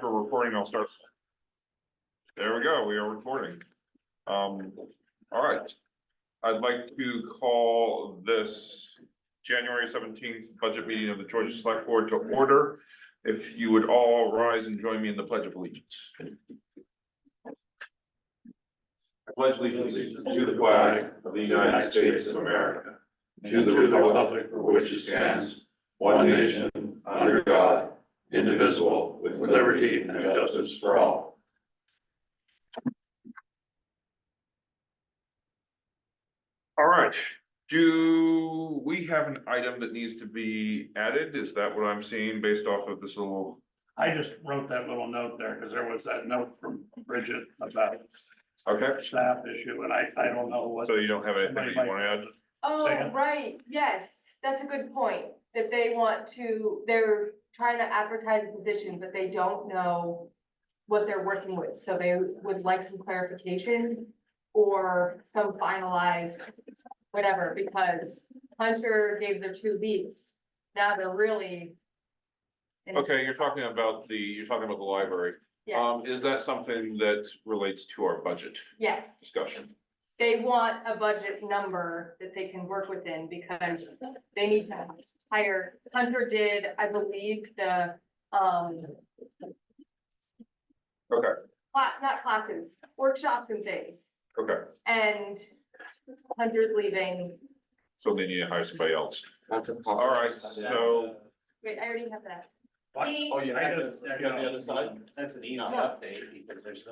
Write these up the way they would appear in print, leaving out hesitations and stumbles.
For recording, I'll start. There we go, we are recording. All right. I'd like to call this January 17th budget meeting of the Georgia Select Board to order. If you would all rise and join me in the Pledge of Allegiance. I pledge allegiance to the flag of the United States of America, to the republic for which it stands, one nation, under God, indivisible, with liberty and justice for all. All right, do we have an item that needs to be added? Is that what I'm seeing based off of this little? I just wrote that little note there because there was that note from Bridget about Okay, staff issue, and I don't know what. so you don't have anything that you want to add? Oh, Second. right, yes, that's a good point, that they're trying to advertise a position, but they don't know what they're working with, so they would like some clarification or some finalized whatever, because Hunter gave their 2 weeks, now they're really. Okay, you're talking about the library. Yes, Is that something that relates to our budget yes, discussion? they want a budget number that they can work within, because they need to hire, Hunter did, I believe, the, Okay, not classes, workshops and things, okay, and Hunter's leaving. so they need to hire somebody else. That's a. All right, so, Wait, I already have that. What? Oh, you I have just- the, you have the other side? That's an email No. update because there's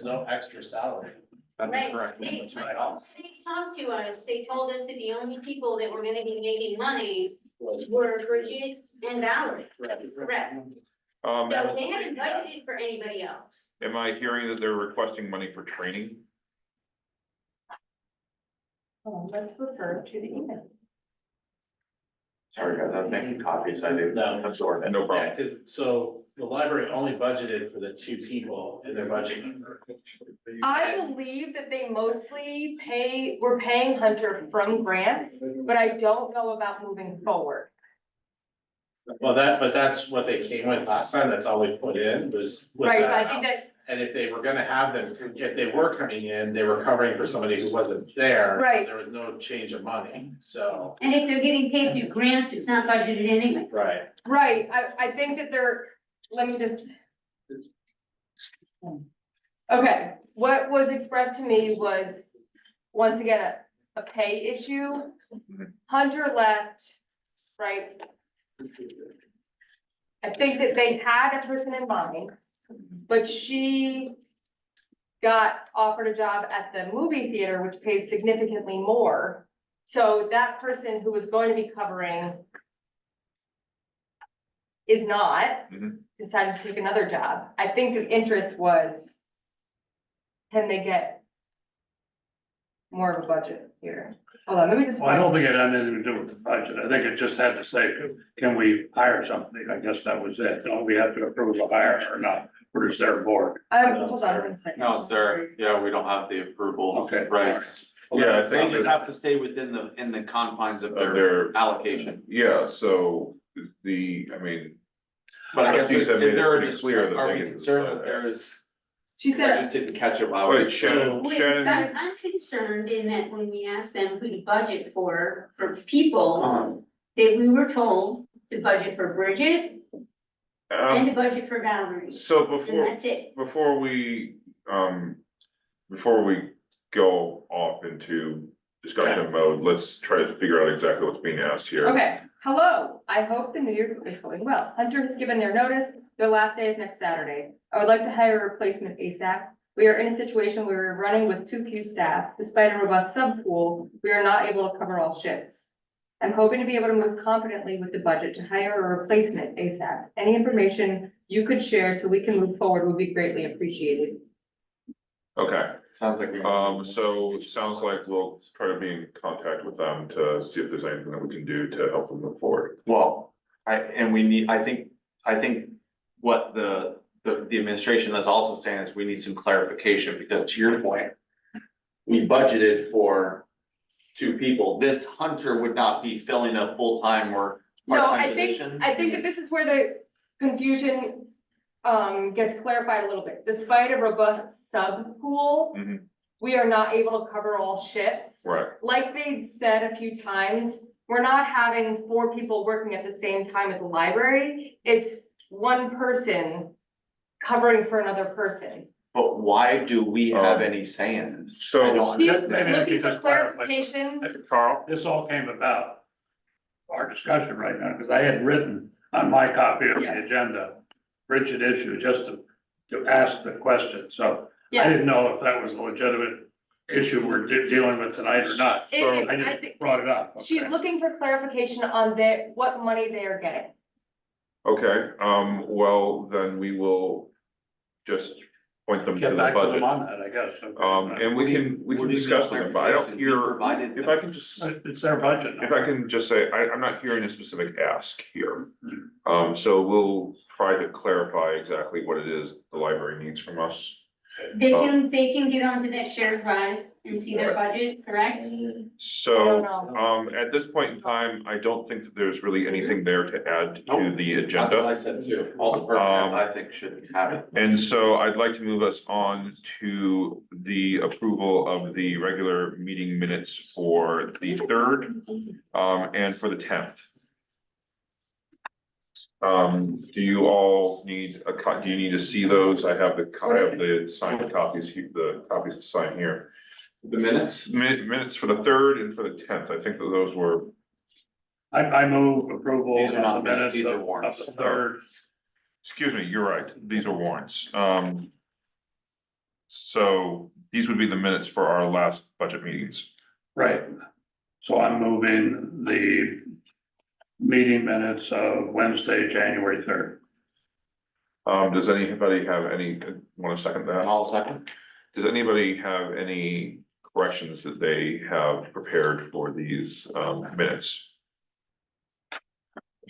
no extra salary. That's Right. correct. They That's right. they talked to us, they told us that the only people that were gonna be making money Was were Bridget and Valerie, correct. correct? um, So they haven't budgeted for anybody else. am I hearing that they're requesting money for training? Let's refer to the email. Sorry, guys, I'm making copies, I didn't No. absorb it. No problem. Yeah, 'cause so the library only budgeted for the 2 people in their budget. I believe that they mostly we're paying Hunter from grants, but I don't know about moving forward. Well, but that's what they came with last time, that's all we put in was. Right, but I think that, And if they were gonna have them, if they were coming in, they were covering for somebody who wasn't there. Right. There was no change of money, so. And if they're getting paid through grants, it's not budgeted anyway. Right. right, I think that let me just. Okay, what was expressed to me was, once again, a pay issue. Hunter left, right? I think that they had a person in mind, but she got offered a job at the movie theater, which pays significantly more. So that person who was going to be covering is not, Mhm. decided to take another job. I think the interest was, can they get more of a budget here? Hold on, let me just. Well, I don't think it had anything to do with the budget. I think it just had to say, can we hire somebody? I guess that was it. Don't we have to approve a hire or not? Or is their board? Hold on one second. No, sir, yeah, we don't have the approval Okay. rights. Yeah, I They think just that- have to stay within the confines of Of their their- allocation. Yeah, so But I guess, Trustees is have made it there a, pretty clear that are they we can concerned decide that that. there is, She I said, just didn't catch it while. wait, Shannon, Wait, Shannon, I'm concerned in that when we asked them who to budget for people, Um, that we were told to budget for Bridget and to budget for Valerie, so and that's it. before we go off into discussion mode, let's try to figure out exactly what's being asked here. okay, hello, I hope the new year is going well. Hunter has given their notice, their last day is next Saturday. I would like to hire a replacement ASAP. We are in a situation where we're running with too few staff. Despite a robust sub pool, we are not able to cover all shifts. I'm hoping to be able to move confidently with the budget to hire a replacement ASAP. Any information you could share so we can move forward would be greatly appreciated. Okay, Sounds like we. so it sounds like we'll try to be in contact with them to see if there's anything that we can do to help them move forward. Well, I think what the administration is also saying is we need some clarification, because to your point, we budgeted for 2 people. This Hunter would not be filling a full-time or No, part-time I think position. that this is where the confusion gets clarified a little bit. Despite a robust sub pool, Mhm. we are not able to cover all shifts. Right, Like they said a few times, we're not having 4 people working at the same time at the library. It's one person covering for another person. But why do we have any say in this? So- I don't She's Maybe if you looking for just clarify. clarification. Carl, This all came about our discussion right now, because I had written on my copy of the Yes. agenda, Bridget issue, just to ask the question, so I Yeah, didn't know if that was a legitimate issue we're dealing with tonight or not. it is, I I just think, brought it up. she's Okay. looking for clarification on what money they are getting. okay, well, then we will just point them to Get the back to them budget. on that, I guess. Okay. And we can discuss with them, but I don't hear, if I can just, It's their budget. if I can just say, I'm not hearing a specific ask here. Hmm. So we'll try to clarify exactly what it is the library needs from us. They can get onto that shared drive and see their budget, correct? So, know. at this point in time, I don't think that there's really anything there to add to Nope. the That's what I agenda. said too. All the departments I think should have it. And so I'd like to move us on to the approval of the regular meeting minutes for the 3rd, and for the 10th. Do you all need do you need to see those? I have the signed copies, the copies to sign here. The minutes? Minutes for the 3rd and for the 10th, I think that those were, I move approval These are not of the minutes, minutes these are of warrants. the 3rd. excuse me, you're right, these are warrants. So these would be the minutes for our last budget meetings. Right. So I'm moving the meeting minutes of Wednesday, January 3rd. Does anybody have want to second that? All second? Does anybody have any corrections that they have prepared for these minutes?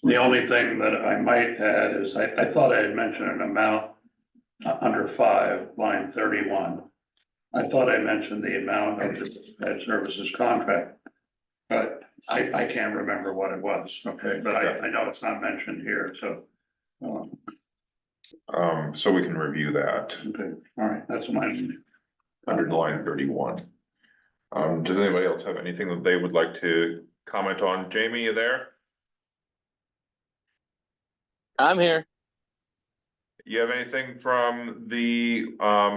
The only thing that I might add is I thought I had mentioned an amount under 5, line 31. I thought I mentioned the amount of the Ed services contract, but I can't remember what it was, okay, but I know it's not mentioned here, so. So we can review that Okay, all right, that's my, under line 31. Does anybody else have anything that they would like to comment on? Jamie, you there? I'm here. You have anything from the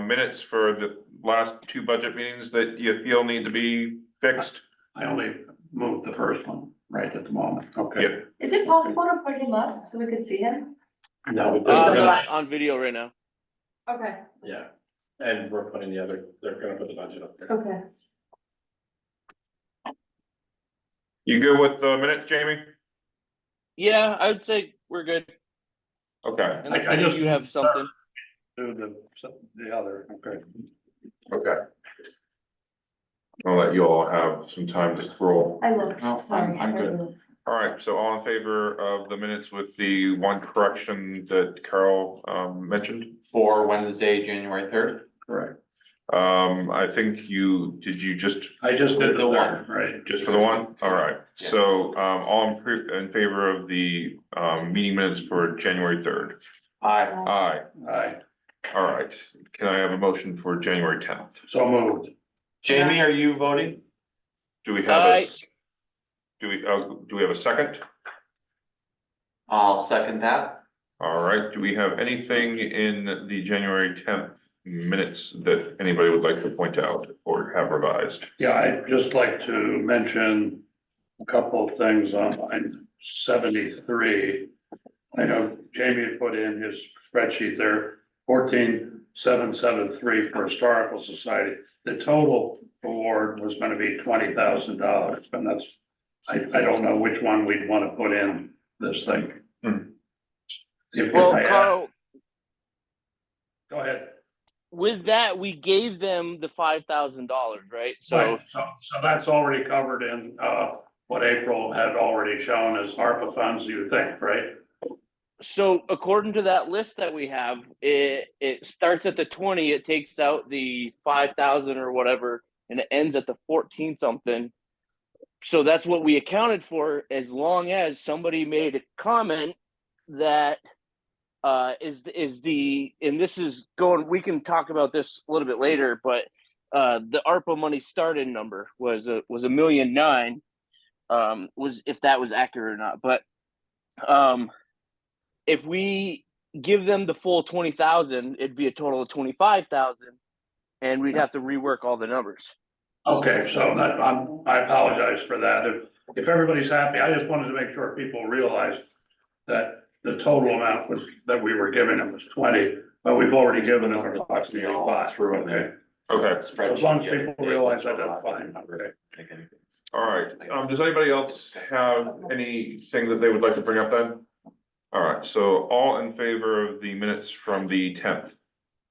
minutes for the last 2 budget meetings that you feel need to be fixed? I only moved the first one right at the moment, okay. Yeah. Is it possible to put him up so we could see him? No, I'm they're gonna, not on video right now. Okay, yeah, and we're putting they're gonna put the budget up there. okay. You good with the minutes, Jamie? Yeah, I would say we're good. Okay, Unless I just- you have something. Do the other, okay. okay. I'll let you all have some time to scroll. I looked, No, sorry. I'm good. All right, so all in favor of the minutes with the one correction that Carol mentioned? For Wednesday, January 3rd? Correct. I think did you just, I just did The the one. one, right? just for the one? All right, Yes. so all in favor of the meeting minutes for January 3rd? Aye. Aye, Aye, all right. Can I have a motion for January 10th? so moved. Jamie, are you voting? Do we have Aye. do we have a second? I'll second that. All right, do we have anything in the January 10th minutes that anybody would like to point out or have revised? Yeah, I'd just like to mention a couple of things on line 73. I know Jamie put in his spreadsheet there, 14,773 for Historical Society. The total award was gonna be $20,000, and that's, I don't know which one we'd wanna put in this thing. Hmm. If Well, I add- Carl, Go ahead. with that, we gave them the $5,000, right? So Right, so that's already covered in, what April had already shown as ARPA funds, you think, right? So according to that list that we have, it starts at the 20, it takes out the 5,000 or whatever, and it ends at the 14 something. So that's what we accounted for, as long as somebody made a comment that and this is going, we can talk about this a little bit later, but the ARPA money started number was a 1,000,009, was if that was accurate or not. But if we give them the full 20,000, it'd be a total of 25,000, and we'd have to rework all the numbers. Okay, so that, I apologize for that. If everybody's happy, I just wanted to make sure people realized that the total amount was, that we were giving them was 20, but we've already given them approximately 5. Okay. Okay, As long as people realize that, that's fine. Okay. all right. Does anybody else have anything that they would like to bring up then? All right, so all in favor of the minutes from the 10th?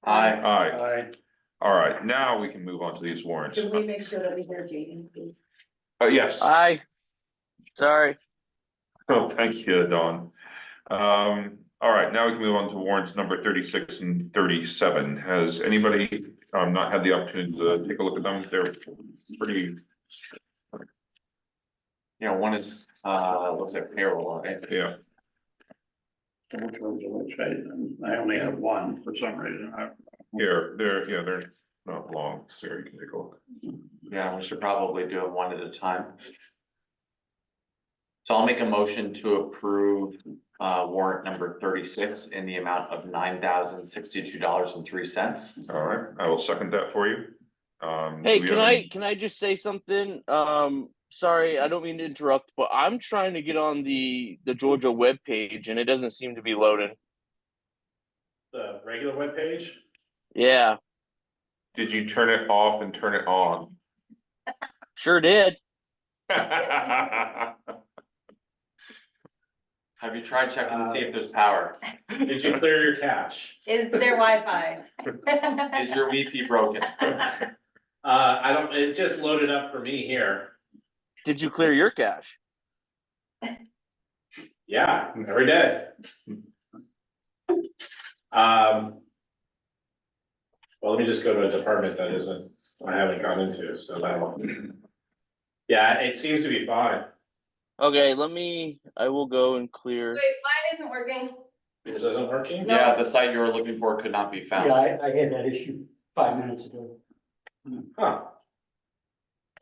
Aye. Aye. All right, now we can move on to these warrants. Can we make sure that we hear Jaden, please? Yes. Sorry. Oh, thank you, Dawn. All right, now we can move on to warrants number 36 and 37. Has anybody not had the opportunity to take a look at them? They're pretty, Yeah, one is, looks like payroll, right? yeah. Which one's which? I only have one for some reason. They're not long, so you can take a look. Yeah, we should probably do it one at a time. So I'll make a motion to approve warrant number 36 in the amount of $9,062.03. All right, I will second that for you. Hey, do we can have any- can I just say something? Sorry, I don't mean to interrupt, but I'm trying to get on the Georgia web page and it doesn't seem to be loading. The regular webpage? Yeah, Did you turn it off and turn it on? sure did. Have you tried checking to see if there's power? Did you clear your cache? Is their Wi-Fi? Is your Wi-Fi broken? I don't, it just loaded up for me here. Did you clear your cache? Yeah, every day. Well, let me just go to a department that isn't, I haven't gone into, so that'll. Yeah, it seems to be fine. Okay, I will go and clear. Wait, mine isn't working. Yours isn't working? No. Yeah, the site you were looking for could not be Yeah, found. I had that issue 5 minutes ago. Huh.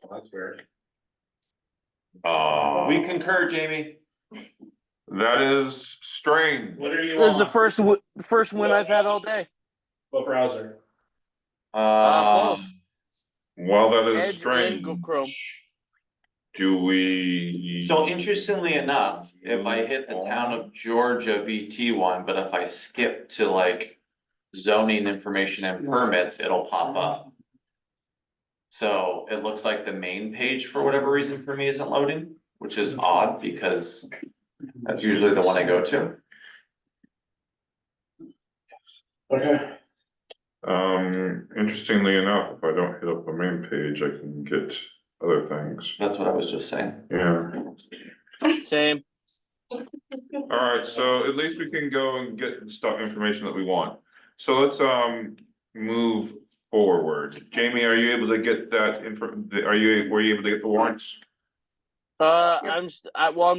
Well, that's weird. We concur, Jamie. That is strange. What are you This is the on? first win I've had all day. What browser? Both. Well, that is Edge and strange. Google Chrome. Do we? So interestingly enough, if I hit the town of Georgia VT one, but if I skip to like zoning information and permits, it'll pop up. So it looks like the main page for whatever reason for me isn't loading, which is odd because that's usually the one I go to. Okay. Interestingly enough, if I don't hit up the main page, I can get other things. That's what I was just saying. Yeah. Same. All right, so at least we can go and get stuff, information that we want. So let's move forward. Jamie, are you able to get that were you able to get the warrants? I'm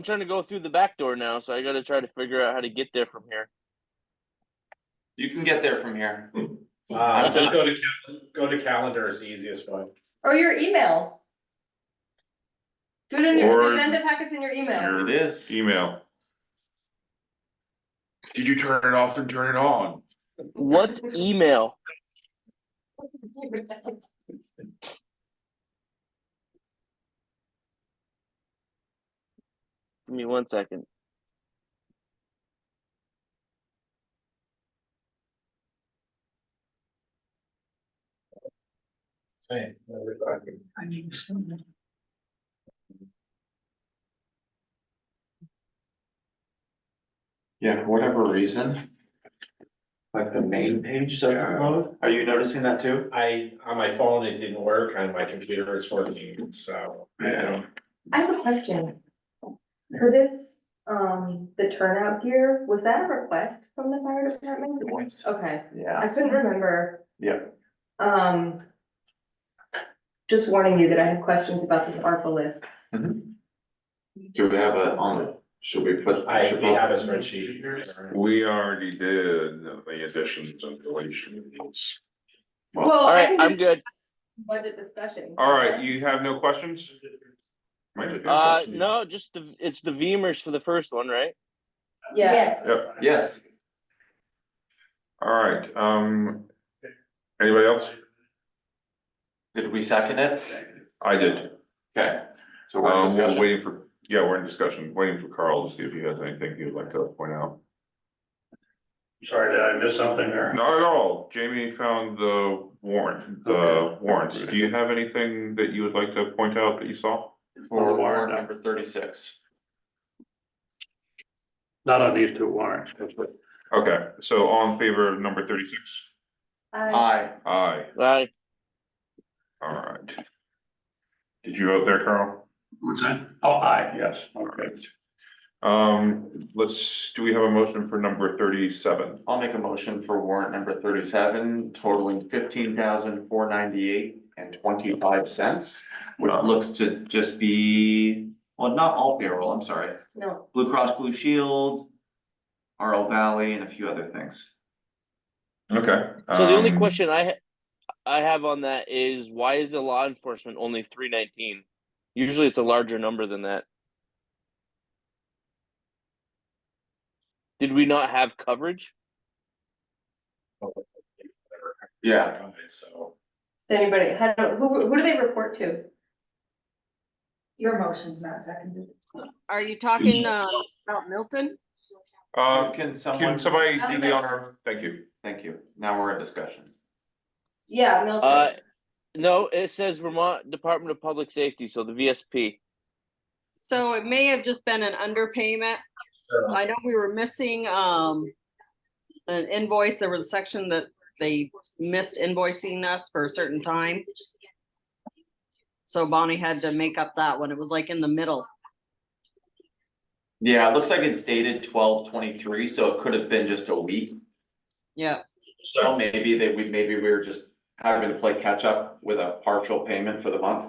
trying to go through the back door now, so I got to try to figure out how to get there from here. You can get there from here. Just go to calendar is the easiest way. Or your email. Do it in Or your agenda packets in your email. It is. Email. Did you turn it off and turn it on? What's email? Give me 1 second. Same. Yeah, for whatever reason. Like the main page doesn't load. Are you noticing that too? On my phone, it didn't work, on my computer, it's working, so. Yeah. I have a question. For this, the turnout gear, was that a request from the fire department? It was. Okay, Yeah. I couldn't remember. Yeah. Just warning you that I have questions about this ARPA list. Do we have it on the Should we put? we have a spreadsheet. We already did the additions and deletions. Well, All I right, can I'm just good. budget discussion. All right, you have no questions? Might have no questions. No, just it's the Beamers for the first one, right? Yeah. Yes. Yep, Yes, all right, anybody else? did we second it? I did. Okay, so we're in We're discussion. waiting for, yeah, we're in discussion, waiting for Carl to see if he has anything he'd like to point out. Sorry, did I miss something there? Not at all. Jamie found the warrants. Do you have anything that you would like to point out that you saw? For warrant number 36. Not on these two warrants. Okay, so all in favor of number 36? Aye. Aye, Aye. all right. Did you vote there, Carl? What's that? Oh, aye, yes, okay. Do we have a motion for number 37? I'll make a motion for warrant number 37 totaling 15,498.25, which looks to just be, well, not all payroll, I'm sorry. No, Blue Cross Blue Shield, RL Valley, and a few other things. Okay. So the only question I have on that is why is the law enforcement only 319? Usually it's a larger number than that. Did we not have coverage? Yeah. So, does anybody, who do they report to? Your motion's not seconded. Are you talking about Milton? Can Can someone, somebody do the honor? Thank you. thank you, now we're in discussion. Yeah, Milton. No, it says Vermont Department of Public Safety, so the VSP. So it may have just been an underpayment. I know we were missing an invoice. There was a section that they missed invoicing us for a certain time. So Bonnie had to make up that one. It was like in the middle. Yeah, it looks like it's dated 12/23, so it could have been just a week. Yeah. So maybe maybe we were just having to play catch up with a partial payment for the month.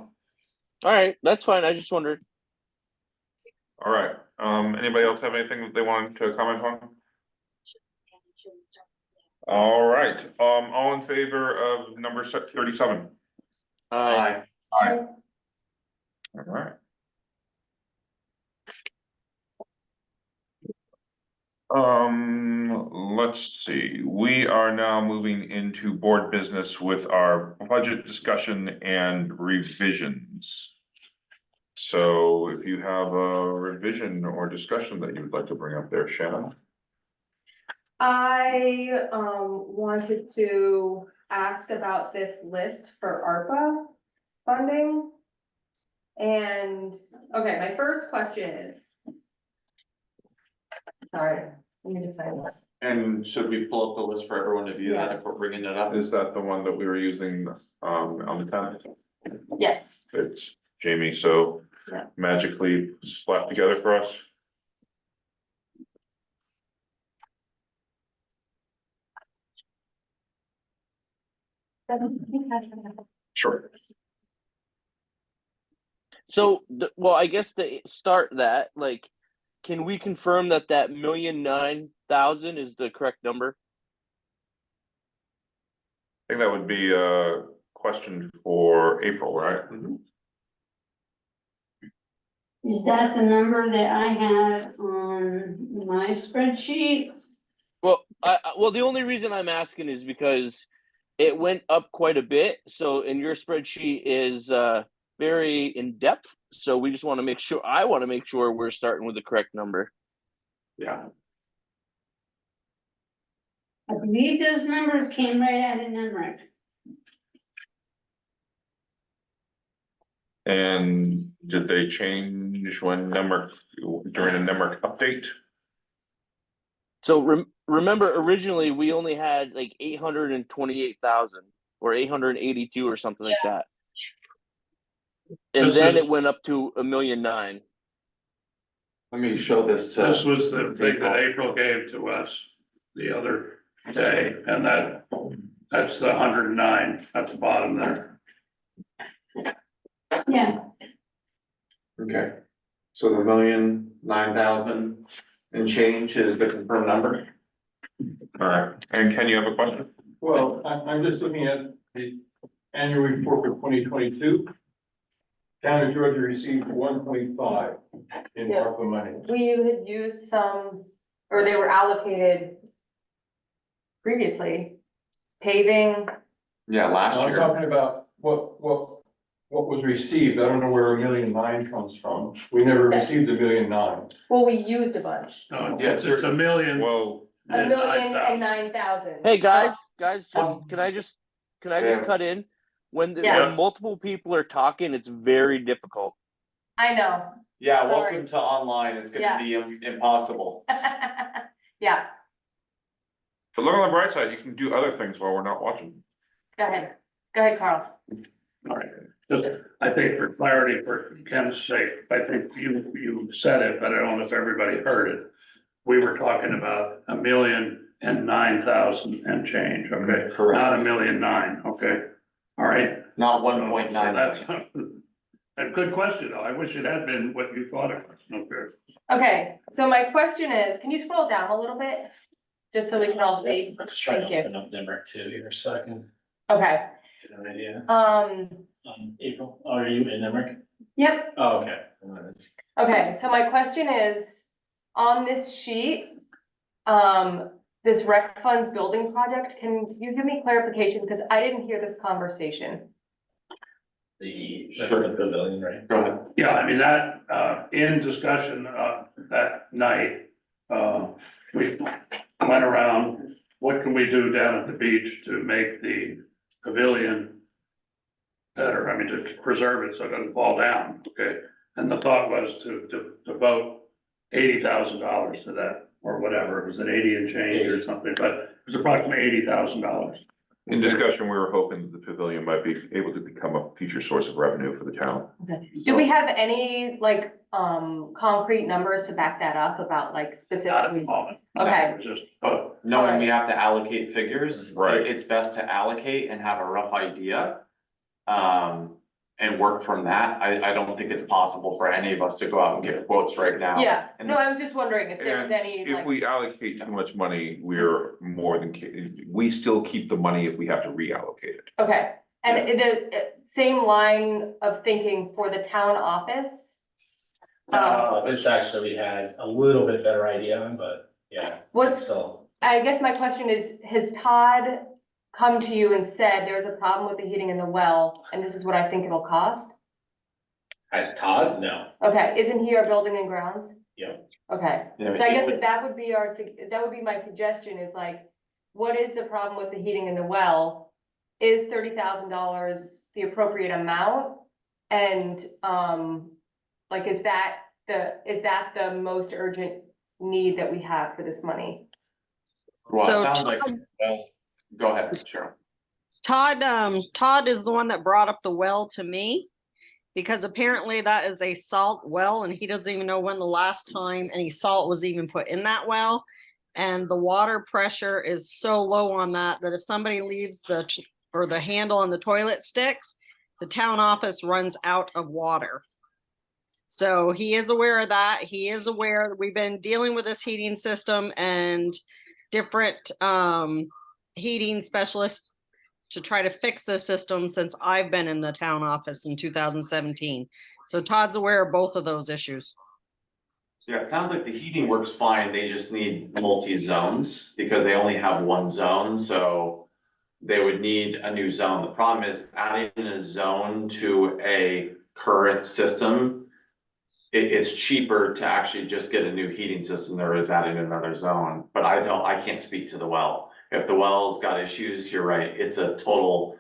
All right, that's fine. I just wondered. All right, anybody else have anything that they wanted to comment on? All right, all in favor of number 37? Aye. Aye. All right. Let's see, we are now moving into board business with our budget discussion and revisions. So if you have a revision or discussion that you would like to bring up there, Shannon? I wanted to ask about this list for ARPA funding. And, okay, my first question is. Sorry, let me just sign this. And should we pull up the list for everyone to view that if we're bringing it up? Is that the one that we were using on the 10th? Yes. It's Jamie, so Yeah. magically slapped together for us. Sure. So, well, I guess to start that, like, can we confirm that 1,009,000 is the correct number? I think that would be a question for April, right? Is that the number that I had on my spreadsheet? Well, well, the only reason I'm asking is because it went up quite a bit. So, in your spreadsheet is very in depth. So we just want to make sure. I want to make sure we're starting with the correct number. Yeah. I believe those numbers came right out of Nemrick. And did they change when during the Nemrick update? So remember, originally we only had like 828,000 or 882 or something like that, and then it went up to 1,000,009. Let me show this to. This was the thing that April gave to us the other day, and that's the 109 at the bottom there. Yeah, Okay, So the 1,009,000 and change is the confirmed number? All right, and Ken, you have a question? Well, I'm just looking at the annual report for 2022. Town of Georgia received 1.5 in Yeah. ARPA money. We had used some, or they were allocated previously, paving. Yeah, last I'm year. talking about what was received. I don't know where 1,009,000 comes from. We never received 1,009,000. Well, we used a bunch, No, Yeah, it's a million. Well, and 1,009,000. Hey, guys, can I just Yeah. cut in? When Yes. multiple people are talking, it's very difficult. I know. Yeah, Sorry. welcome to online. It's Yeah. gonna be impossible. Yeah, but look on the bright side, you can do other things while we're not watching. go ahead, Carl. All right, just, I think for clarity, for Ken's sake, I think you said it, but I don't know if everybody heard it. We were talking about 1,009,000 and change, okay? Correct. Not 1,009,000, okay? All right? Not So 1.9. that's a good question, though. I wish it had been what you thought it was, okay? Okay, so my question is, can you scroll down a little bit? Just so we can all see, I'm just trying Thank to you. open up Denmark too here, so I can okay, get an idea. April. Are you in Denmark? Yep, Oh, okay. okay, so my question is, on this sheet, this rec funds building project, can you give me clarification, because I didn't hear this conversation. That's the pavilion, right? Go ahead. Yeah, I mean, that, in discussion, that night, we went around, what can we do down at the beach to make the pavilion better, I mean, to preserve it so it doesn't fall down, okay? And the thought was to vote $80,000 to that, or whatever, it was an 80 and change or something, but it was approximately $80,000. In discussion, we were hoping that the pavilion might be able to become a future source of revenue for the town. Do we have any, like, concrete numbers to back that up about, like, Not at the specifically? moment. Okay. It was just, but Knowing we have to allocate figures, Right. it's best to allocate and have a rough idea. And work from that. I don't think it's possible for any of us to go out and get quotes right now. Yeah, And no, I was just wondering if there was And any, if like, we allocate too much money, we're more than, we still keep the money if we have to reallocate it. okay, and the same line of thinking for the town office? This actually we had a little bit better idea on, but yeah. What's- Still, I guess my question is, has Todd come to you and said there's a problem with the heating in the well, and this is what I think it'll cost? as Todd, no. Okay, isn't he our building and grounds? Yep. Okay, Yeah, so I he guess would- that would be that would be my suggestion is like, what is the problem with the heating in the well? Is $30,000 the appropriate amount? And, like, is that the most urgent need that we have for this money? Well, So it sounds like, well, go ahead, Cheryl. Todd is the one that brought up the well to me. Because apparently that is a salt well and he doesn't even know when the last time any salt was even put in that well. And the water pressure is so low on that if somebody leaves the handle on the toilet sticks, the town office runs out of water. So he is aware of that. He is aware that we've been dealing with this heating system and different heating specialists to try to fix the system since I've been in the town office in 2017. So Todd's aware of both of those issues. Yeah, it sounds like the heating works fine. They just need multi-zones because they only have one zone, so they would need a new zone. The problem is adding a zone to a current system. It's cheaper to actually just get a new heating system than it is adding another zone, but I can't speak to the well. If the well's got issues, you're right, it's a total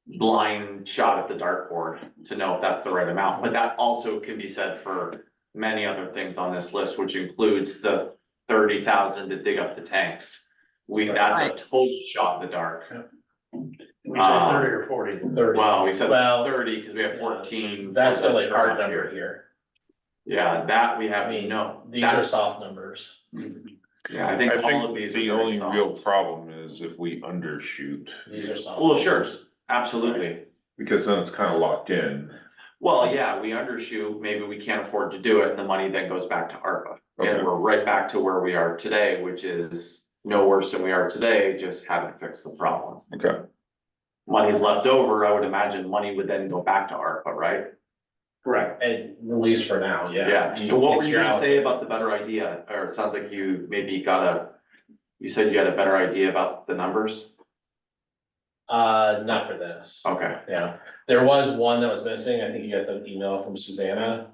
blind shot at the dartboard to know if that's the right amount, but that also can be said for many other things on this list, which includes the 30,000 to dig up the tanks. That's a Right. total shot in the dark. we said 30 or 40. 30. Well, we said Well, 30 because we have 14. That's the only hard around number here. Yeah, that we I have, mean, no. these that- are soft numbers. Yeah, I I think all think of these are the very only soft. real problem is if we undershoot, These are soft. Well, sure, numbers. absolutely. because then it's kind of locked in. Well, yeah, we undershoot, maybe we can't afford to do it, and the money then goes back to ARPA. Okay. And we're right back to where we are today, which is no worse than we are today, just haven't fixed the problem. Okay, Money's left over, I would imagine money would then go back to ARPA, right? Correct. At least for now, yeah. Yeah, and what were It's you your gonna say allocation. about the better idea, or it sounds like you maybe you said you had a better idea about the numbers? Not for this. Okay, Yeah, there was one that was missing. I think you got the email from Susanna.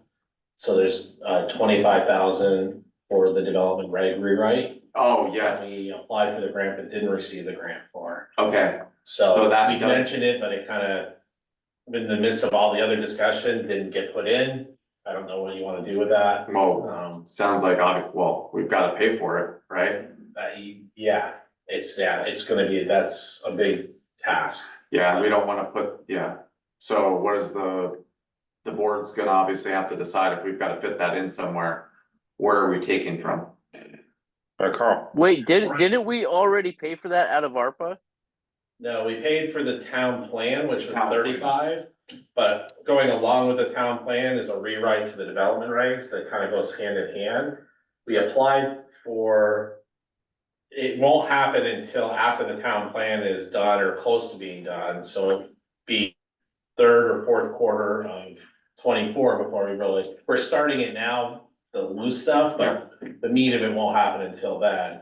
So there's 25,000 for the development reg rewrite. oh, yes, We applied for the grant but didn't receive the grant for. okay, So So that we does- mentioned it, but it kind of, in the midst of all the other discussion, didn't get put in. I don't know what you want to do with that. well, sounds like, well, we've gotta pay for it, right? Yeah, it's gonna be, that's a big task. Yeah, we don't wanna yeah, so what is the board's gonna obviously have to decide if we've gotta fit that in somewhere. Where are we taking from? Carl, Wait, didn't we already pay for that out of ARPA? No, we paid for the town plan, which was Town plan. 35, but going along with the town plan is a rewrite to the development regs that kind of goes hand in hand. We applied for, it won't happen until after the town plan is done or close to being done, so it'll be third or fourth quarter of 24 before we're starting it now, the loose stuff, but the meat of it won't happen until then.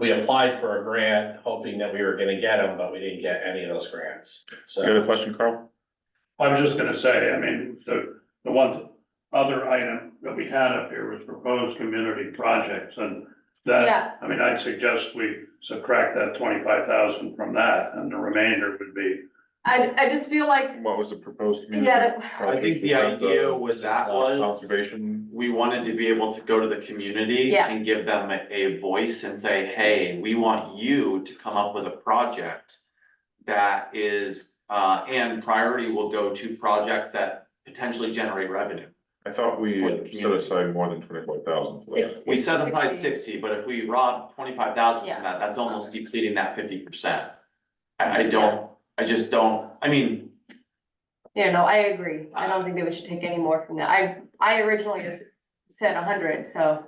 We applied for a grant hoping that we were gonna get them, but we didn't get any of those grants, you have a so. question, Carl? I was just gonna say, I mean, the one other item that we had up here was proposed community projects, and Yeah. that, I mean, I'd suggest we subtract that 25,000 from that, and the remainder would be. I just feel like, What was the proposed? community yeah, I think the project? idea was Conservation, we wanted to be able to go to the community Yeah. and give them a voice and say, hey, we want you to come up with a project that is, and priority will go to projects that potentially generate revenue. I thought we For the set community. aside more than 25,000 for that. Six. We set aside 60, but if we rob 25,000 Yeah. from that, that's almost depleting that 50%. I just don't, I mean, yeah, no, I agree. I don't think that we should take any more from that. I originally just said 100, so.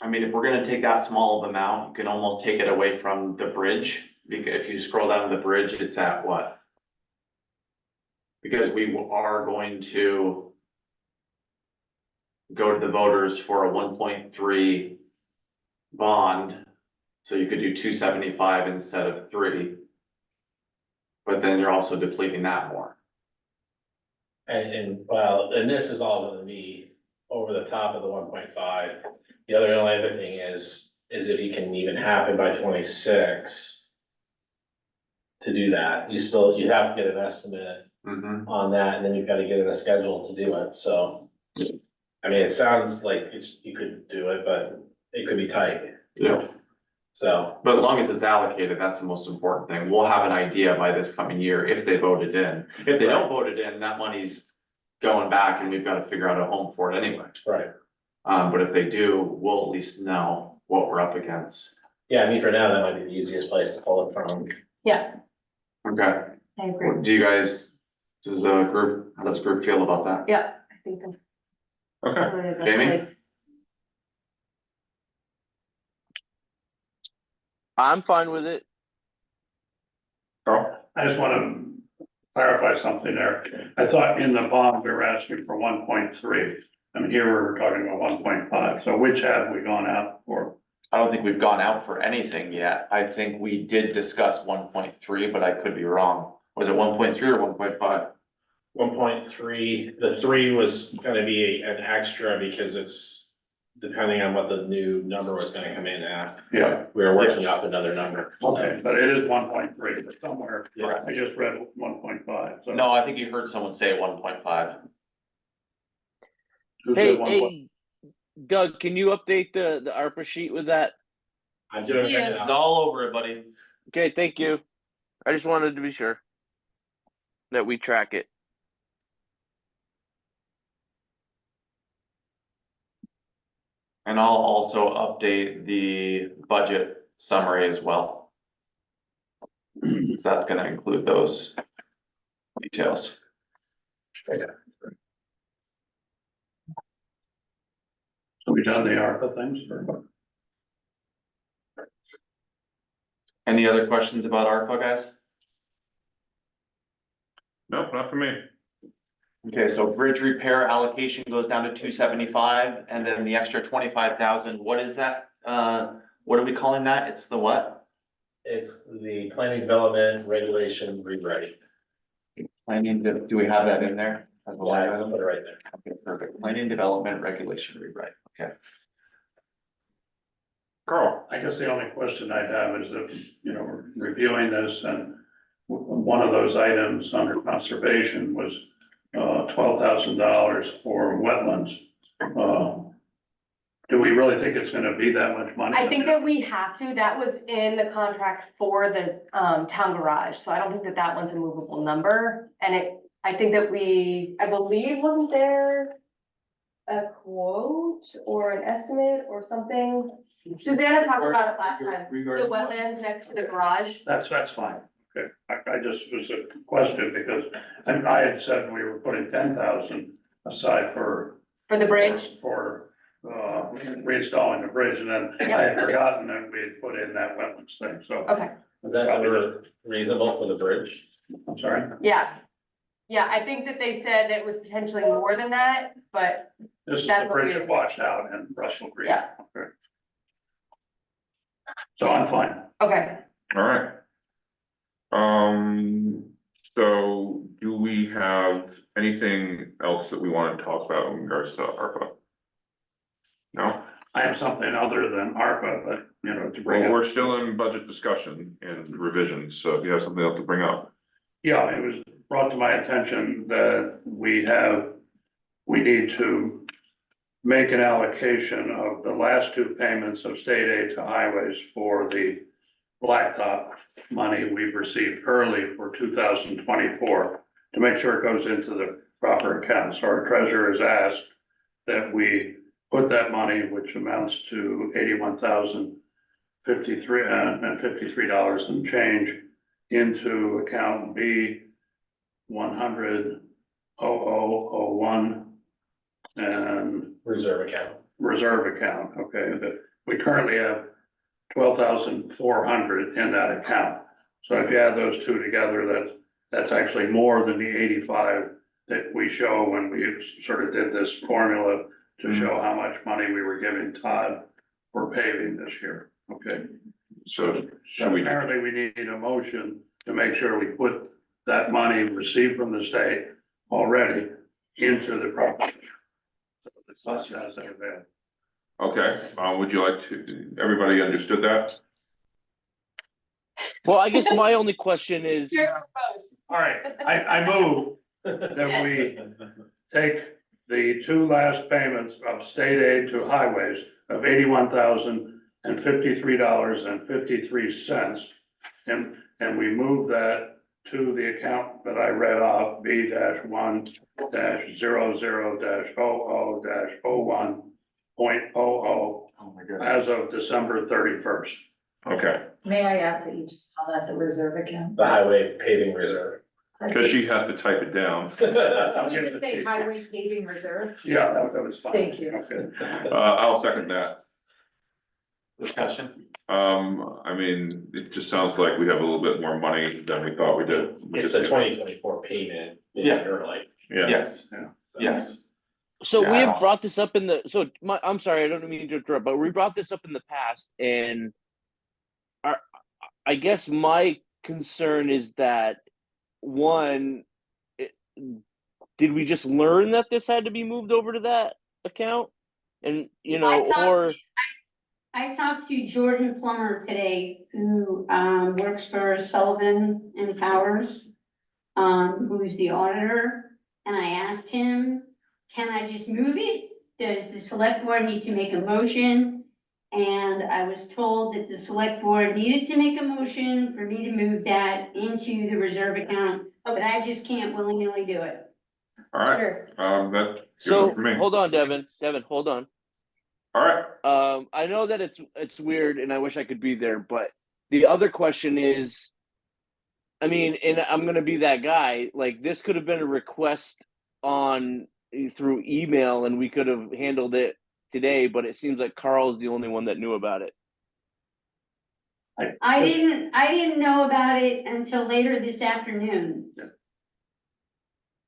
if we're gonna take that small of amount, you can almost take it away from the bridge, because if you scroll down to the bridge, it's at what? Because we are going to go to the voters for a 1.3 bond, so you could do 275 instead of 3. But then you're also depleting that more. And this is all gonna be over the top of the 1.5. The only other thing is if you can even happen by 26. To do that, you have to get an estimate on that, and then you've gotta get in a schedule to do it, so. I mean, it sounds like you could do it, but it could be tight, Yeah. so. But as long as it's allocated, that's the most important thing. We'll have an idea by this coming year if they vote it in. If they don't vote it in, that money's going back and we've got to figure out a home for it anyway. Right. But if they do, we'll at least know what we're up against. Yeah, I mean, for now, that might be the easiest place to pull it from. Yeah, Okay, I agree. do you guys, how does the group feel about that? Yeah, I think I'm Okay, really the best Jamie? place. I'm fine with it. Carl, I just wanna clarify something there. I thought in the bond, we were asking for 1.3. I mean, here we're talking about 1.5, so which have we gone out for? I don't think we've gone out for anything yet. I think we did discuss 1.3, but I could be wrong. Was it 1.3 or 1.5? 1.3, the 3 was gonna be an extra because it's depending on what the new number was gonna come in at. Yeah, We were working Yes. off another number. okay, but it is 1.3, but somewhere, Yeah. I just read 1.5, so. No, I think you heard someone say 1.5. Who said Hey, 1.5? hey, Doug, can you update the ARPA sheet with that? I'm doing it right It's now. all over it, buddy. Okay, thank you. I just wanted to be sure that we track it. And I'll also update the budget summary as well. So that's gonna include those details. So we done the ARPA things or what? Any other questions about ARPA, guys? No, not for me. Okay, so bridge repair allocation goes down to 275, and then the extra 25,000, what is that? What are we calling that? It's the what? It's the planning development regulation rewrite. Planning, do we have that in there? As a line Yeah, I'll item? put it right there. Okay, perfect. Planning development regulation rewrite, okay. Carl, I guess the only question I'd have is that, you know, we're reviewing this and one of those items under conservation was $12,000 for wetlands. Do we really think it's gonna be that much money? I think that we have to, that was in the contract for the town garage, so I don't think that that one's a movable number. And I think that I believe, wasn't there a quote or an estimate or something? Susanna talked about it last time, the wetlands next to the garage. That's fine. Okay, I just was a question because I had said we were putting 10,000 aside for For the bridge? For reinstalling the bridge, and then I had forgotten that we had put in that wetlands thing, so. Okay, Is that number reasonable for the bridge? I'm sorry, yeah. Yeah, I think that they said that it was potentially more than that, but this is That's the what bridge we- that washed out in Russell Creek. Yeah. Okay. So I'm fine. okay. all right. So do we have anything else that we want to talk about in regards to ARPA? No? I have something other than ARPA, but, you know, to bring Well, up. we're still in budget discussion and revisions, so if you have something else to bring up. Yeah, it was brought to my attention that we need to make an allocation of the last two payments of state aid to highways for the blacktop money we've received early for 2024 to make sure it goes into the proper account. So our treasurer has asked that we put that money, which amounts to $81,053 and change, into account B 100-0001 and Reserve account. reserve account, okay, that we currently have 12,400 in that account. So if you add those two together, that's actually more than the 85 that we show when we sort of did this formula to show how much money we were giving Todd for paving this year, okay? So So should we, apparently we need a motion to make sure we put that money received from the state already into the property. So that's as that available. okay, would you like to, everybody understood that? Well, I guess my only question is, All right, I move that we take the two last payments of state aid to highways of $81,053.53. And we move that to the account that I read off, B-1-00-00.00.00 Oh my goodness. as of December 31st. Okay, May I ask that you just call that the reserve account? The highway paving reserve. because she has to type it down. I'll Can give you it just say to- highway paving reserve? Yeah, that was fine. Thank you. Okay. I'll second that. Discussion? I mean, it just sounds like we have a little bit more money than we thought we did. It's the 2024 payment. Yeah. Early. Yeah, Yes, So- yes. so we Yeah. have brought this up in the, I'm sorry, I don't mean to interrupt, but we brought this up in the past and I guess my concern is that, one, did we just learn that this had to be moved over to that account? And, you know, I talked to Jordan Plummer today, who works for Sullivan and Powers, who's the auditor. And I asked him, can I just move it? Does the select board need to make a motion? And I was told that the select board needed to make a motion for me to move that into the reserve account, but I just can't willy-nilly do it. all right, Sure. that's so good for me. hold on, Devin, hold on. All right, I know that it's weird and I wish I could be there, but the other question is, I mean, and I'm gonna be that guy, like, this could have been a request on, through email, and we could have handled it today, but it seems like Carl's the only one that knew about it. I didn't know about it until later this afternoon.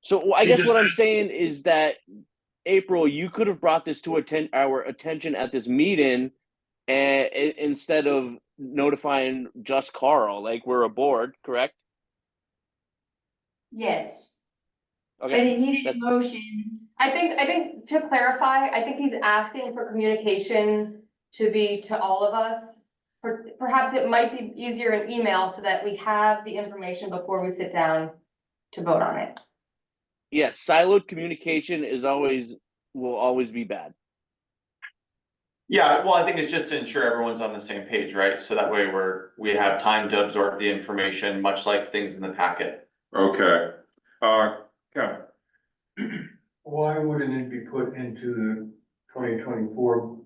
So I He guess just what I'm said- saying is that, April, you could have brought this to our attention at this meeting, and instead of notifying just Carl, like, we're a board, correct? Yes, but Okay, it needed a that's- motion. I think to clarify, I think he's asking for communication to be to all of us. Perhaps it might be easier in email so that we have the information before we sit down to vote on it. yes, siloed communication will always be bad. Yeah, well, I think it's just to ensure everyone's on the same page, right? So that way we have time to absorb the information, much like things in the packet. Okay, Ken, Why wouldn't it be put into the 2024?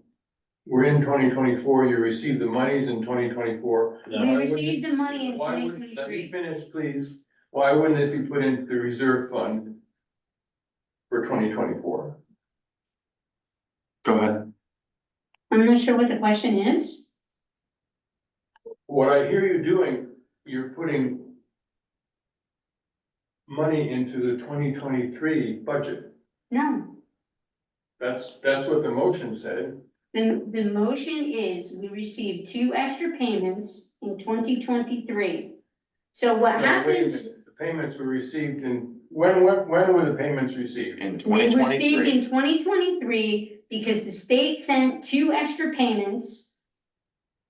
We're in 2024, you received the monies in 2024. We received the money in Why wouldn't- Let 2023. me finish, please. Why wouldn't it be put into the reserve fund for 2024? Go ahead. I'm not sure what the question is. What I hear you doing, you're putting money into the 2023 budget. No, That's what the motion said. the motion is we received 2 extra payments in 2023. So what No, wait a happens, minute. The payments were received when were the payments received? In they were received 2023, in 2023 because the state sent 2 extra payments,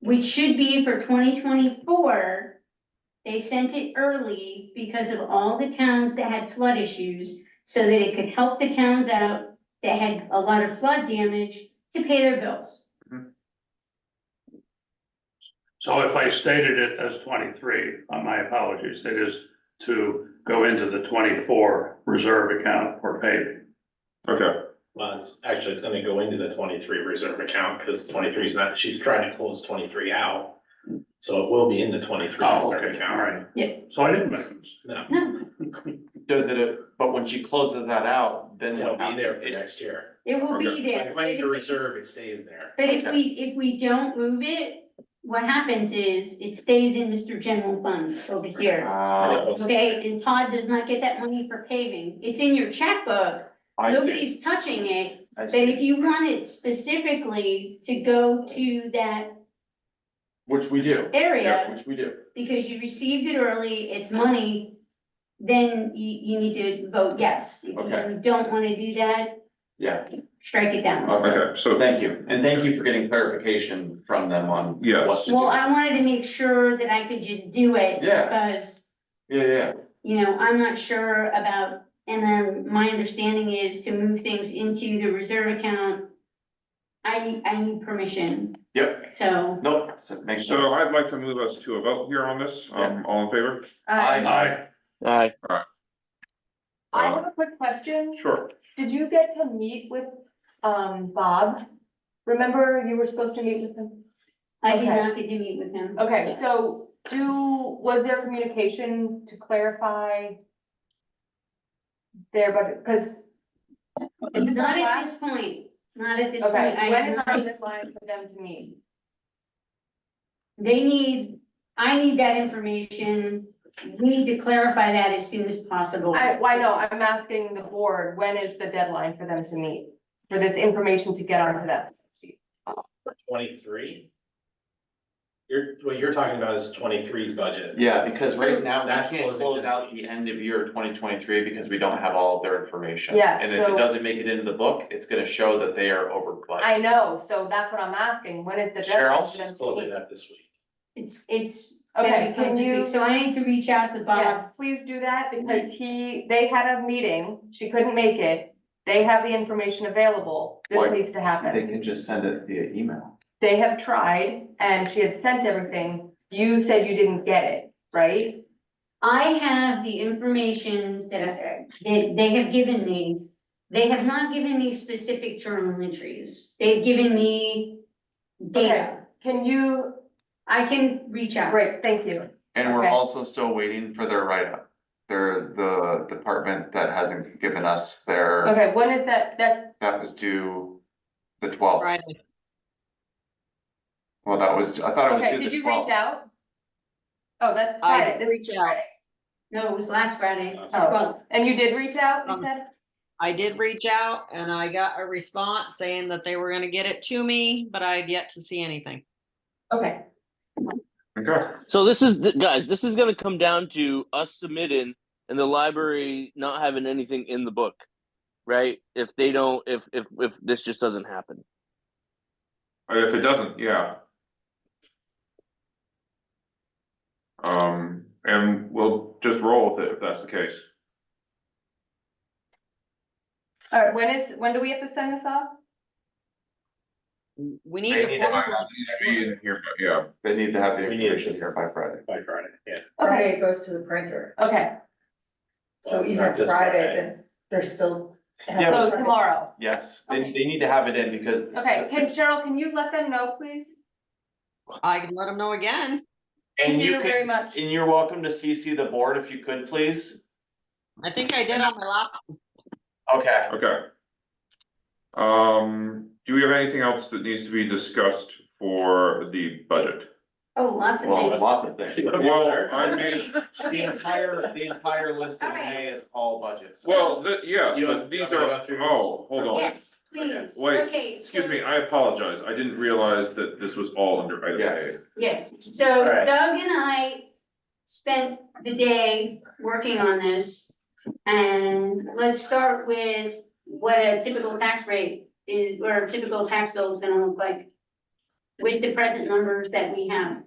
which should be for 2024. They sent it early because of all the towns that had flood issues, so that it could help the towns out that had a lot of flood damage to pay their bills. So if I stated it as 23, my apologies, it is to go into the 24 reserve account for paving. okay, Well, it's gonna go into the 23 reserve account, because 23 is not, she's trying to close 23 out. So it will be in the 23 Oh, reserve okay, all account. right. Yeah. So I didn't make a mistake. No, No, does it, but when she closes that out, then it'll what be there happens? for next year. it will be Okay. there. Like money to reserve, it stays there. But if we don't move it, what happens is it stays in Mr. General Fund over here. Okay, and Todd does not get that money for paving. It's in your checkbook. I see, Nobody's touching it. I But if see, you want it specifically to go to that which we do. Yeah, area, which we do. because you received it early, it's money, then you need to vote yes. If Okay. you don't wanna do that, Yeah, strike it down. okay, so, thank you, and thank you for getting clarification from them on Yes. what to do. Well, I wanted to make sure that I could just do it. Yeah. Because, Yeah, I'm not sure about, and then my understanding is to move things into the reserve account. I need permission, yep, so. nope, so it makes so sense. I'd like to move us to a vote here on this, all in favor? Aye. Aye. I have a quick question. Sure, Did you get to meet with, Bob? Remember you were supposed to meet with him? I did Okay. not get to meet with him. Okay, so was there communication to clarify their budget, because. Not at this point, not at this point. Okay, I when have is not- our deadline for them to meet? I need that information. We need to clarify that as soon as possible. Why no, I'm asking the board, when is the deadline for them to meet? For this information to get onto that spreadsheet? 23? What you're talking about is 23's budget. Yeah, because right now, we That's can't closing close this out week. the end of year 2023 because we don't have all of their information. Yeah, And if it so- doesn't make it into the book, it's gonna show that they are over budget. I know, so that's what I'm asking, when is the Cheryl, deadline for She's them to closing meet? that this week. It's. Okay, very can close this you- week, So I need to reach out to Bob. Yes, please do that, because they had a meeting, she couldn't make it, they have the information available, this Why- needs to They happen. can just send it via email. They have tried, and she had sent everything, you said you didn't get it, right? I have the information that they have given me. They have not given me specific journal entries. They've given me Okay, data. can you, I can reach out. great, thank you. And we're Okay. also still waiting for their write-up. They're the department that hasn't given us their, Okay, when is that? that was due the 12th. Friday. Well, that was, I thought it was Okay, due did the you 12th. reach out? Oh, that's I Friday, did this reach is out. Friday. No, it was last Friday. Oh. Well, And you did reach out, you said? I did reach out and I got a response saying that they were gonna get it to me, but I've yet to see anything. Okay, Okay, So this is, guys, this is gonna come down to us submitting and the library not having anything in the book, right? If they don't, if this just doesn't happen. if it doesn't, yeah. And we'll just roll with it if that's the case. all right, when do we have to send this off? We need They to need to follow. Be in here, but yeah, They need to have the We need information this. here by Friday. By Friday, yeah. Friday Okay, it goes to the printer, okay, so Well, even not this Friday, Friday. then they're still. Yeah, so but- tomorrow. Yes, Okay. they need to have it in because. Okay, Cheryl, can you let them know, please? I can let them know again. And Thank you very can, much. and you're welcome to CC the board if you could, please. I think I did on my last. Okay. okay. Do we have anything else that needs to be discussed for the budget? oh, lots of Well, things. lots of things. Well, I mean, The entire list in May is all budgets. well, yes, You- but these you want me to are, go through this? oh, hold on. Yes, please. Wait, Okay, excuse so- me, I apologize, I didn't realize that this was all under item A. Yes. Yes, so All right. Doug and I spent the day working on this. And let's start with what a typical tax rate is, or a typical tax bill is gonna look like with the present numbers that we have.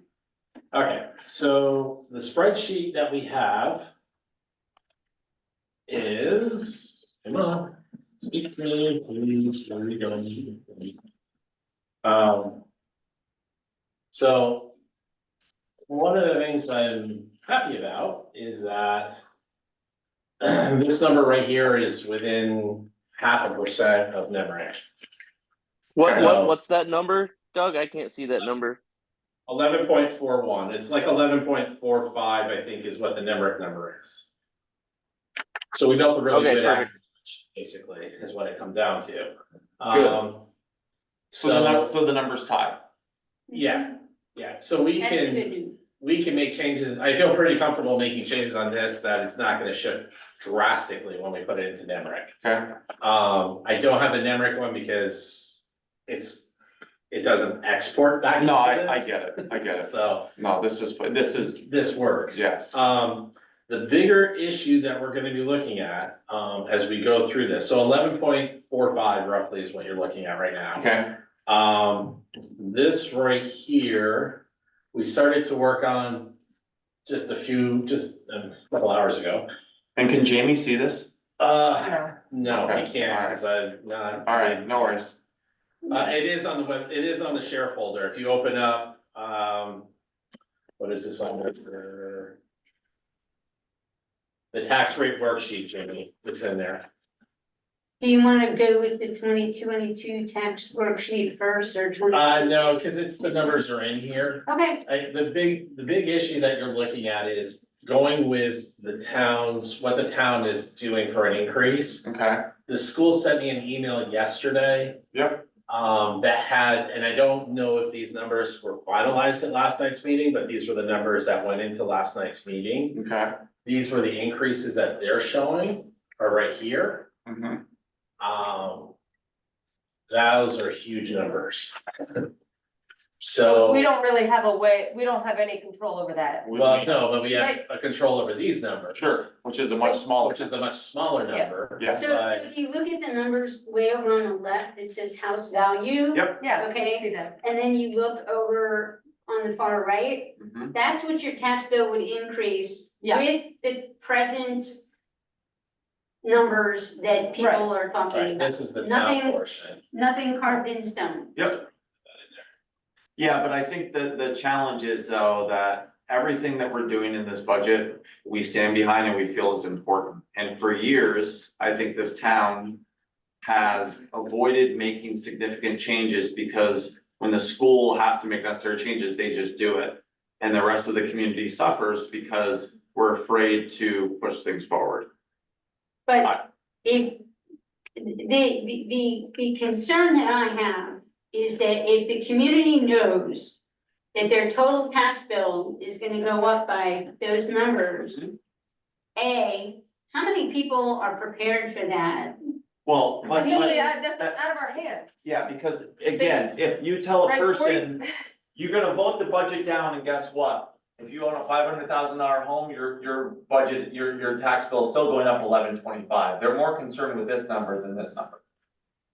Okay, so the spreadsheet that we have is, come on, speak to me, please, where are you going? So one of the things I'm happy about is that this number right here is within 0.5% of NEMRIC. What's that number, Doug? I can't see that number. 11.41, it's like 11.45, I think, is what the NEMRIC number is. So we built a really Okay, good perfect. average, basically, is what it comes down to. Good. So, So the number's tied. yeah, so we That's the good can, news. we can make changes, I feel pretty comfortable making changes on this, that it's not gonna shift drastically when we put it into NEMRIC. Okay. I don't have the NEMRIC one because it doesn't export back. No, into I this. get it, I get it. So No, this is, this works. yes. The bigger issue that we're gonna be looking at, as we go through this, so 11.45 roughly is what you're looking at right now. Okay, This right here, we started to work on just a couple hours ago. and can Jamie see this? No, I Okay, can't, cause I'm not. All right, no worries. It is on the web, it is on the share folder, if you open up, what is this on there? The tax rate worksheet, Jamie, it's in there. Do you wanna go with the 2022 tax worksheet first or 20? No, cause it's, the numbers are in here. Okay, The big issue that you're looking at is going with the towns, what the town is doing for an increase. Okay, The school sent me an email yesterday. Yep. That had, and I don't know if these numbers were finalized at last night's meeting, but these were the numbers that went into last night's meeting. okay. These were the increases that they're showing, are right here. Mhm. Those are huge numbers. So. We don't really have a way, we don't have any control over that. Well, no, but we have a control over these numbers. Sure, which is a much smaller. Which is a much smaller number. Yes. so But- if you look at the numbers way over on the left, it says house value. Yep. Yeah, we Okay. can see that. And then you look over on the far right, Mhm. that's what your tax bill would increase Yeah. with the present numbers that people are talking Right, about. this is the town Nothing- portion. Nothing carved in stone. Yep. Yeah, but I think the challenge is though, that everything that we're doing in this budget, we stand behind and we feel is important. And for years, I think this town has avoided making significant changes because when the school has to make necessary changes, they just do it. and the rest of the community suffers because we're afraid to push things forward. But if, the concern that I have is that if the community knows that their total tax bill is gonna go up by those numbers, A, how many people are prepared for that? Well, but- That's out of our hands. yeah, because again, if you tell a Right, person, you're gonna vote the budget down, and guess what? If you own a $500,000 home, your budget, your tax bill is still going up $11.25. They're more concerned with this number than this number.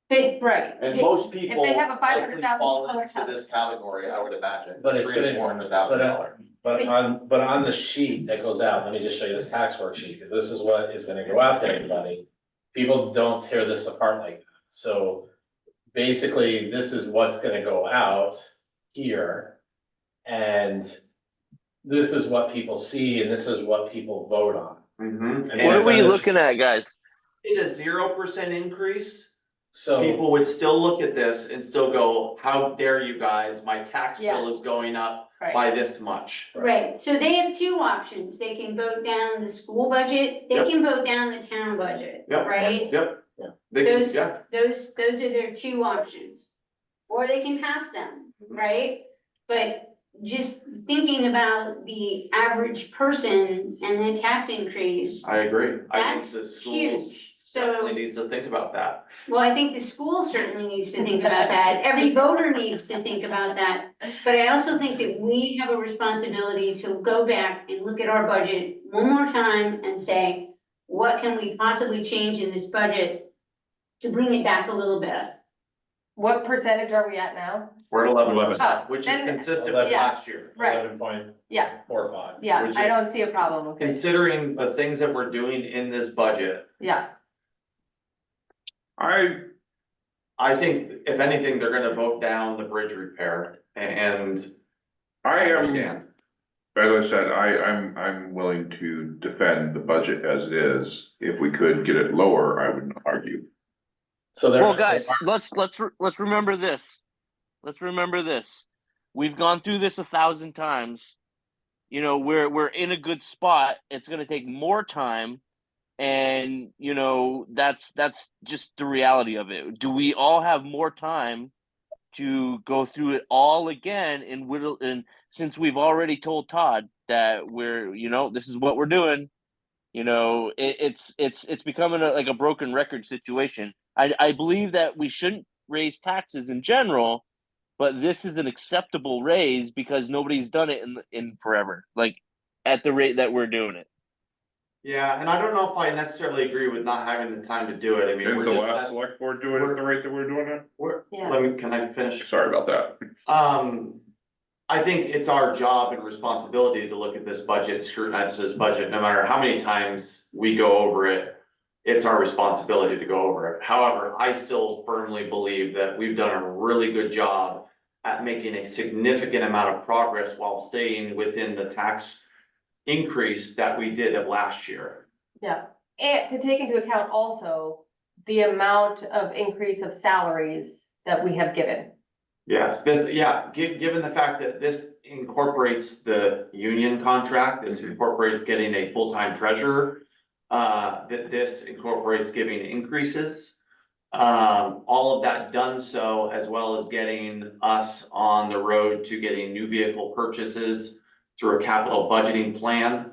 But, right. And most people they have a likely $500,000 fall house. into this category, I would imagine. But it's $300,000 to $400,000. But on the sheet that goes out, let me just show you this tax worksheet, because this is what is gonna go out to everybody. People don't tear this apart like that, so basically, this is what's gonna go out here. And this is what people see, and this is what people vote on. Mhm. And What are we then looking at, guys? It's a 0% increase. So, People would still look at this and still go, how dare you guys, my tax bill Yeah. is going up Right. by this much. Right, so they have two options, they can vote down the school budget, they Yep. can vote down the town budget, Yep. right? Yep. Yeah. They can, Those, yeah, those are their two options. Or they can pass them, right? But just thinking about the average person and the tax increase, I agree. I think That's the schools huge. So- definitely needs to think about that. well, I think the school certainly needs to think about that, every voter needs to think about that. But I also think that we have a responsibility to go back and look at our budget one more time and say, what can we possibly change in this budget to bring it back a little bit? What percentage are we at now? We're at 11%, Oh, which is then- consistent with Yeah. last year. Right. 11.45. Yeah, Which I is- don't see a problem with it. Considering the things that we're doing in this budget, Yeah, I think if anything, they're gonna vote down the bridge repair and I am, understand. as I said, I'm willing to defend the budget as it is. If we could get it lower, I wouldn't argue. So there. Well, guys, let's remember this. Let's remember this. We've gone through this 1,000 times. You know, we're in a good spot. It's going to take more time, and you know that's just the reality of it. Do we all have more time to go through it all again? And since we've already told Todd that this is what we're doing, it's becoming like a broken record situation. I believe that we shouldn't raise taxes in general, but this is an acceptable raise because nobody's done it in forever, like at the rate that we're doing it. Yeah, and I don't know if I necessarily agree with not having the time to do it. I mean, Didn't we're the just, last select board do it at the rate that we're doing it? yeah. can I finish? Sorry about that. I think it's our job and responsibility to look at this budget, scrutinize this budget, no matter how many times we go over it. It's our responsibility to go over it. However, I still firmly believe that we've done a really good job at making a significant amount of progress while staying within the tax increase that we did of last year. Yeah, and to take into account also the amount of increase of salaries that we have given. Yes, given the fact that this incorporates the union contract, this incorporates getting a full-time treasurer. That this incorporates giving increases. All of that done so, as well as getting us on the road to getting new vehicle purchases through a capital budgeting plan.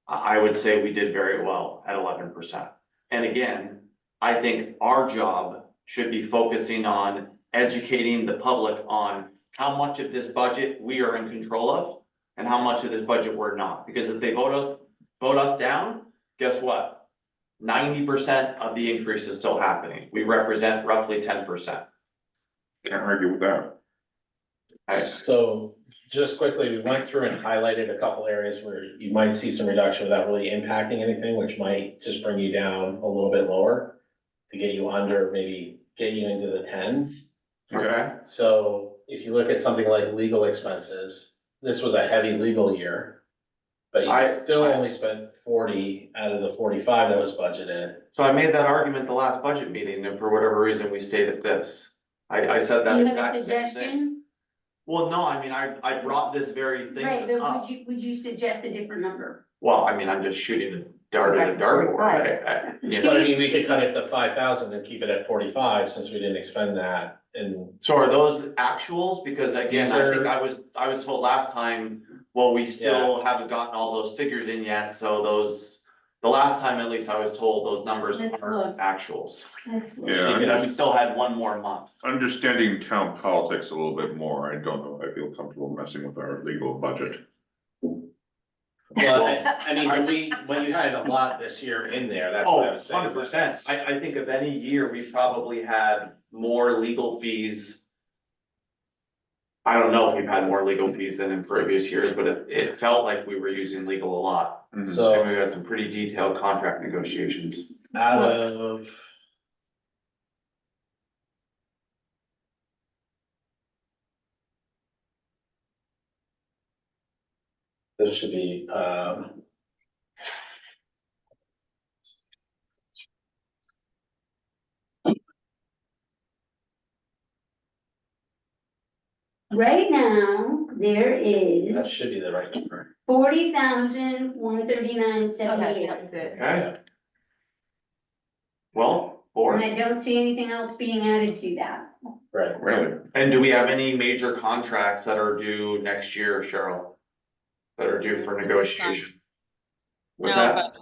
I would say we did very well at 11%. And again, I think our job should be focusing on educating the public on how much of this budget we are in control of and how much of this budget we're not. Because if they vote us down, guess what? 90% of the increase is still happening. We represent roughly 10%. Can't argue with that. So just quickly, we went through and highlighted a couple areas where you might see some reduction without really impacting anything, which might just bring you down a little bit lower to get you under, maybe get you into the tens. Okay. So if you look at something like legal expenses, this was a heavy legal year. But you still only spent 40 out of the 45 that was budgeted. So I made that argument the last budget meeting, and for whatever reason, we stayed at this. I said that Do you have a exact same thing. suggestion? Well, no, I mean, I brought this very thing Right, then up. would you suggest a different number? Well, I mean, I'm just shooting a dart at a dartboard. You But know. I mean, we could cut it to 5,000 and keep it at 45 since we didn't expend that and. So are those actuals? Because again, These I think are- I was told last time, well, we still haven't gotten all those figures in yet, so the last time at least I was told those numbers Let's are look. actuals. Yeah, You know, we still had one more month. understanding town politics a little bit more, I don't know if I feel comfortable messing with our legal budget. Well, I mean, when you had a lot this year in there, that's what I Oh, was saying. 100%. I think of any year, we've probably had more legal fees. I don't know if we've had more legal fees than in previous years, but it felt like we were using legal a lot. Mhm. So And we had some pretty detailed contract negotiations. out of. This should be, Right now, there that is should be the right number. 40,139.78. Okay, that's it. Okay. Well, And I don't see anything else being added to that. Right. Really? and do we have any major contracts that are due next year, Cheryl? That are due for negotiation? What's No, that?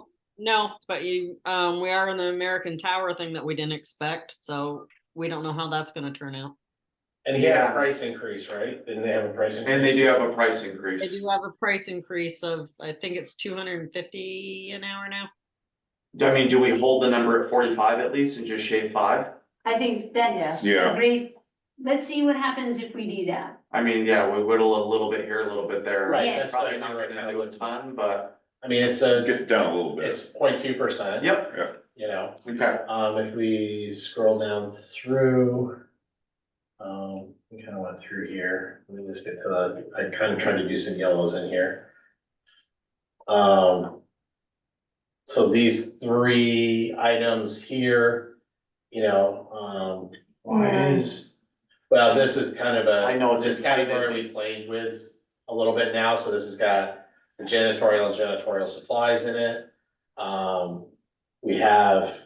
but we are in the American Tower thing that we didn't expect, so we don't know how that's gonna turn out. And he had Yeah. a price increase, right? Didn't they have a price increase? And they do have a price They increase. do have a price increase of, I think it's 250 an hour now. I mean, do we hold the number at 45 at least and just shave 5? I think that's Yeah. a great, let's see what happens if we do that. I mean, yeah, we whittle a little bit here, a little bit there. Right, Yeah. that's Probably what not we were gonna kind do a of. ton, but, I mean, it's Get it down a little bit. it's 0.2%. yep, You know, okay. if we scroll down through. We kind of went through here, let me just get to I kind of tried to do some yellows in here. So these 3 items here, why is, well, this is kind of I know it's this category we played with a little bit now, so this has got the janitorial supplies in it. We have,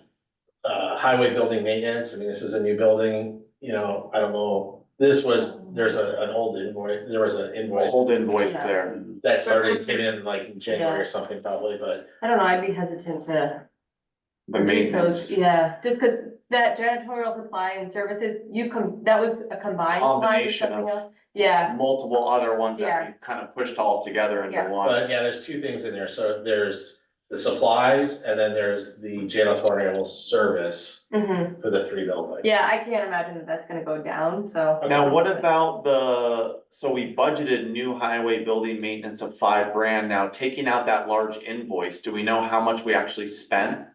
highway building maintenance, I mean, this is a new building, I don't know. There's an old invoice, there was an invoice Hold invoice Yeah. there. that came in like in January or something probably, but. I don't know, I'd be hesitant to The reduce those, maintenance. yeah, just cause that janitorial supply and services, that was a combined line or Combination something of- else. Yeah, Multiple other ones that Yeah. we kind of pushed all together into Yeah. one. But yeah, there's 2 things in there, so there's the supplies and then there's the janitorial service for the 3 buildings. yeah, I can't imagine that that's gonna go down, so. Now, what about so we budgeted new highway building maintenance of $5,000, now taking out that large invoice, do we know how much we actually spent?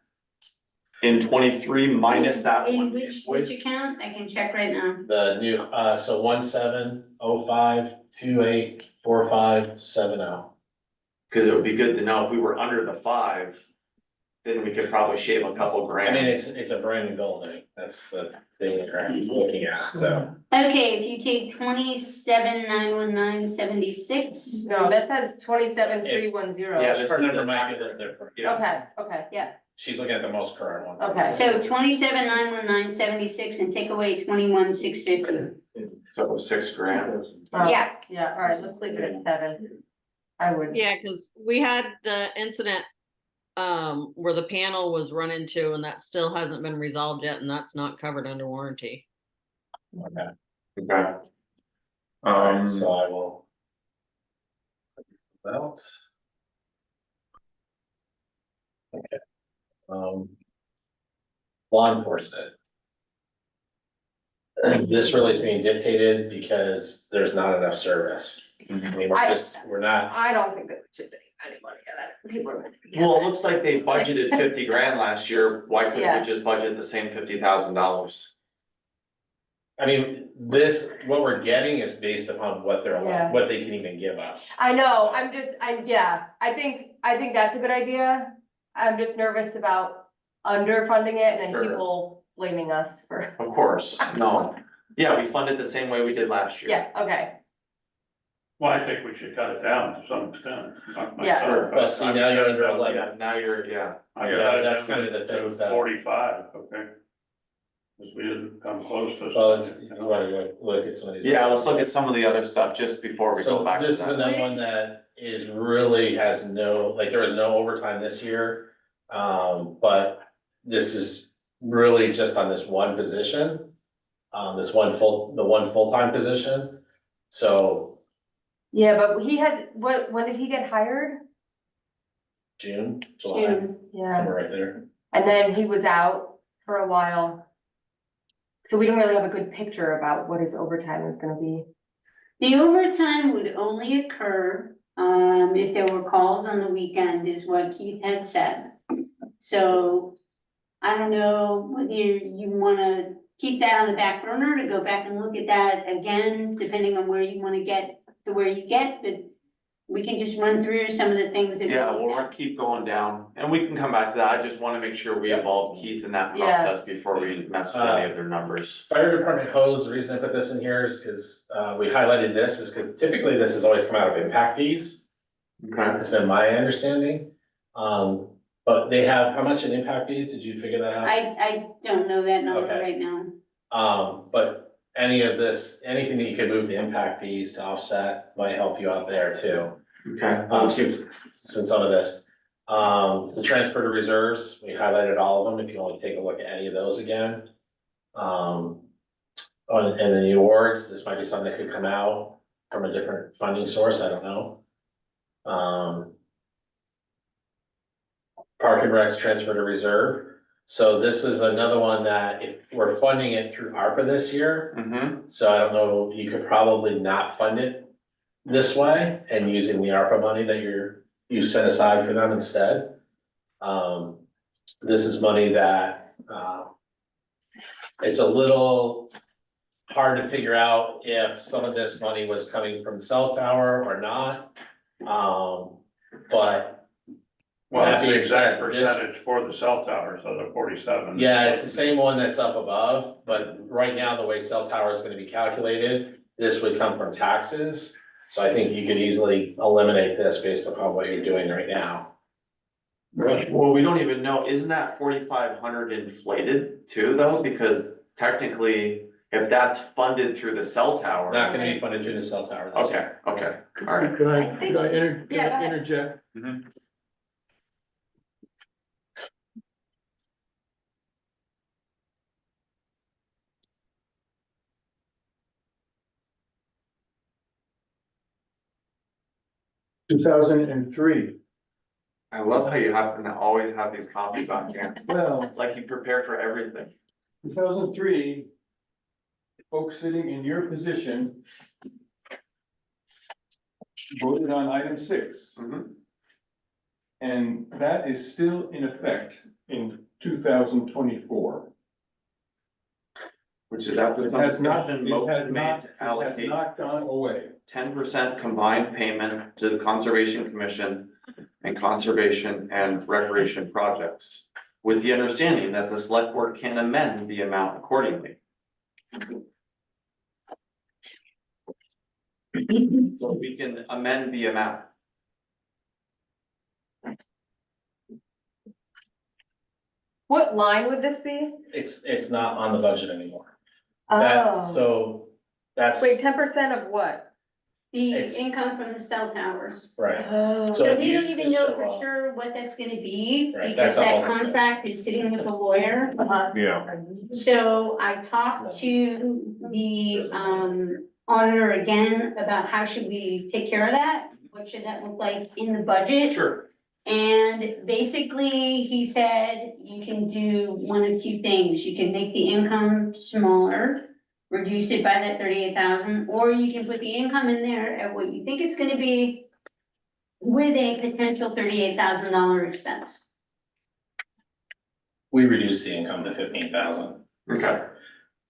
In 23 minus that In one which invoice? account? I can check right now. The new, so 1705284570. Cause it would be good to know if we were under the 5, then we could probably shave a couple I grand. mean, it's a brand new building, that's the thing we're looking at, so. Okay, if you take 27,919.76. No, that says 27,310. Yeah, this Her number is- might be a little different. Yeah. Okay, She's looking at the most current one. Okay. So 27,919.76 and take away 21,650. So it was $6,000. Yeah. Yeah, all right, let's leave it at 7. I would. Yeah, cause we had the incident where the panel was run into and that still hasn't been resolved yet and that's not covered under warranty. Okay, Okay. so I will. Well. Okay. Law enforcement. This really is being dictated because there's not enough service. I mean, we're not, I don't think that we should be any money on that. People are. Well, it looks like they budgeted $50,000 last year, why couldn't Yeah. we just budget the same $50,000? I mean, what we're getting is based upon what they're Yeah. allowed, what they can even give us. I know, I think that's a good idea. I'm just nervous about underfunding it and then Sure. people blaming us for, Of course, no, yeah, we funded the same way we did last year. yeah, okay. Well, I think we should cut it down to some extent. Yeah. Sure. Well, see, now you're under 11. Yeah, now you're, yeah. I Yeah, got it that's down kind of the to things that- 45, okay? Because we didn't come close to. Well, it's, you wanna look at some of these. Yeah, let's look at some of the other stuff just before we go So back to this is that. another one that is really has no, like, there was no overtime this year. But this is really just on this one position. The one full-time position. So Yeah, but he has, when did he get hired? June, July, June, yeah, somewhere right there. and then he was out for a while. So we don't really have a good picture about what his overtime is gonna be. The overtime would only occur, if there were calls on the weekend, is what Keith had said. So I don't know whether you wanna keep that on the back burner to go back and look at that again, depending on where you wanna get to where you get, but we can just run through some of the things that. Yeah, we'll keep going down, and we can come back to that, I just wanna make sure we involve Keith in that Yeah. process before we mess with any of their numbers. Fire department hose, the reason I put this in here is because, we highlighted this is because typically this has always come out of impact fees. Okay, That's been my understanding. But they have, how much in impact fees? Did you figure that out? I don't know that number Okay. right now. But any of this, anything that you could move the impact fees to offset might help you out there too. okay. Since some of this, the transfer to reserves, we highlighted all of them, if you want to take a look at any of those again. And then the awards, this might be something that could come out from a different funding source, I don't know. Park and Recs transfer to reserve, so this is another one that if we're funding it through ARPA this year. Mm-hmm, So I don't know, you could probably not fund it this way and using the ARPA money that you set aside for them instead. This is money that, it's a little hard to figure out if some of this money was coming from the cell tower or not. But Well, that that's the being exact said, this- percentage for the cell towers, so the 47. yeah, it's the same one that's up above, but right now, the way cell tower is gonna be calculated, this would come from taxes. So I think you could easily eliminate this based upon what you're doing right now. well, we don't even know, isn't that 4,500 inflated too, though, because technically, if that's funded through the cell tower. Not gonna be funded through the cell tower. this year. Okay, all right. Could I I, think- could I Yeah, go ahead. interject? Mhm. Two thousand and three, I love how you happen to always have these copies on hand, well, like you prepare for everything. 2003, folks sitting in your position voted on item 6, Mhm. and that is still in effect in 2024. Which is after It has not, motion it has made not, to it has allocate not gone away. 10% combined payment to the Conservation Commission and Conservation and Recreation projects. With the understanding that the select board can amend the amount accordingly. So we can amend the amount. What line would this be? It's not on the budget anymore. That, Oh, so that's, wait, 10% of what? The It's- income from the cell towers. right, Oh. So So it we don't used to even know show for up. sure what that's gonna be, Right, because that's a whole that discussion. contract is sitting with the lawyer. Uh-huh. Yeah, So I talked to the auditor again about how should we take care of that? What should that look like in the budget? Sure. And basically, he said you can do one of two things. You can make the income smaller, reduce it by that 38,000, or you can put the income in there at what you think it's gonna be with a potential $38,000 expense. we reduced the income to 15,000. Okay.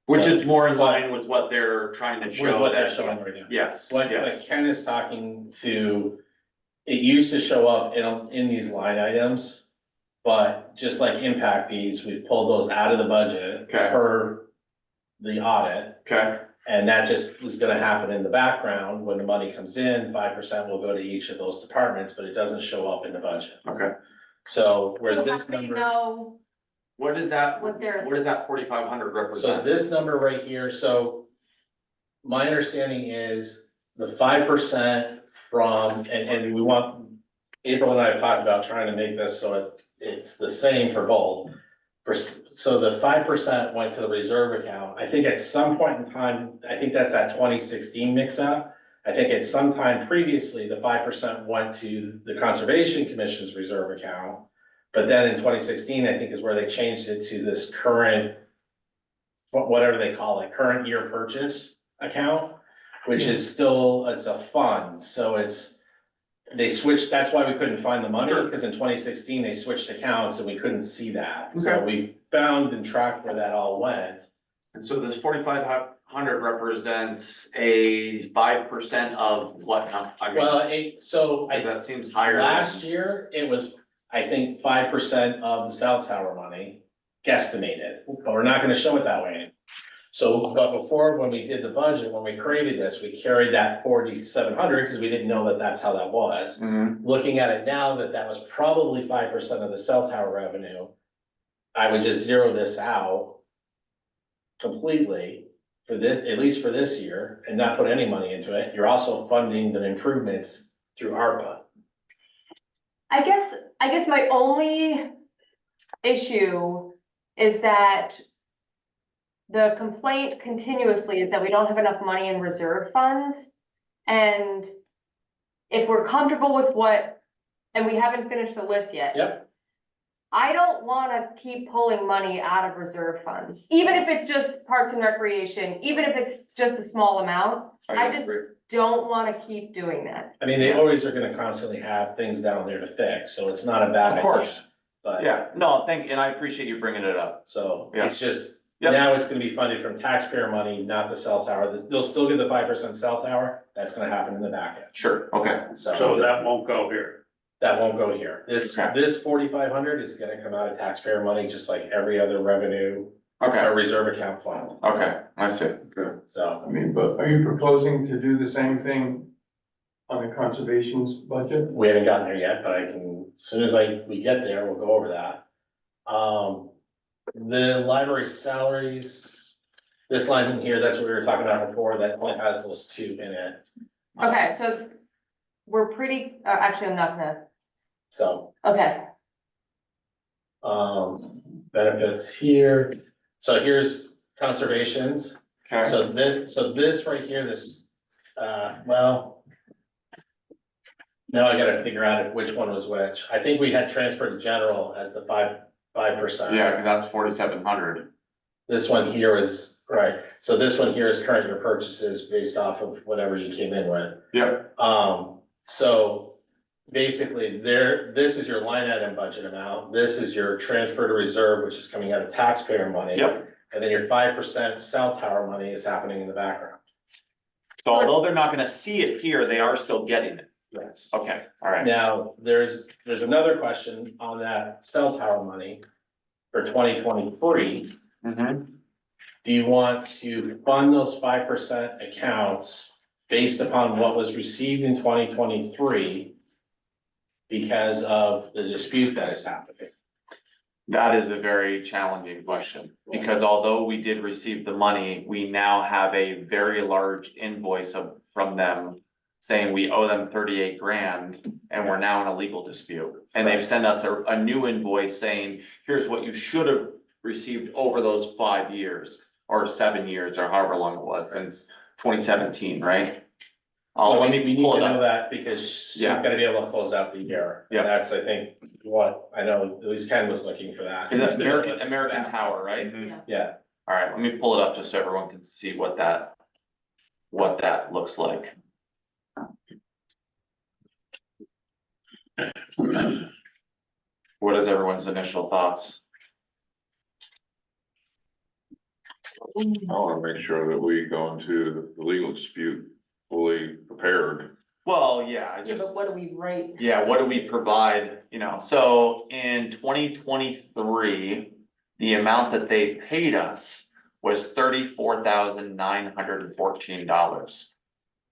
Which is more in line with what they're trying to With show what they're that, showing right now. yes, Like yes. Ken is talking to, it used to show up in these line items. But just like impact fees, we pulled those out of the budget Okay. per the audit. Okay, And that just is gonna happen in the background. When the money comes in, 5% will go to each of those departments, but it doesn't show up in the budget. Okay. So where So this how do you number, know What is that, what they're? what does that 4,500 so represent? this number right here, so my understanding is the 5% from, and we want, April and I have talked about trying to make this so it's the same for both. So the 5% went to the reserve account. I think at some point in time, I think that's that 2016 mix up. I think at some time previously, the 5% went to the Conservation Commission's reserve account. But then in 2016, I think is where they changed it to this current, whatever they call it, current year purchase account, which is still, it's a fund, so they switched, that's why we couldn't find the money, because in 2016, they switched accounts and we couldn't see that. So we found and tracked where that all went. And so this 4,500 represents a 5% of what, I mean, Well, so because that seems higher. last year, it was, I think, 5% of the cell tower money guesstimated, but we're not gonna show it that way anymore. So, but before, when we did the budget, when we created this, we carried that 4,700, because we didn't know that that's how that was. Mhm. Looking at it now, that was probably 5% of the cell tower revenue. I would just zero this out completely for this, at least for this year, and not put any money into it. You're also funding the improvements through ARPA. I guess my only issue is that the complaint continuously is that we don't have enough money in reserve funds. And if we're comfortable with and we haven't finished the list yet. Yep. I don't wanna keep pulling money out of reserve funds, even if it's just Parks and Recreation, even if it's just a small amount. I just don't wanna keep doing that. I mean, they always are gonna constantly have things down there to fix, so it's not a bad idea. Of course. But, Yeah, no, and I appreciate you bringing it up. so Yeah. it's just, Yep. now it's gonna be funded from taxpayer money, not the cell tower. They'll still get the 5% cell tower, that's gonna happen in the back end. Sure, okay. So that won't go here. That won't go here. Okay. This 4,500 is gonna come out of taxpayer money, just like every other revenue, Okay, or reserve account fund, okay, I see. Good. so. I mean, but are you proposing to do the same thing on the conservation's budget? We haven't gotten there yet, but I can, as soon as we get there, we'll go over that. The library salaries, this line in here, that's what we were talking about before, that only has those two in it. Okay, so we're pretty, actually, I'm not gonna, So, okay, benefits here, so here's conservations, Okay, so this right here, this, well. Now I gotta figure out which one was which, I think we had transferred to general as the 5%. yeah, because that's 4,700. This one here is, right, so this one here is current year purchases based off of whatever you came in with. Yep. So basically this is your line item budget amount, this is your transfer to reserve, which is coming out of taxpayer money. Yep. And then your 5% cell tower money is happening in the background. So although they're not gonna see it here, they are still getting it. Yes. Okay, all right. Now, there's another question on that cell tower money for 2023. Mm-hmm. Do you want to fund those 5% accounts based upon what was received in 2023? Because of the dispute that is happening? That is a very challenging question, because although we did receive the money, we now have a very large invoice from them saying we owe them 38 grand and we're now in a legal dispute. And they've sent us a new invoice saying, here's what you should have received over those 5 years or 7 years or however long it was since 2017, right? Well, Let we me need pull to it know up. that because you've Yeah. gotta be able to close out the year. Yeah. That's, I think, what I know, at least Ken was looking for that. And that's American Tower, right? yeah. Yeah, All right, let me pull it up just so everyone can see what that looks like. What is everyone's initial thoughts? I wanna make sure that we go into the legal dispute fully prepared. Well, yeah, I Yeah, just, but what do we write? yeah, what do we provide, so in 2023, the amount that they paid us was $34,914.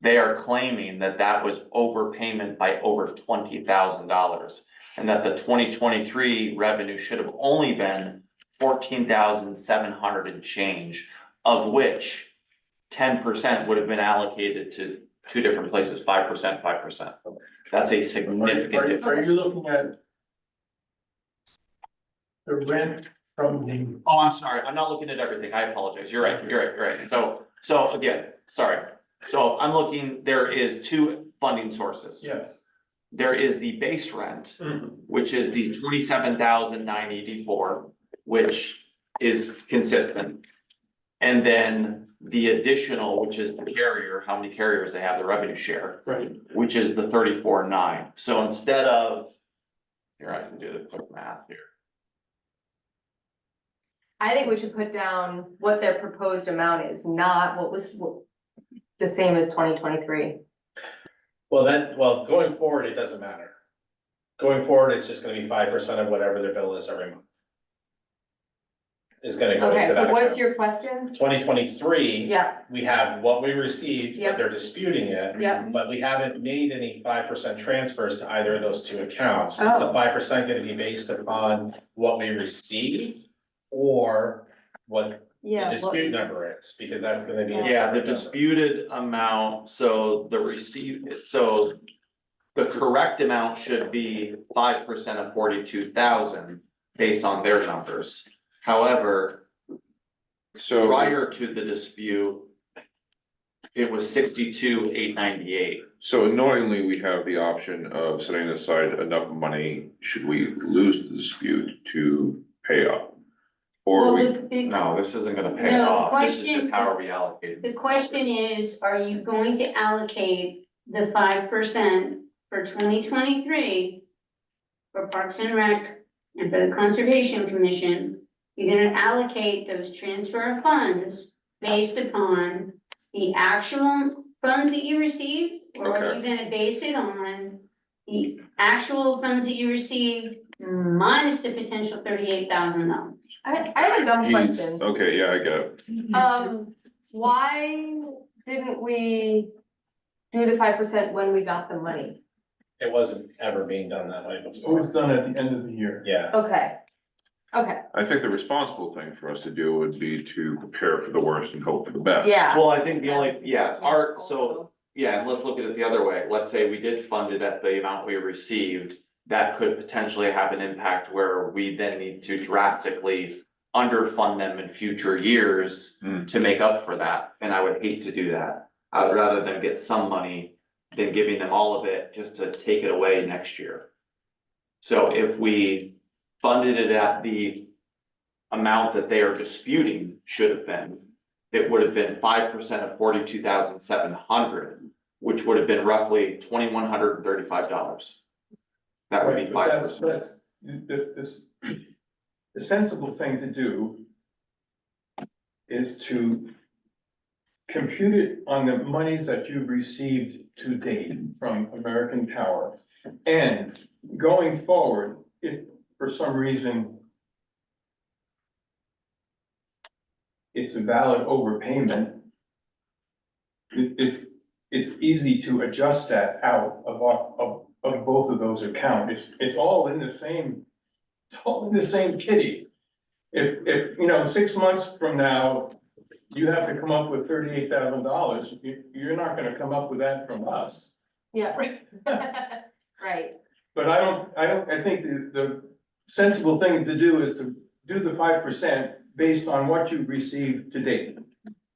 They are claiming that that was overpayment by over $20,000. And that the 2023 revenue should have only been 14,700 and change, of which 10% would have been allocated to two different places, 5%, 5%. That's a significant Are difference. you looking at the rent from the, Oh, I'm sorry, I'm not looking at everything, I apologize, you're right, you're right. So again, sorry. So I'm looking, there is two funding sources. yes. There is the base rent, which is the 27,984, which is consistent. And then the additional, which is the carrier, how many carriers they have, the revenue share, Right. which is the 34,900. So instead of, here, I can do the quick math here. I think we should put down what their proposed amount is, not what was the same as 2023. Well, going forward, it doesn't matter. Going forward, it's just gonna be 5% of whatever their bill is every month. Is gonna go Okay, into so that what's account. your question? 2023. Yeah, We have what we received, Yep. but they're disputing it. Yep. But we haven't made any 5% transfers to either of those two accounts. Is the Oh. 5% gonna be based upon what we received? Or what the yeah. dispute number is, because that's gonna be. a Yeah, the different number. disputed amount, so the so the correct amount should be 5% of 42,000 based on their numbers. However, So, prior to the dispute, it was 62,898. so annoyingly, we have the option of setting aside enough money, should we lose the dispute, to pay up. Or Well, we, No, this isn't gonna pay it No, the off, this is question- just how are we allocated. The question is, are you going to allocate the 5% for 2023 for Parks and Rec and for the Conservation Commission? You're gonna allocate those transfer of funds based upon the actual funds that you received? Or are you gonna base it on the actual funds that you received minus the potential $38,000? I have a dumb geez, question. okay, yeah, I get it. Why didn't we do the 5% when we got the money? It wasn't ever being done that way It was before. done at the end of the year. Yeah, Okay, okay, I think the responsible thing for us to do would be to prepare for the worst and hope for the best. yeah. Well, I think the only, yeah, yeah, and let's look at it the other way. Let's say we did fund it at the amount we received. That could potentially have an impact where we then need to drastically underfund them in future years to make up for that. And I would hate to do that. I would rather them get some money than giving them all of it just to take it away next year. So if we funded it at the amount that they are disputing should have been, it would have been 5% of 42,700, which would have been roughly $2,135. That would be Right, but 5%. the sensible thing to do is to compute it on the monies that you've received to date from American Tower. And going forward, if for some reason it's a valid overpayment, it's easy to adjust that out of both of those accounts. It's all in the same, it's all in the same kitty. If, 6 months from now, you have to come up with $38,000, you're not gonna come up with that from us. Yeah. Right, But I think the sensible thing to do is to do the 5% based on what you've received to date.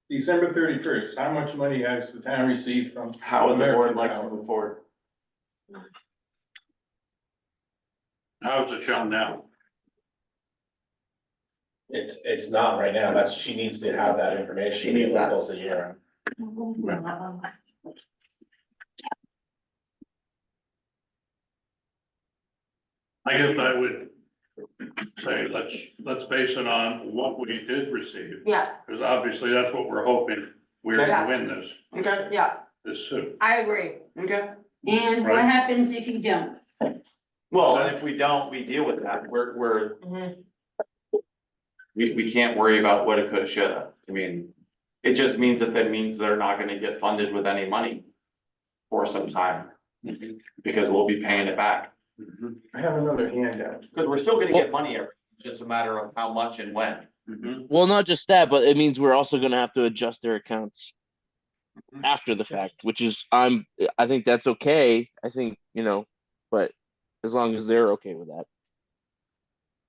December 31st, how much money has the town received from? How would the board American like to Tower? move forward? How's it shown now? it's not right now. She needs to have that information. She needs that. Close a year. I guess I would say, let's base it on what we did receive, yeah, because obviously that's what we're hoping, we're gonna win this, Okay, yeah, this suit. I agree. okay. And what Right. happens if you don't? Well, and if we don't, we deal with that. we can't worry about what it coulda, shoulda. I mean, it just means that they're not gonna get funded with any money for some time, because we'll be paying it back. I have another handout. Because we're still gonna get money, it's just a matter of how much and when. Well, not just that, but it means we're also gonna have to adjust their accounts after the fact, which is, I think that's okay. I think, but as long as they're okay with that.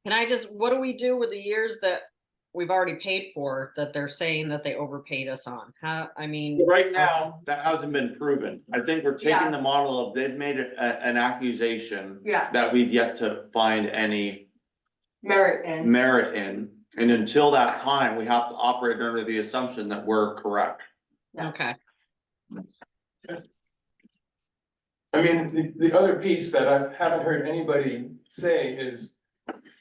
Can I just, what do we do with the years that we've already paid for, that they're saying that they overpaid us on? How, I mean. Right now, that hasn't been proven. I think we're Yeah. taking the model of they've made an accusation Yeah, that we've yet to find any merit in. merit in. And until that time, we have to operate under the assumption that we're correct. Yeah. Okay. I mean, the other piece that I haven't heard anybody say is,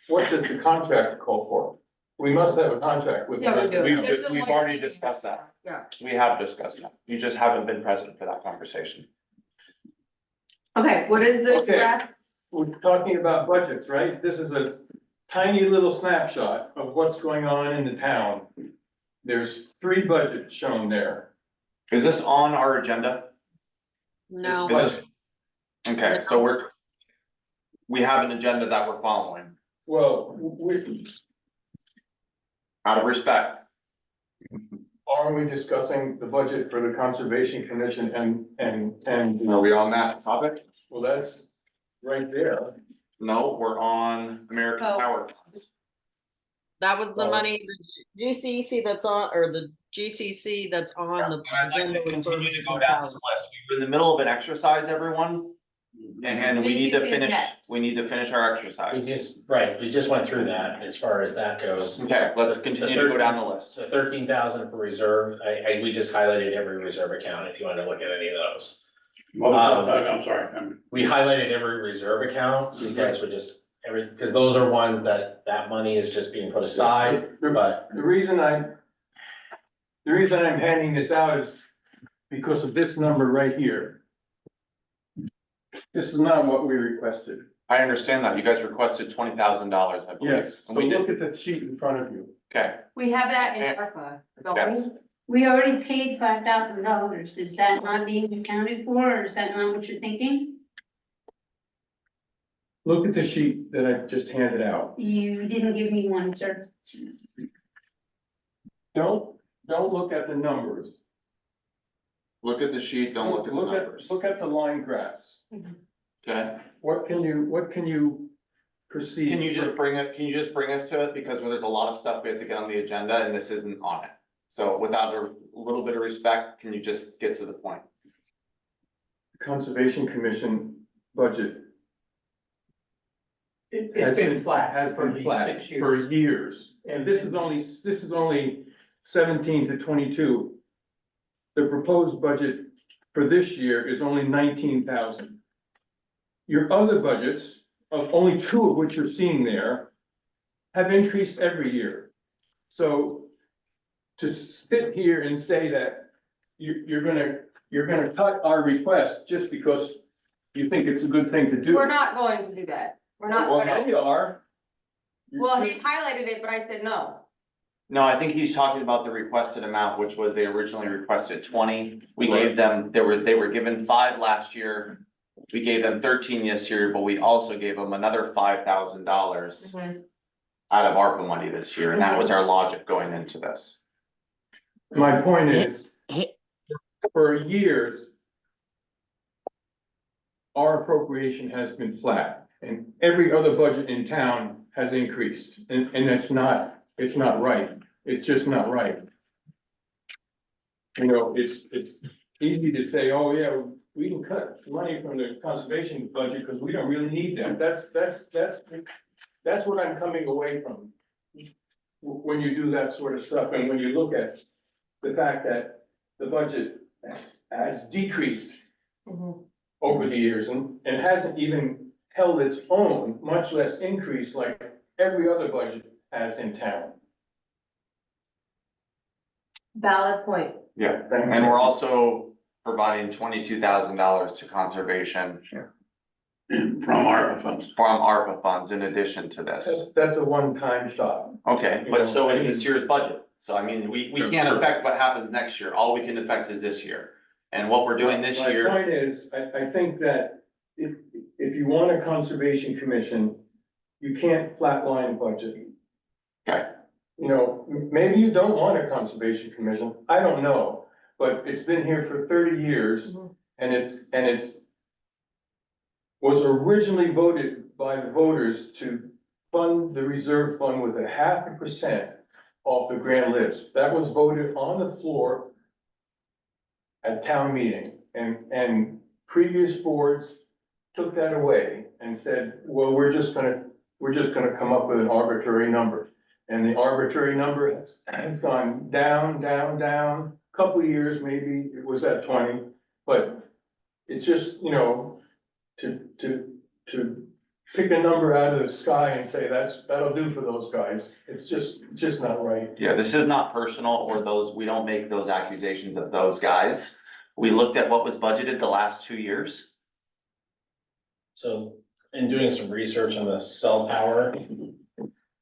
what does the contract call for? We must have a contract with. Yeah, we do. We've already discussed that. Yeah. We have discussed that. You just haven't been present for that conversation. Okay, what is this Okay. draft? We're talking about budgets, right? This is a tiny little snapshot of what's going on in the town. There's 3 budgets shown there. Is this on our agenda? No. Is this- Okay, so we have an agenda that we're following, Well, out of respect. are we discussing the budget for the Conservation Commission and, Are we on that topic? well, that's right there. No, we're on American Oh. Power. That was the Oh. money, the GCC that's on, or the GCC that's on the. And I'd like to agenda was continue to go for down this list. We were in the middle of an exercise, everyone. And we need to GCC is finish, next. we need to finish our We exercise. just went through that as far as that goes. Okay, let's continue to go down the list. So 13,000 for reserve, we just highlighted every reserve account if you want to look at any of those. I'm sorry, We highlighted every reserve account, so you guys would just, because those are ones that money is just being put aside, but. The reason I'm handing this out is because of this number right here. This is not what we requested. I understand that. You guys requested $20,000, I believe. Yes, so And we look did, at the sheet in front of you. okay. We have that in ARPA, don't Yes. we? We already paid $5,000. Is that not being accounted for, or is that not what you're thinking? Look at the sheet that I just handed out. You didn't give me one, sir. Don't look at the numbers. Look at the sheet, don't look at the numbers. Look at the line graphs. Okay, What can you perceive? can you just bring us to it, because there's a lot of stuff we have to get on the agenda and this isn't on it. So without a little bit of respect, can you just get to the point? Conservation Commission budget It's been flat. has for been the flat 6 years. for years, and this is only 17 to 22. The proposed budget for this year is only 19,000. Your other budgets, of only 2 of which you're seeing there, have increased every year. So to sit here and say that you're gonna cut our request just because you think it's a good thing to do. We're not going to do that. We're not. Well, gonna- they are. Well, he highlighted it, but I said no. No, I think he's talking about the requested amount, which was they originally requested 20. We gave them, they were given 5 last year. We gave them 13 this year, but we also gave them another $5,000 out of ARPA money this year, and that was our logic going into this. My point is, for years, our appropriation has been flat, and every other budget in town has increased, and it's not right. It's just not right. You know, it's easy to say, oh, yeah, we can cut money from the conservation budget because we don't really need that. That's what I'm coming away from. When you do that sort of stuff, and when you look at the fact that the budget has decreased over the years and hasn't even held its own, much less increased like every other budget has in town. Valid point. Yeah, and we're also providing $22,000 to conservation. from ARPA funds. from ARPA funds in addition to this. That's a one-time shot. Okay, You know, but so I is this mean- year's budget. So I mean, we Sure, can't sure. affect what happens next year. All we can affect is this year. And what we're doing this My year, point is, I think that if you want a conservation commission, you can't flatline budget. Okay. You know, maybe you don't want a conservation commission, I don't know, but it's been here for 30 years and it's was originally voted by the voters to fund the reserve fund with 0.5% off the grand list. That was voted on the floor at town meeting, and previous boards took that away and said, well, we're just gonna come up with an arbitrary number. And the arbitrary number has gone down, down, down, couple of years, maybe it was at 20, but it's just, you know, to pick a number out of the sky and say that'll do for those guys, it's just not right. yeah, this is not personal or those, we don't make those accusations of those guys. We looked at what was budgeted the last 2 years. So in doing some research on the cell tower,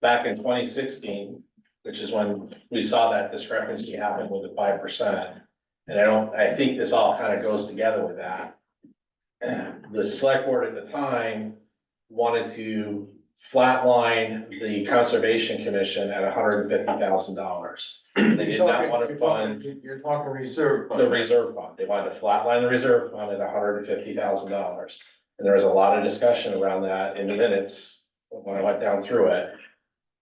back in 2016, which is when we saw that discrepancy happen with the 5%. And I think this all kind of goes together with that. The select board at the time wanted to flatline the conservation commission at $150,000. They did not want to fund You're talking reserve fund. the reserve fund. They wanted to flatline the reserve fund at $150,000. And there was a lot of discussion around that in the minutes when I went down through it.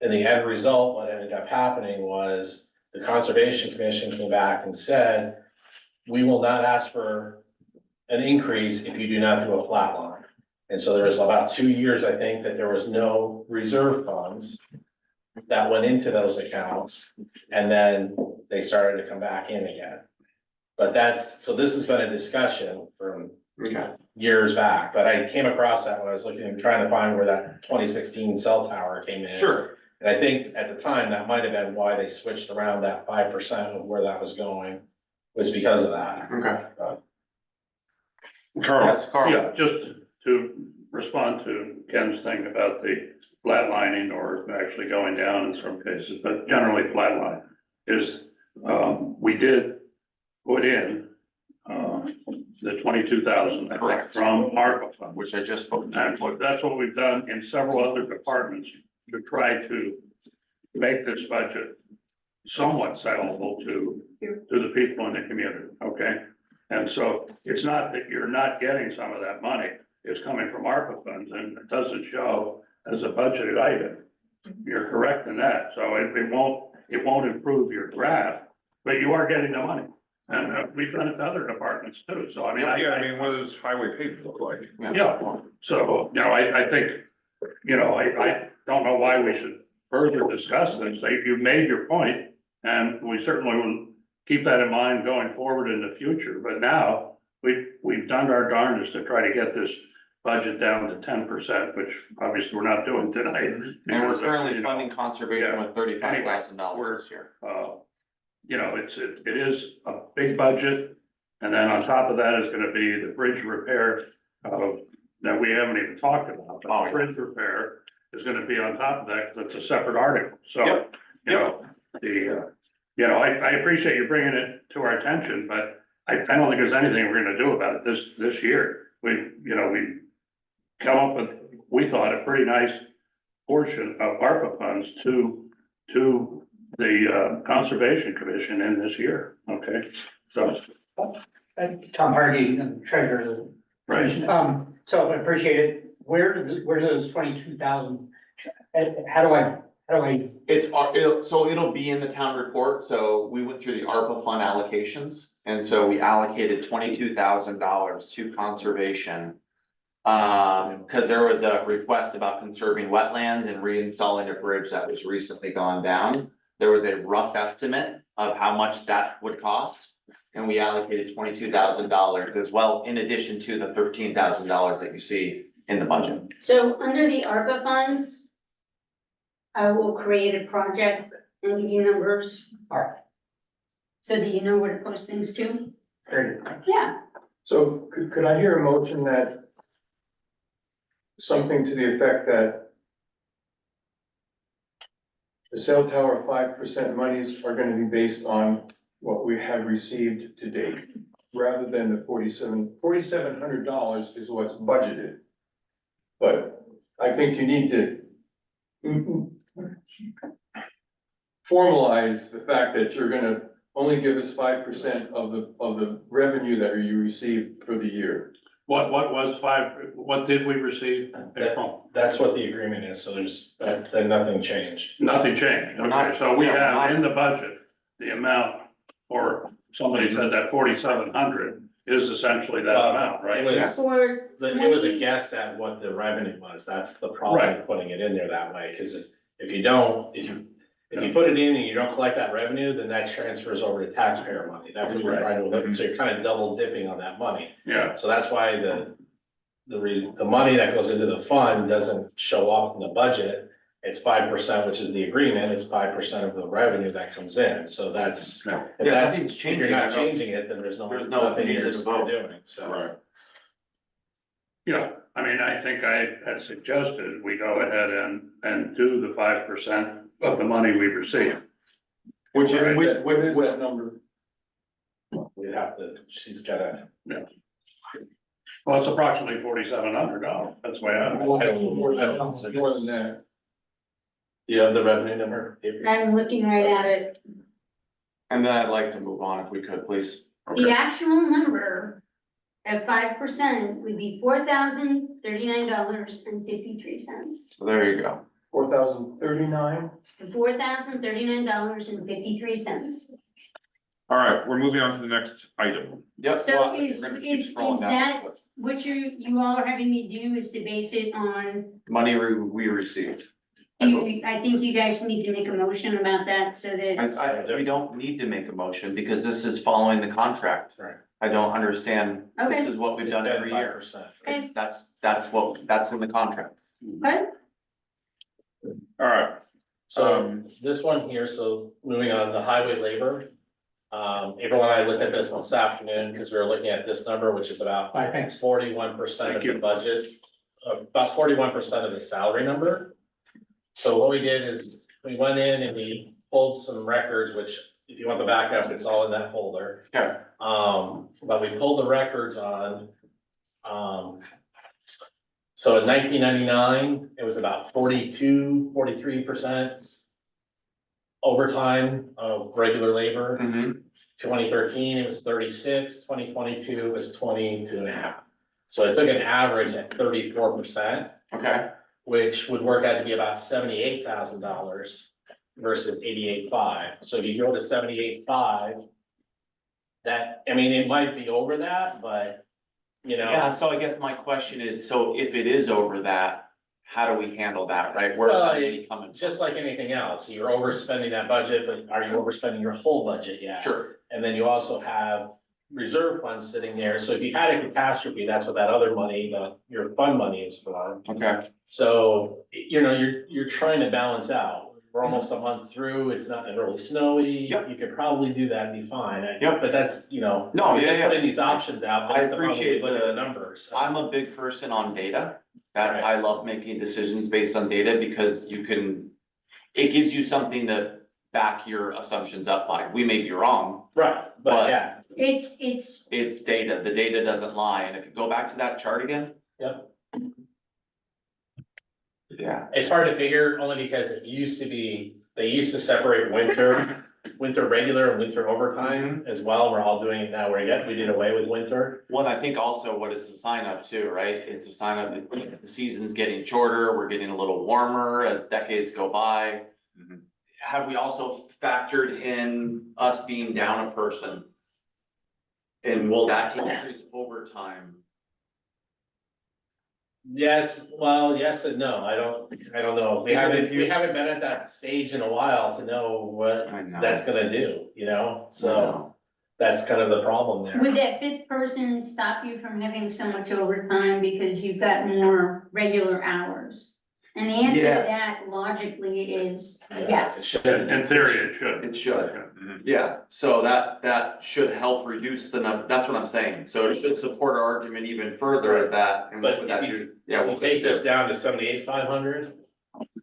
And the end result, what ended up happening was the Conservation Commission came back and said, we will not ask for an increase if you do not do a flat line. And so there was about 2 years, I think, that there was no reserve funds that went into those accounts, and then they started to come back in again. But so this has been a discussion from years back, but I came across that when I was looking and trying to find where that 2016 cell tower came in. Sure. And I think at the time, that might have been why they switched around that 5% of where that was going, was because of that. Okay. Carl, Yes, Carl. Yeah, just to respond to Ken's thing about the flatlining or actually going down in some cases, but generally flatline is, we did put in, the 22,000, I think, from ARPA fund. Which I just spoke to. And look, that's what we've done in several other departments to try to make this budget somewhat sellable to the people in the community, okay? And so it's not that you're not getting some of that money, it's coming from ARPA funds and it doesn't show as a budgeted item. You're correct in that, so it won't improve your graph, but you are getting the money. And we've done it to other departments too, so I mean, yeah, I mean, what does highway paving look like? yeah, so, you know, I think, you know, I don't know why we should further discuss this. You made your point, and we certainly will keep that in mind going forward in the future, but now we've done our darndest to try to get this budget down to 10%, which obviously we're not doing tonight. And we're because of, currently you know, funding conservation with $35,000 this year. You know, it is a big budget, and then on top of that is gonna be the bridge repair that we haven't even talked about. But Oh, the yeah. bridge repair is gonna be on top of that, because it's a separate article, so. Yep. You know, you know, I appreciate you bringing it to our attention, but I don't think there's anything we're gonna do about it this year. We come up with, we thought, a pretty nice portion of ARPA funds to the Conservation Commission in this year, okay? So, Tom Hardy, treasurer. right, So I appreciate it. Where do those 22,000, how do I, It'll be in the town report, so we went through the ARPA fund allocations, and so we allocated $22,000 to conservation. Cause there was a request about conserving wetlands and reinstalling a bridge that was recently gone down. There was a rough estimate of how much that would cost, and we allocated $22,000 as well, in addition to the $13,000 that you see in the budget. So under the ARPA funds, I will create a project and give you numbers. all right, So that you know where to post things to? very good. Yeah. So could I hear a motion that something to the effect that the cell tower 5% monies are gonna be based on what we have received to date, rather than the $4,700 is what's budgeted. But I think you need to formalize the fact that you're gonna only give us 5% of the revenue that you received for the year. What did we receive, April? That's what the agreement is, so then nothing changed. Nothing changed, We're not- okay, so we yeah, we're have not- in the budget, the amount, or somebody said that 4,700 is essentially that Well, amount, right? It was, For it was a guess at what the revenue was, that's the problem Right. with putting it in there that way, cause if you don't, if you put it in and you don't collect that revenue, then that transfers over to taxpayer money, that's what we're trying to limit, so you're kind of double dipping on that money. Yeah, So that's why the money that goes into the fund doesn't show up in the budget. It's 5%, which is the agreement, it's 5% of the revenue that comes in, so that's. Yeah. If Yeah, that's, nothing's if changing, you're I not don't- changing it, then there's There's no nothing reason you're to vote. doing, so. Right. yeah, I mean, I think I had suggested we go ahead and do the 5% of the money we receive. What is that number? We'd have to, she's gotta. Well, it's approximately $4,700, that's the way I. More than that. Do you have the revenue number? I'm looking right at it. And then I'd like to move on if we could, please. The actual number at 5% would be $4,039.53. So there you go. 4,039? $4,039.53. All right, we're moving on to the next item. Yep. So well, is- we're gonna keep is scrolling down that- this list. What you all are having me do is to base it on, Money we received. I think you guys need to make a motion about that so that, We don't need to make a motion because this is following the contract. Right. I don't understand. This Okay. is what we've done every year. 5%. It's, that's in the contract. okay? All right, So this one here, so moving on, the highway labor. April and I looked at this this afternoon because we were looking at this number, which is about Bye, thanks. 41% of Thank the budget. About 41% of the salary number. So what we did is we went in and we pulled some records, which if you want the backup, it's all in that folder. Okay. But we pulled the records on. So in 1999, it was about 43% overtime of regular labor. Mm-hmm. 2013, it was 36, 2022 was 22.5. So it took an average at 34%, Okay, which would work out to be about $78,000 versus 88.5. So if you go to 78.5, that, I mean, it might be over that, but, you know. yeah, so I guess my question is, so if it is over that, how do we handle that, right? Where is Well, that money coming from? Just like anything else, you're overspending that budget, but are you overspending your whole budget yet? Sure, And then you also have reserve funds sitting there, so if you had a catastrophe, that's what that other money, your fund money is for. okay, So, you know, you're trying to balance out. We're almost a month through, it's not really snowy. Yep. You could probably do that and be fine. Yep. But that's, you know. No, we're yeah, yeah. Putting these options out, I that's the problem, we appreciate look at the- the numbers. I'm a big person on data. That Right. I love making decisions based on data because it gives you something to back your assumptions up by. We may be wrong, Right, but- but yeah, It's, it's data, the data doesn't lie, and if you go back to that chart again. Yep. Yeah, it's hard to figure only because it used to be, they used to separate winter regular and winter overtime as well. We're all doing it now. We did away with winter. well, I think also what it's a sign of too, right? It's a sign of the season's getting shorter, we're getting a little warmer as decades go by. Mhm. Have we also factored in us being down a person? And will that increase overtime? Yes, well, yes and no. I don't know. We Because if haven't you- been at that stage in a while to know what I know. that's gonna do, you know? I So know. that's kind of the problem there. would that fifth person stop you from having so much overtime because you've got more regular hours? And the answer to Yeah. that logically is It yes. should. In theory, it should. It should. Mhm. Yeah, so that should help reduce the that's what I'm saying, so it should support our argument even further that, and what But would if that you, do? Yeah, if you what would it take this do? down to 78,500,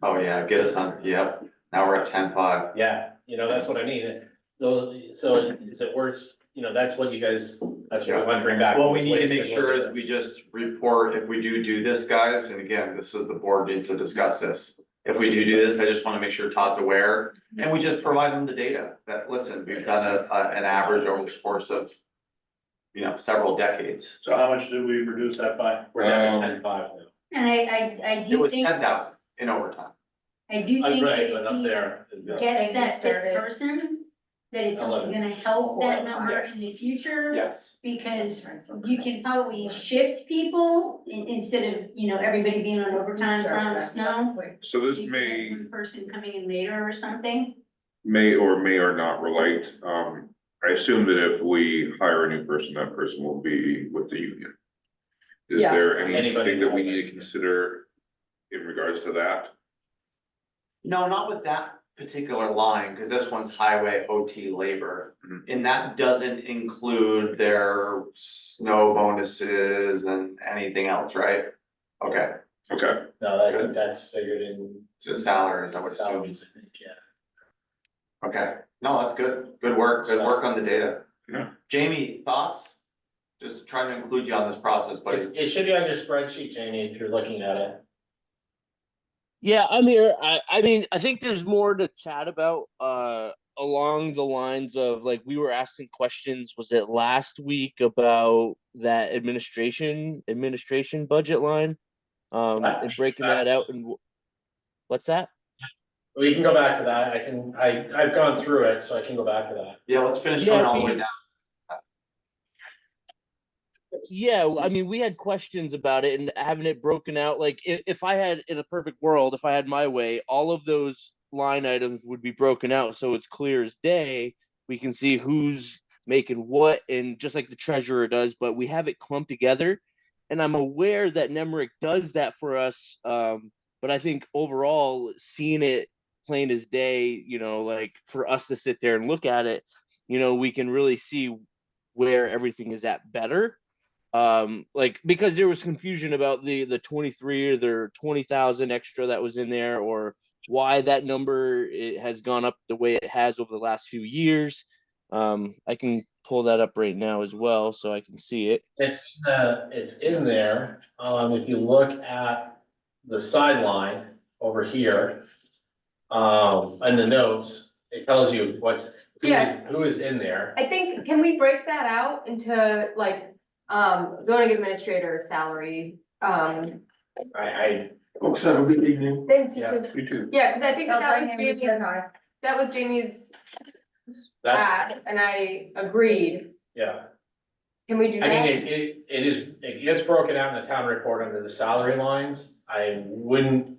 Oh, yeah, get us on, yep, now we're at 10.5. yeah, you know, that's what I mean. So is it worth, you know, that's what you guys, that's what we want to bring back. What we need to Waste make and sure is wastage. we just report if we do this, guys, and again, this is the board needs to discuss this. If we do this, I just wanna make sure Todd's aware, and we just provide them the data, that, listen, we've done an average over the course of, you know, several decades. So how much did we reduce that by? We're down to 10.5 now. And I It do was think, 10,000 in overtime. I do think that Right, but if up he there. gets And that you started- fifth person, that it's only 11. gonna help that number in Yes. the future. Yes. Because you can probably shift people instead of, you know, everybody being on overtime around the snow. So this You can have may, one person coming in later or something. may or not relate. I assume that if we hire a new person, that person will be with the union. Is Yeah. there Anybody anything that we else? need to consider in regards to that? No, not with that particular line, cause this one's highway OT labor. Mhm. And that doesn't include their snow bonuses and anything else, right? Okay, Okay, No, I think that's figured in it's just salaries, I would assume. salaries, I think, yeah. Okay, no, that's good, good work on the data. Yeah. Jamie, thoughts? Just trying to include you on this process, buddy. It should be on your spreadsheet, Janie, if you're looking at it. Yeah, I'm here. I mean, I think there's more to chat about, along the lines of like we were asking questions, was it last week about that administration budget line? And breaking that out and what's that? We can go back to that. I've gone through it, so I can go back to that. Yeah, let's finish Yeah, going all the way down. Yeah, I mean, we had questions about it and having it broken out. Like, if I had, in a perfect world, if I had my way, all of those line items would be broken out so it's clear as day. We can see who's making what, and just like the treasurer does, but we have it clumped together. And I'm aware that Nemrick does that for us. But I think overall, seeing it plain as day, you know, like for us to sit there and look at it, you know, we can really see where everything is at better. Like, because there was confusion about the 23 or the 20,000 extra that was in there, or why that number it has gone up the way it has over the last few years. I can pull that up right now as well so I can see it. It's in there. If you look at the sideline over here, in the notes, it tells you who is in there. I think, can we break that out into like, zoning administrator salary, I, Folks, have a good evening. thanks, Yeah. You too. yeah, cause I think Tell that was Diane we Jamie's, said hi. that was Jamie's that's, ad, and I agreed. yeah. Can we do I that? mean, it gets broken out in the town report under the salary lines. I wouldn't,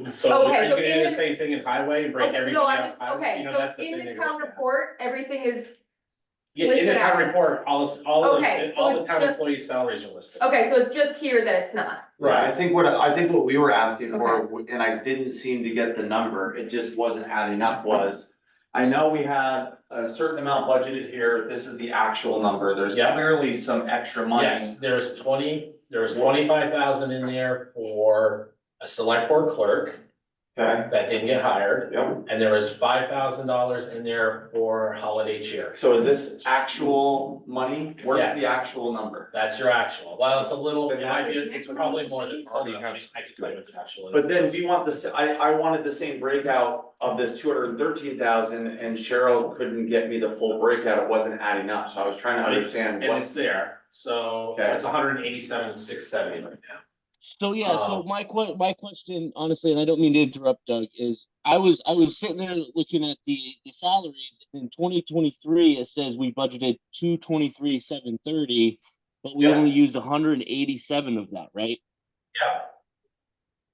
so Okay, are you so gonna in do the the- same thing in highway, break Okay, everything no, I'm out? just, okay, You know, so that's the in thing the to town look at. report, everything is, Yeah, in the listed town out. report, all Okay, so all the it's town just- employees' salaries are listed. okay, so it's just here that it's not. Right, I think what we were asking for, and I didn't seem to get the number, it just wasn't adding up, was. I know we had a certain amount budgeted here, this is the actual number, there's Yeah. clearly some extra money. Yes, there was 25,000 in there for a select board clerk Okay, that didn't get hired. yeah, And there was $5,000 in there for holiday cheer. so is this actual money? Where's Yes. the actual number? That's your actual. Well, it's a little, Then it might be, that's- it's probably more than. I can tell you what the actual is. But then we want this, I wanted the same breakout of this 213,000 and Cheryl couldn't get me the full breakout, it wasn't adding up, so I was trying to understand And what. it's there, so Okay. it's 187,670 right now. So yeah, so my question, honestly, and I don't mean to interrupt, Doug, is I was sitting there looking at the salaries in 2023. It says we budgeted 223,730, but we Yeah. only used 187 of that, right? Yeah.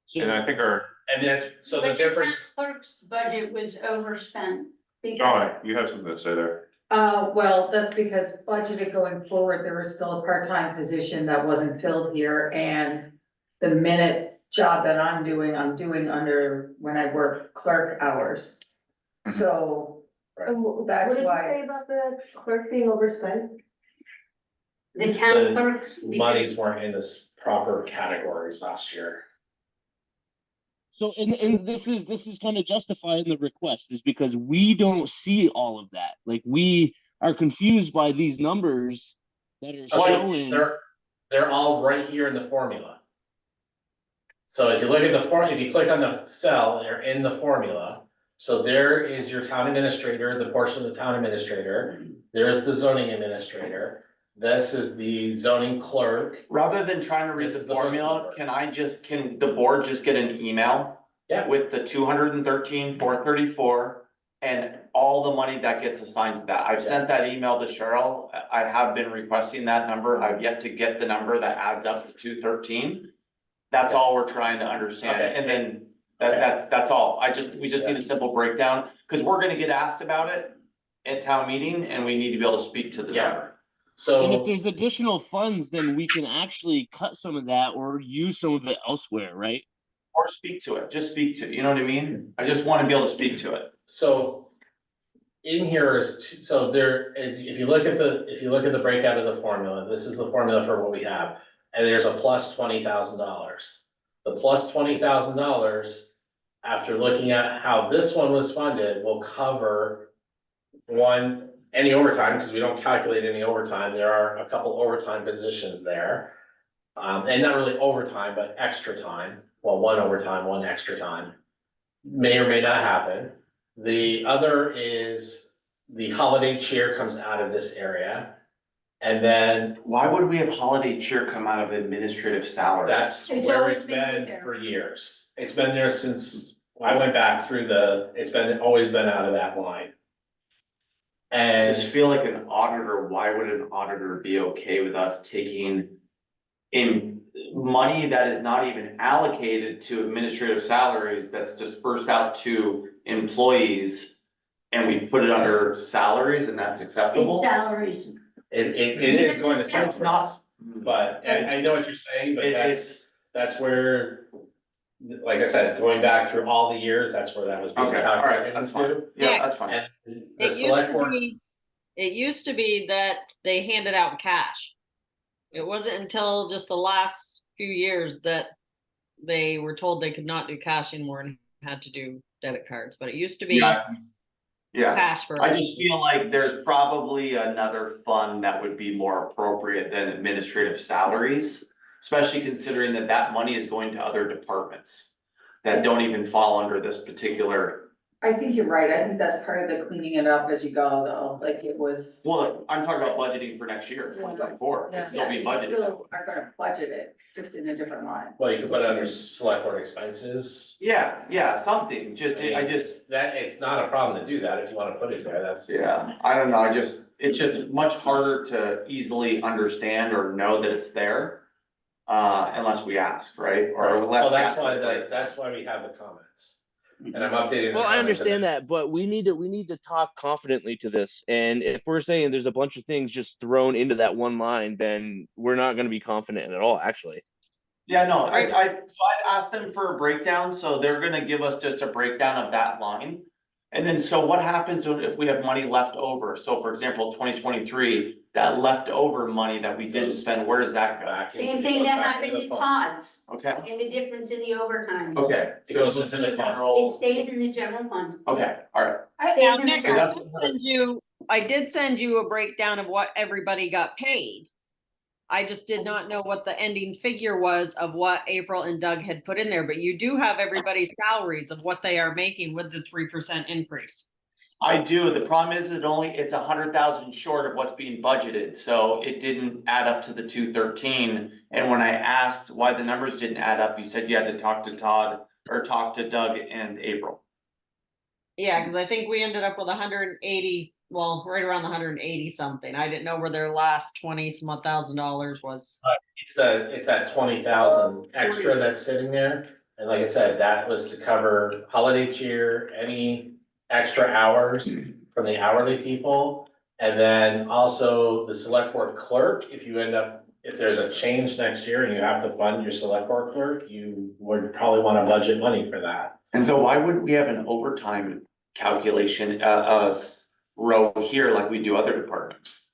So and I think our, And that's, so the But your town difference, clerk's budget was overspent. because- Donna, you have something to say there? Well, that's because budgeted going forward, there was still a part-time position that wasn't filled here, and the minute job that I'm doing under when I work clerk hours. So that's What did you why, say about the clerk being overspent? The town The clerks. Monies weren't in this proper categories last year. So, and this is kind of justifying the request is because we don't see all of that. Like we are confused by these numbers that are showing. They're all right here in the formula. So if you look at the if you click on the cell, they're in the formula. So there is your town administrator, the portion of the town administrator. There's the zoning administrator. This is the zoning clerk. Rather than trying to read This the is the formula, bookkeeper. can the board just get an email? Yeah. With the 213,434 and all the money that gets assigned to that. I've sent that email to Cheryl. I have been requesting that number. I've yet to get the number that adds up to 213. That's all we're trying to understand. Okay. And then that's all. We just need a simple breakdown, because we're gonna get asked about it at town meeting and we need to be able to speak to the Yeah. number. And if So there's additional funds, then we can actually cut some of that or use some of it elsewhere, right? Or speak to it, just speak to it, you know what I mean? I just wanna be able to speak to it. So in here is, so there is, if you look at the breakout of the formula, this is the formula for what we have. And there's a plus $20,000. The plus $20,000, after looking at how this one was funded, will cover any overtime, because we don't calculate any overtime. There are a couple overtime positions there. And not really overtime, but extra time. Well, one overtime, one extra time. May or may not happen. The other is the holiday cheer comes out of this area. And then Why would we have holiday cheer come out of administrative salaries? that's It's where always it's been been there. for years. It's been there since I went back through always been out of that line. I And just feel like an auditor, why would an auditor be okay with us taking in money that is not even allocated to administrative salaries, that's dispersed out to employees, and we put it under salaries and that's acceptable? Salaries. it is going to. And it's not, But I know what you're saying, but it's, that's where, like I said, going back through all the years, that's where that was being okay, all right, calculated that's into. fine, yeah, that's fine. And the It used select to board, be, it used to be that they handed out cash. It wasn't until just the last few years that they were told they could not do cash anymore and had to do debit cards, but it used to be Yeah, cash for. I just feel like there's probably another fund that would be more appropriate than administrative salaries. Especially considering that that money is going to other departments that don't even fall under this particular. I think you're right, I think that's part of the cleaning it up as you go, though, like it was. Well, I'm talking about budgeting for next year, 2024, it's still being Yeah, you budgeted. still are gonna budget it, just in a different line. well, you could put it under select board expenses. Yeah, something, That, it's not a problem to do that if you wanna put it there, that's. yeah, I don't know, it's just much harder to easily understand or know that it's there. Unless we ask, right? Or unless. Well, we that's ask why, for it. that's why we have the comments. And I'm updating. the Well, I comments understand and- that, but we need to talk confidently to this. And if we're saying there's a bunch of things just thrown into that one line, then we're not going to be confident at all, actually. Yeah, no, so I asked them for a breakdown, so they're gonna give us just a breakdown of that line. And then, so what happens if we have money left over? So for example, 2023, that leftover money that we didn't spend, where does that go? Back in- Same it thing goes that back happened into in the funds. Todd's, Okay, and the difference in the overtime. okay. It goes into the It general, stays in the general fund. okay, alright, Now, Stays in the Nick, general. I did send you a breakdown of what everybody got paid. I just did not know what the ending figure was of what April and Doug had put in there, but you do have everybody's salaries of what they are making with the 3% increase. I do, the problem is it's 100,000 short of what's being budgeted, so it didn't add up to the 213. And when I asked why the numbers didn't add up, you said you had to talk to Todd, or talk to Doug and April. Yeah, because I think we ended up with 180, well, right around the 180 something. I didn't know where their last 20 some odd $1,000 was. It's that 20,000 extra that's sitting there, and like I said, that was to cover holiday cheer, any extra hours from the hourly people. And then also the select board clerk, if you end up if there's a change next year and you have to fund your select board clerk, you would probably wanna budget money for that. And so why wouldn't we have an overtime calculation, row here like we do other departments?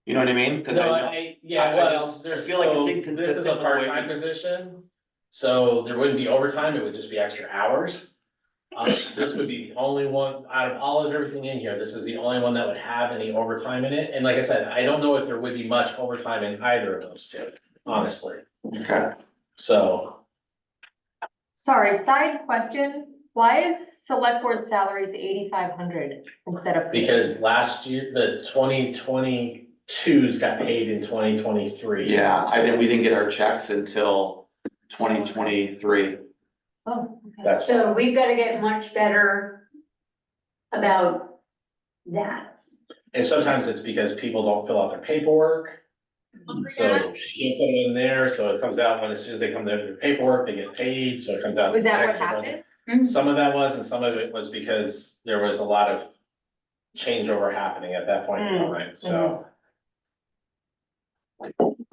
You know what I mean? Cause I know. Yeah, I well, just- I there's feel like it's still, this is inconsistent a with the way part-time we- position, so there wouldn't be overtime, it would just be extra hours. This would be the only one, out of all of everything in here, this is the only one that would have any overtime in it, and like I said, I don't know if there would be much overtime in either of those two, honestly, Okay. so. Sorry, side question, why is select board salaries 8,500 instead of? Because last year, the 2022s got paid in 2023. Yeah, we didn't get our checks until 2023. Oh, okay. That's, So we've gotta get much better about that. and sometimes it's because people don't fill out their paperwork. So she can't put it in there, so it comes out when, as soon as they come there to their paperwork, they get paid, so it comes out. Was that what extra money. happened? Some of that was, and some of it was because there was a lot of changeover happening at that point in time, so.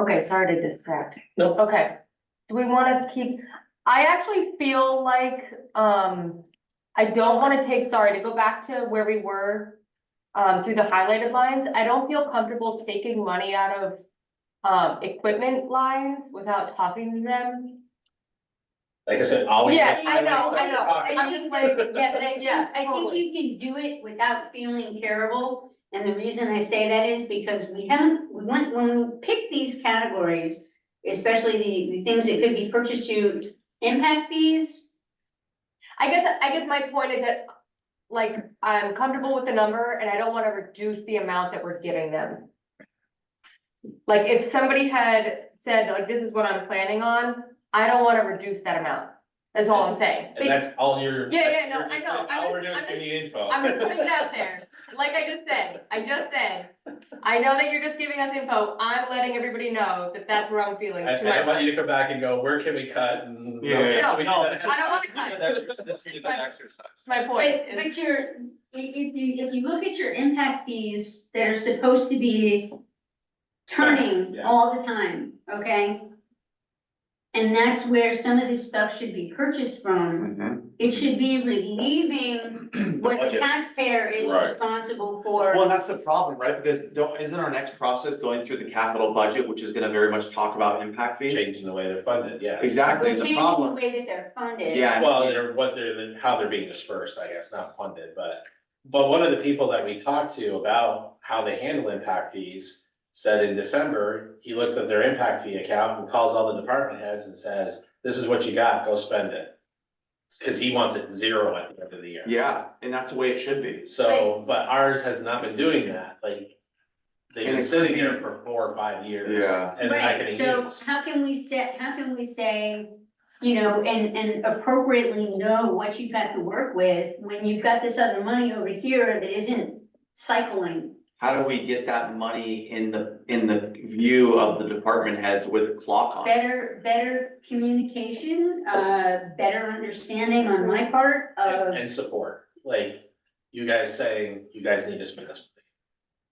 Okay, sorry to distract. Nope. Okay, do we wanna keep, I actually feel like, I don't wanna take, sorry, to go back to where we were. Through the highlighted lines, I don't feel comfortable taking money out of, equipment lines without talking to them. Like I said, all we. Yeah, do is I know, highlight I know. stuff. I'm just like, Yeah, but I think, Yeah, I think totally. you can do it without feeling terrible. And the reason I say that is because we haven't, when we pick these categories, especially the things that could be purchased through impact fees. I guess my point is that, like, I'm comfortable with the number and I don't wanna reduce the amount that we're giving them. Like, if somebody had said, like, this is what I'm planning on, I don't wanna reduce that amount, that's all I'm saying. And that's all you're. Yeah, that's- no, you're I just know. saying, I'm All we're just- doing is I'm giving you info. I'm just putting it out there, like I just said, I know that you're just giving us info, I'm letting everybody know that that's where I'm feeling. I to my don't want you to mind. come back and go, where can we cut and. Yeah, okay, so No, we do no, that. I don't wanna cut. This is a good exercise. That's my point, But is, if you look at your impact fees that are supposed to be turning Yeah. all the time, okay? And that's where some of this stuff should be purchased from. Mhm. It should be relieving what the budget. taxpayer is Right. responsible for. Well, and that's the problem, right? Because isn't our next process going through the capital budget, which is gonna very much talk about impact fees? Changing the way they're funded, yeah. Exactly, We're the changing the problem, way that they're funded. yeah. Well, they're what they're, how they're being dispersed, I guess, not funded, but one of the people that we talked to about how they handle impact fees said in December, he looks at their impact fee account and calls all the department heads and says, this is what you got, go spend it. Cause he wants it zero at the end of the year. Yeah, and that's the way it should be. So, but ours has not been doing that, like, they've And been it sitting could there be- for 4 or 5 years. Yeah. And they're not Right, getting so used. how can we say, you know, and appropriately know what you've got to work with when you've got this other money over here that isn't cycling? How do we get that money in the view of the department heads with a clock on? Better communication, better understanding on my part of, And support, like, you guys saying, you guys need to spend this.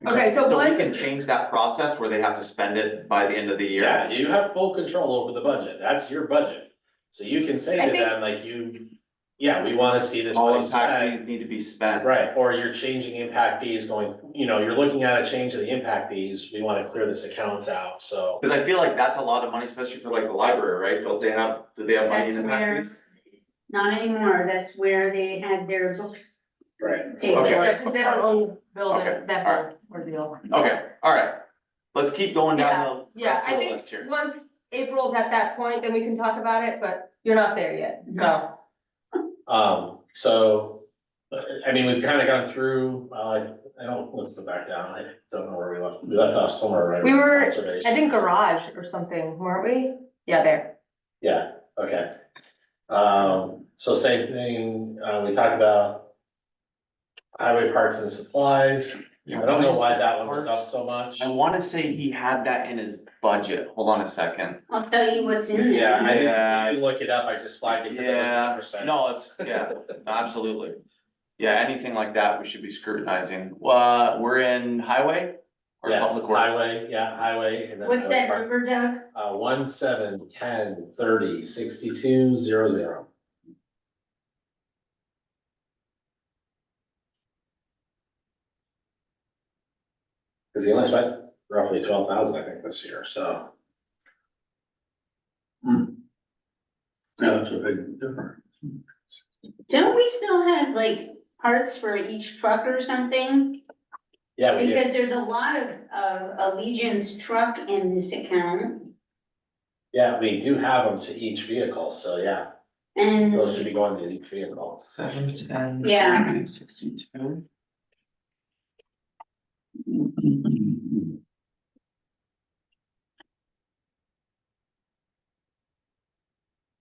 okay, so So we once, can change that process where they have to spend it by the end of the year? Yeah, you have full control over the budget, that's your budget. So you can say I to think- them, like, we wanna see this All money impact spent. fees need to be spent. Right, or you're changing impact fees going, you're looking at a change of the impact fees, we wanna clear this accounts out, so. Cause I feel like that's a lot of money, especially for like the library, right? Do they have money in That's impact where- fees? not anymore, that's where they had their books Right. taken. Okay. yeah, 'cause they don't own the Okay, building, that alright. whole ordeal. Okay, alright. Let's keep going down the Yeah, rest I of the think list here. once April's at that point, then we can talk about it, but you're not there yet, so. So, I mean, we've kinda gone through, let's go back down, I don't know where we left off somewhere, right? We were, I Conservation. think garage or something, weren't we? Yeah, there. Yeah, okay. So same thing, we talked about highway parts and supplies. Yeah, I don't know why is why the that one was up parts- so much. I wanna say he had that in his budget. Hold on a second. I'll tell you what's in there. Yeah, I Yeah. didn't look it up, I just flagged it. 'cause it was Yeah, 100%. no, absolutely. Yeah, anything like that, we should be scrutinizing. We're in highway Or Yes, Public Works? highway, yeah, highway. And then What's highway that department. number, Doug? 1710306200. Cause he only spent roughly 12,000, I think, this year, so. Yeah, that's a big difference. Don't we still have like parts for each truck or something? Yeah, we Because did, there's a lot of Allegion's truck in this account. yeah, we do have them to each vehicle, so yeah, those should And, be going to each vehicle. 710. Yeah. 62.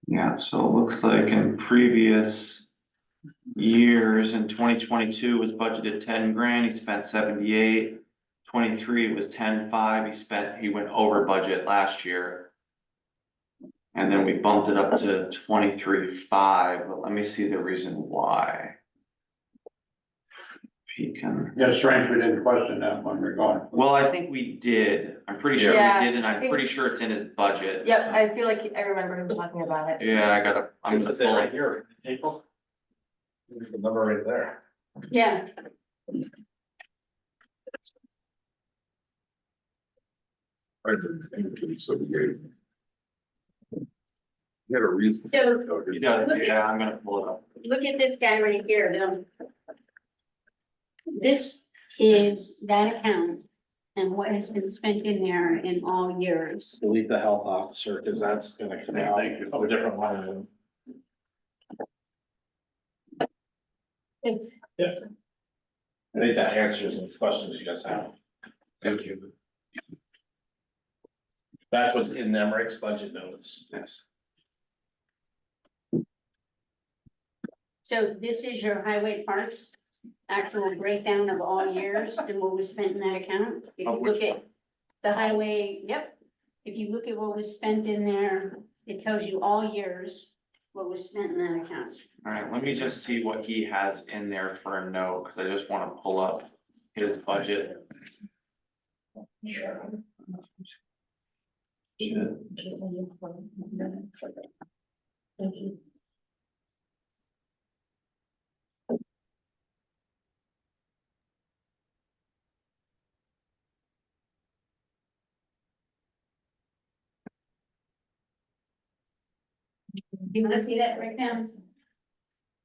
Yeah, so it looks like in previous years, in 2022 was budgeted 10 grand, he spent 78. 23 was 10.5, he went over budget last year. And then we bumped it up to 23.5, but let me see the reason why. If he can, Yeah, strange, we didn't question that when we're going. well, I think we did, I'm pretty sure Yeah, we did, and I I'm think- pretty sure it's in his budget. Yep, I feel like I remember him talking about it. Yeah, I'm It's gonna it pull right it. here, April. There's the number right there. yeah, So we gave. You had a reason. so Yeah, I'm gonna pull it up. look at this guy right here, now. This is that account and what has been spent in there in all years. Delete the health officer, cause that's gonna come out of a different line item. It's, I think that answers the questions you guys have. Thank you. That's what's in Emmerich budget notes. Yes. So this is your highway parts, actual breakdown of all years and what was spent in that account. If you Of which look at the highway, yep, if you look at what was spent in there, it tells you all years what was spent in that account. Alright, let me just see what he has in there for a note, cause I just wanna pull up his budget. Shit. You wanna see that breakdown?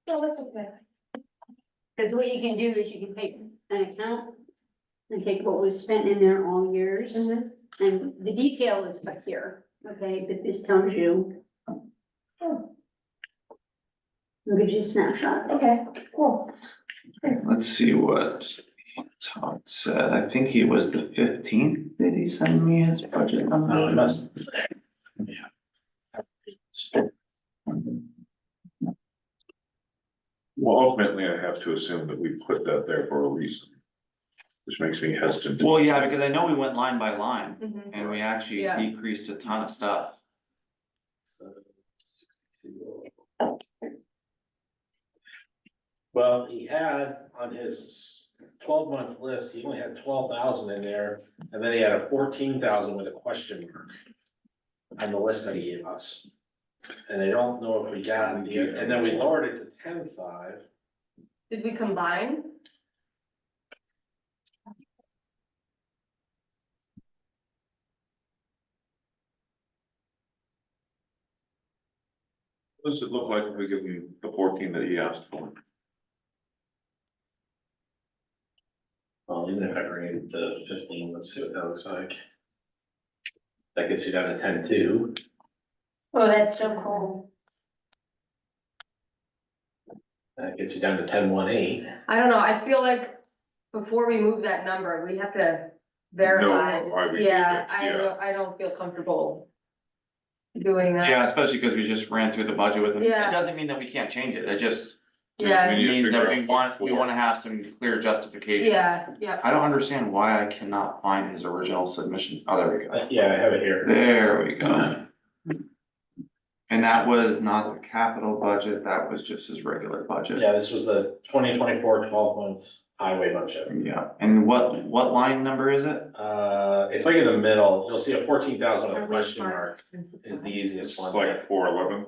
no, that's okay. Because what you can do is you can take an account and take what was spent in there all years. Mhm. And the detail is back here, okay, but this tells you. It gives you a snapshot. Okay, cool. Let's see what Todd said. I think he was the 15th. Did he send me his budget number? No, it must. Well, ultimately, I have to assume that we put that there for a reason. Which makes me hesitant. Well, yeah, because I know we went line by line Mhm. and we actually Yeah. decreased a ton of stuff. Well, he had on his 12-month list, he only had 12,000 in there, and then he had a 14,000 with a question mark. On the list that he gave us. And I don't know if we got the, and then we lowered it to 10.5. Did we combine? What does it look like if we give him the 14 that he asked for? Well, even if I bring it to 15, let's see what that looks like. That gets you down to 10.2. Oh, that's so cool. That gets you down to 10.18. I don't know, I feel like before we move that number, we have to verify. No, why we did Yeah, it, yeah. I don't feel comfortable doing that. Yeah, especially because we just ran through the budget with him. Yeah. It doesn't mean that we can't change it. It just Yeah, We need to means figure that out we what for. wanna have some clear justification. yeah, yeah. I don't understand why I cannot find his original submission. Oh, there we go. Yeah, I have it here. There we go. And that was not the capital budget, that was just his regular budget. Yeah, this was the 2024 12-month highway budget. Yeah, and what line number is it? It's like in the middle, you'll see a 14,000 with a question mark is the easiest It's one. like 411.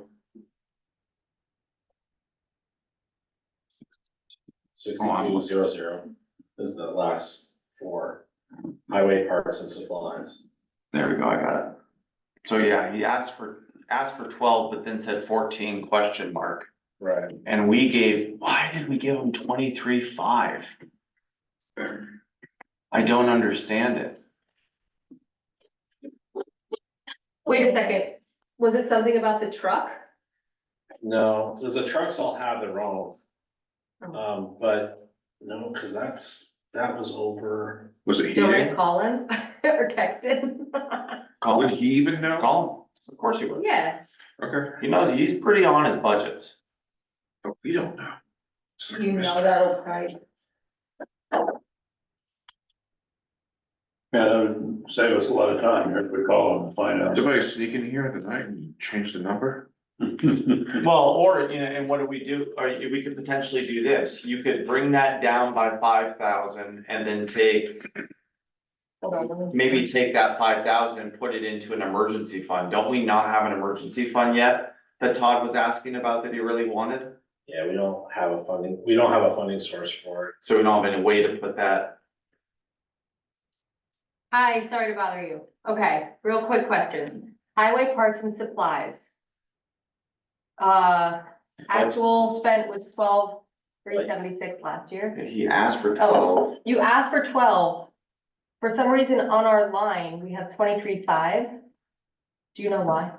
6200 is the last four. Highway parts and supplies. There we go, I got it. So yeah, he asked for 12, but then said 14 question mark. Right. And why did we give him 23.5? I don't understand it. Wait a second, was it something about the truck? No, because the trucks all have their own. But no, because that was over. Was it Do you want me to heating? call him or text him? Would he even know? Call him, of course he would. Yeah, Okay, He knows, he's pretty on his budgets. but we don't know. You know that'll probably, Yeah, that would save us a lot of time if we call them and find out. Somebody sneak in here at the night and change the number? Well, or, and what do we do? Or we could potentially do this. You could bring that down by 5,000 and then maybe take that 5,000 and put it into an emergency fund. Don't we not have an emergency fund yet that Todd was asking about that he really wanted? Yeah, we don't have a funding source for it. So we don't have any way to put that. hi, sorry to bother you. Okay, real quick question. Highway parts and supplies. Actual spent was 12,376 last year. He asked for Oh. 12. You asked for 12. For some reason on our line, we have 23.5. Do you know why?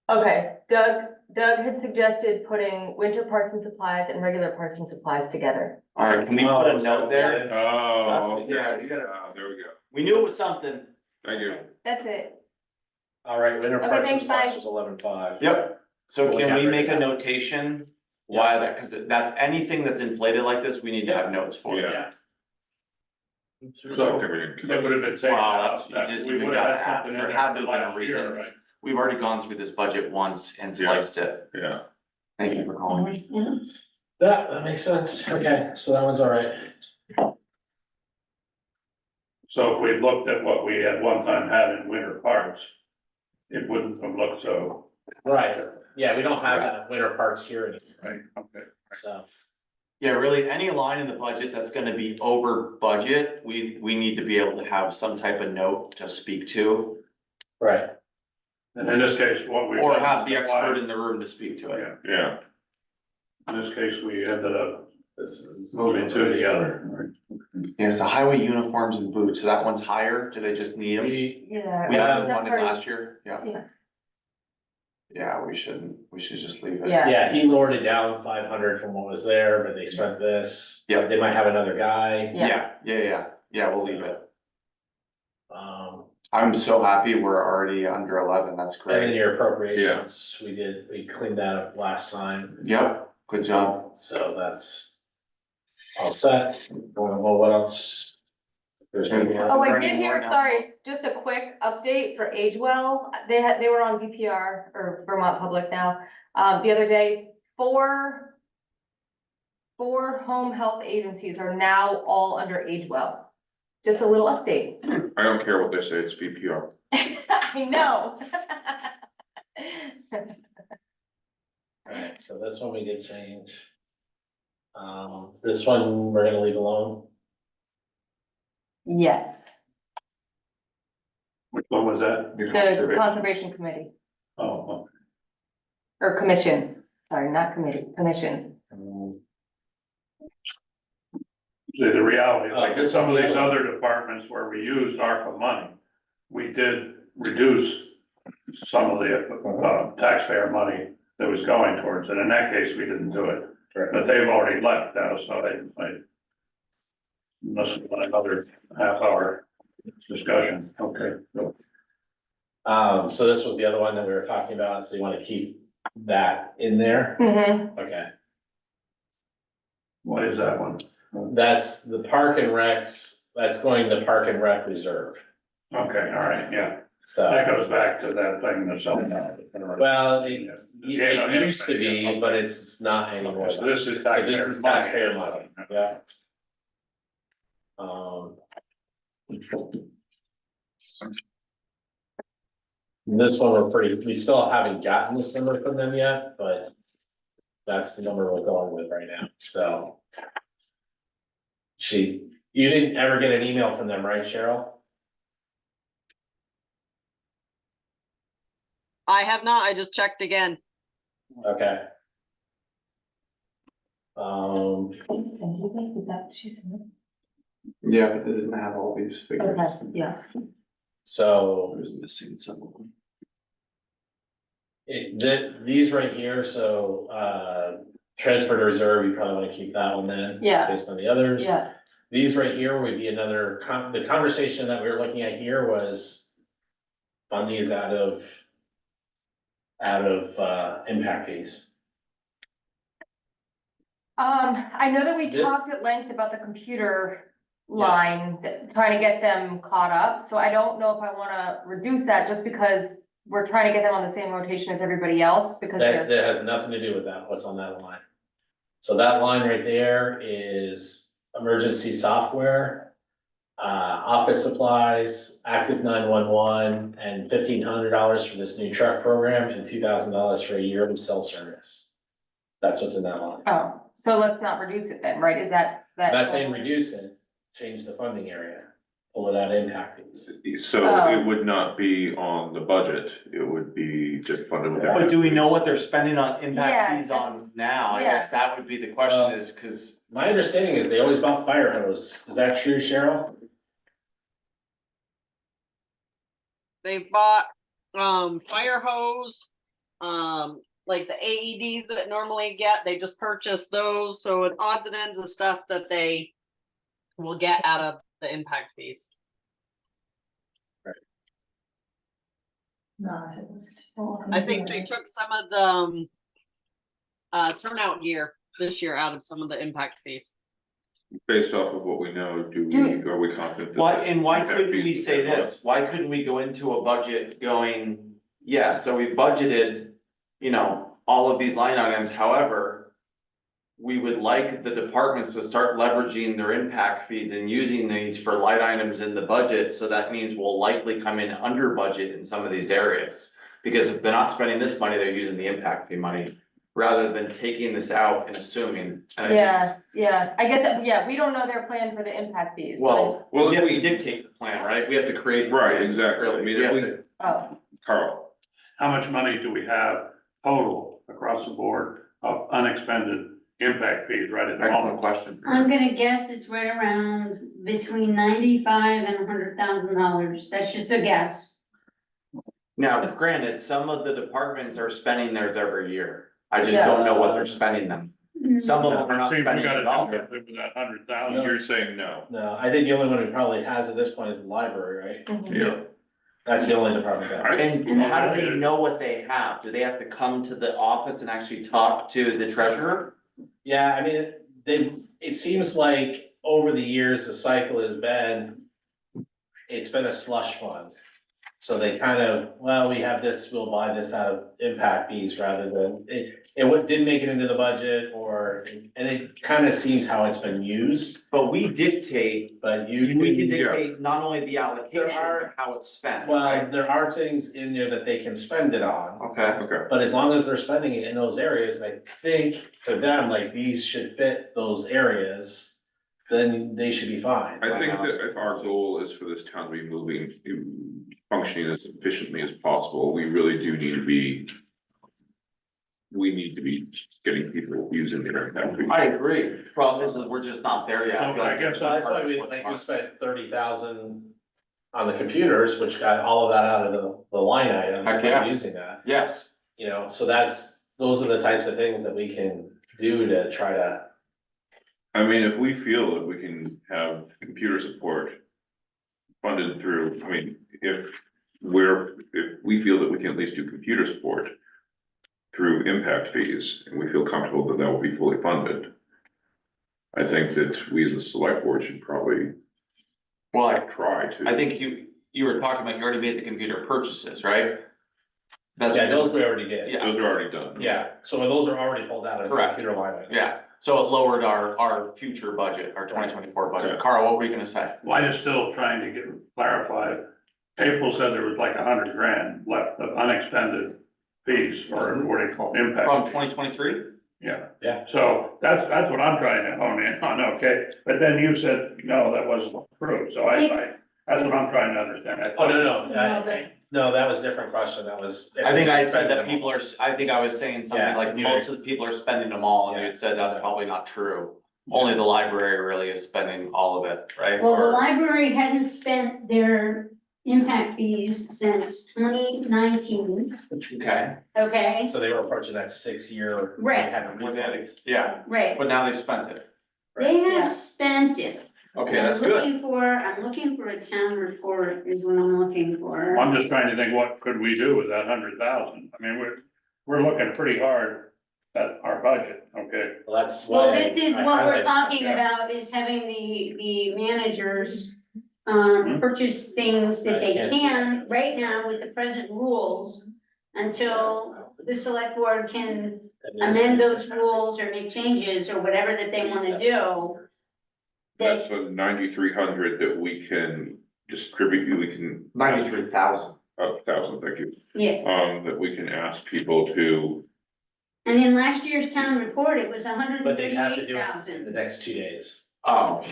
Okay, Doug had suggested putting winter parts and supplies and regular parts and supplies together. All right, can we put a note there? Oh, That's- okay. yeah, you gotta- There we go. We knew it was something. Thank you. That's it. All right, winter Okay, parts and thanks, supplies bye. was 11.5. Yep. So Well, can yeah, we right make a now. notation? Why that, because that's anything that's inflated like this, we need to have notes for. Yeah. So, I think we didn't- it would have been taken Wow, out. that's- you just- We we would have gotta had ask. something There in had there to for have been a last reason. year, right? We've already gone through this budget once and Yeah. sliced it. Yeah, Thank you for calling me. That makes sense. Okay, so that one's all right. So if we looked at what we at one time had in winter parts, it wouldn't have looked so. Right, yeah, we don't have that winter parts here anymore, Right, okay. so. Yeah, really, any line in the budget that's gonna be over budget, we need to be able to have some type of note to speak to. Right. And in this case, what we. Or have the expert in the room to speak to it. Yeah, yeah. in this case, we ended up moving two together. Right? Yeah, so highway uniforms and boots, so that one's higher, do they just need them? Yeah. We had Is them that funded part of- last year, yeah. Yeah. Yeah, we should just leave it. Yeah. Yeah, he lowered it down 500 from what was there, but they spent this. Yeah. They might have another guy. Yeah, we'll leave it. Um, I'm so happy we're already under 11, that's and then great. your appropriations, we cleaned that up last time, Yep, good job. so that's all set. Well, what else? There's gonna be- Oh, I Running did more hear, now. sorry, just a quick update for Agewell. They were on VPR or Vermont Public now, the other day. Four home health agencies are now all under Agewell. Just a little update. I don't care what they say, it's VPR. I know. Alright, so this one we did change. This one we're gonna leave alone. Yes, Which one was that? the Conservation Committee, Oh, or Commission, sorry, not committee, Commission. see, the reality, like in this some of is the these other other departments where we used ARPA money, we did reduce some of the taxpayer money that was going towards it. In that case, we didn't do it, but they've already left now, so I must have another half hour discussion. Okay. So this was the other one that we were talking about, so you wanna keep that in there? Mm-hmm. Okay. What is that one? That's the park and recs, that's going to park and rec reserve. Okay, all right, yeah. So, That goes back to that thing that's something. well, it used to be, but it's not anymore. So this is So this is taxpayer money, yeah. This one, we still haven't gotten this number from them yet, but that's the number we're going with right now, so. You didn't ever get an email from them, right, Cheryl? I have not, I just checked again. Okay. Yeah, but it didn't have all these figures. Yeah. So There's missing some of them. these right here, so, transfer to reserve, you probably wanna keep that one then. Yeah. Based on the others. Yeah, These right here would be another, the conversation that we were looking at here was fund these out of impact fees. I know that we This- talked at length about the computer line, trying to get them caught up, so I don't know if I wanna reduce that just because we're trying to get them on the same rotation as everybody else, because That they're, has nothing to do with that, what's on that line. So that line right there is emergency software, office supplies, active 911, and $1,500 for this new truck program, and $2,000 for a year of cell service. That's what's in that line. oh, so let's not reduce it then, right, is that? Not saying reduce it, change the funding area, pull it out of impact fees. So Oh. it would not be on the budget, it would be just funded with. But do we know what they're spending on Yeah, impact fees on now? I yeah. guess that would be the question is, cause My understanding is they always bought fire hose. Is that true, Cheryl? They bought, fire hose, like the AEDs that normally get, they just purchased those, so it's odds and ends of stuff that they will get out of the impact fees. I think they took some of the, turnout gear this year out of some of the impact fees. Based off of what we know, are we confident? that why, the and why impact couldn't fees we will say get this? Why couldn't we go into a budget going, yeah, so we budgeted, you know, all of these line items, however, we would like the departments to start leveraging their impact fees and using these for line items in the budget, so that means we'll likely come in under budget in some of these areas. Because if they're not spending this money, they're using the impact fee money, rather than taking this out and assuming. And I just, Yeah, I guess, yeah, we don't know their plan for the impact fees. so I just- Well, we if have to we- dictate the plan, right? We have to create. the Right, plan, exactly. I really. mean, We if have we- to- Oh, Carl, How much money do we have total across the board of unexpended impact fees right at the Excellent moment? question. I'm gonna guess it's right around between 95 and $100,000. That's just a guess. Now, granted, some of the departments are spending theirs every year. I just don't know what they're spending them. Some of them are not See, if we spending got it all. to live with that 100,000. you're saying no. No, I think the only one who probably has at this point is the library, right? mhm. Yeah. That's the only department that. And how do they know what they have? Do they have to come to the office and actually talk to the treasurer? Yeah, I mean, it seems like over the years, the cycle has been, it's been a slush fund. So they kind of, well, we have this, we'll buy this out of impact fees rather than, didn't make it into the budget and it kind of seems how it's been used, But we dictate, but we can you. dictate not only the allocation, are- but how it's spent, Well, right? there are things in there that they can spend it on. Okay, Okay, But as long as they're spending it in those areas, and I think for them, like, these should fit those areas, then they should be fine. I think that if our goal is for this town to be functioning as efficiently as possible, we really do need to be. We need to be getting people using their impact fees. I agree. Problem is we're just not there yet. So I guess That's why we spent 30,000 on the computers, which got all of that out of the line item, Heck yeah. using that. Yes, You know, so those are the types of things that we can do to try to. I mean, if we feel that we can have computer support funded through, I mean, if we feel that we can at least do computer support through impact fees, and we feel comfortable that that will be fully funded, I think that we as a select board should probably well, try to. I think you, you were talking about, you already made the computer purchases, right? That's, Yeah, those we already did. Yeah. Those are already done. Yeah, so those are already pulled out of the Correct. computer line item. yeah, so it lowered our future budget, our 2024 budget. Yeah. Carl, what were you gonna say? Well, I'm just still trying to get clarified. April said there was like 100 grand left of unexpended fees or what do you call impact? From fees. 2023? Yeah. Yeah. So that's what I'm trying to hone in on, okay? But then you said, no, that wasn't approved, so that's what I'm trying to understand. Oh, no, No, no, that was a different question, that was. I think I said that people are, I think I was saying something Yeah, like most of the people are spending them all, and you had said that's probably not true. Only the library really is spending all of it, right? Well, the Or- library hadn't spent their impact fees since 2019, Okay, okay? So they were approaching that 6 year. Right. yeah, Right, but now they've spent it. they Yeah. have spent it. Okay, that's good. I'm looking for a town report is what I'm looking for. I'm just trying to think, what could we do with that 100,000? I mean, we're looking pretty hard at our budget, okay? Well, that's Well, why. this is I what we're highlighted- talking yeah. about, is having the managers purchase things that I they can't- can right now with the present rules until the select board can amend those rules or make changes or whatever that they wanna do. That's That, the 9,300 that we can distribute, we can. 93,000. Oh, 1,000, thank you. yeah, That we can ask people to, and in last year's town report, it was 138,000. But they have to do it in the next 2 days. Oh,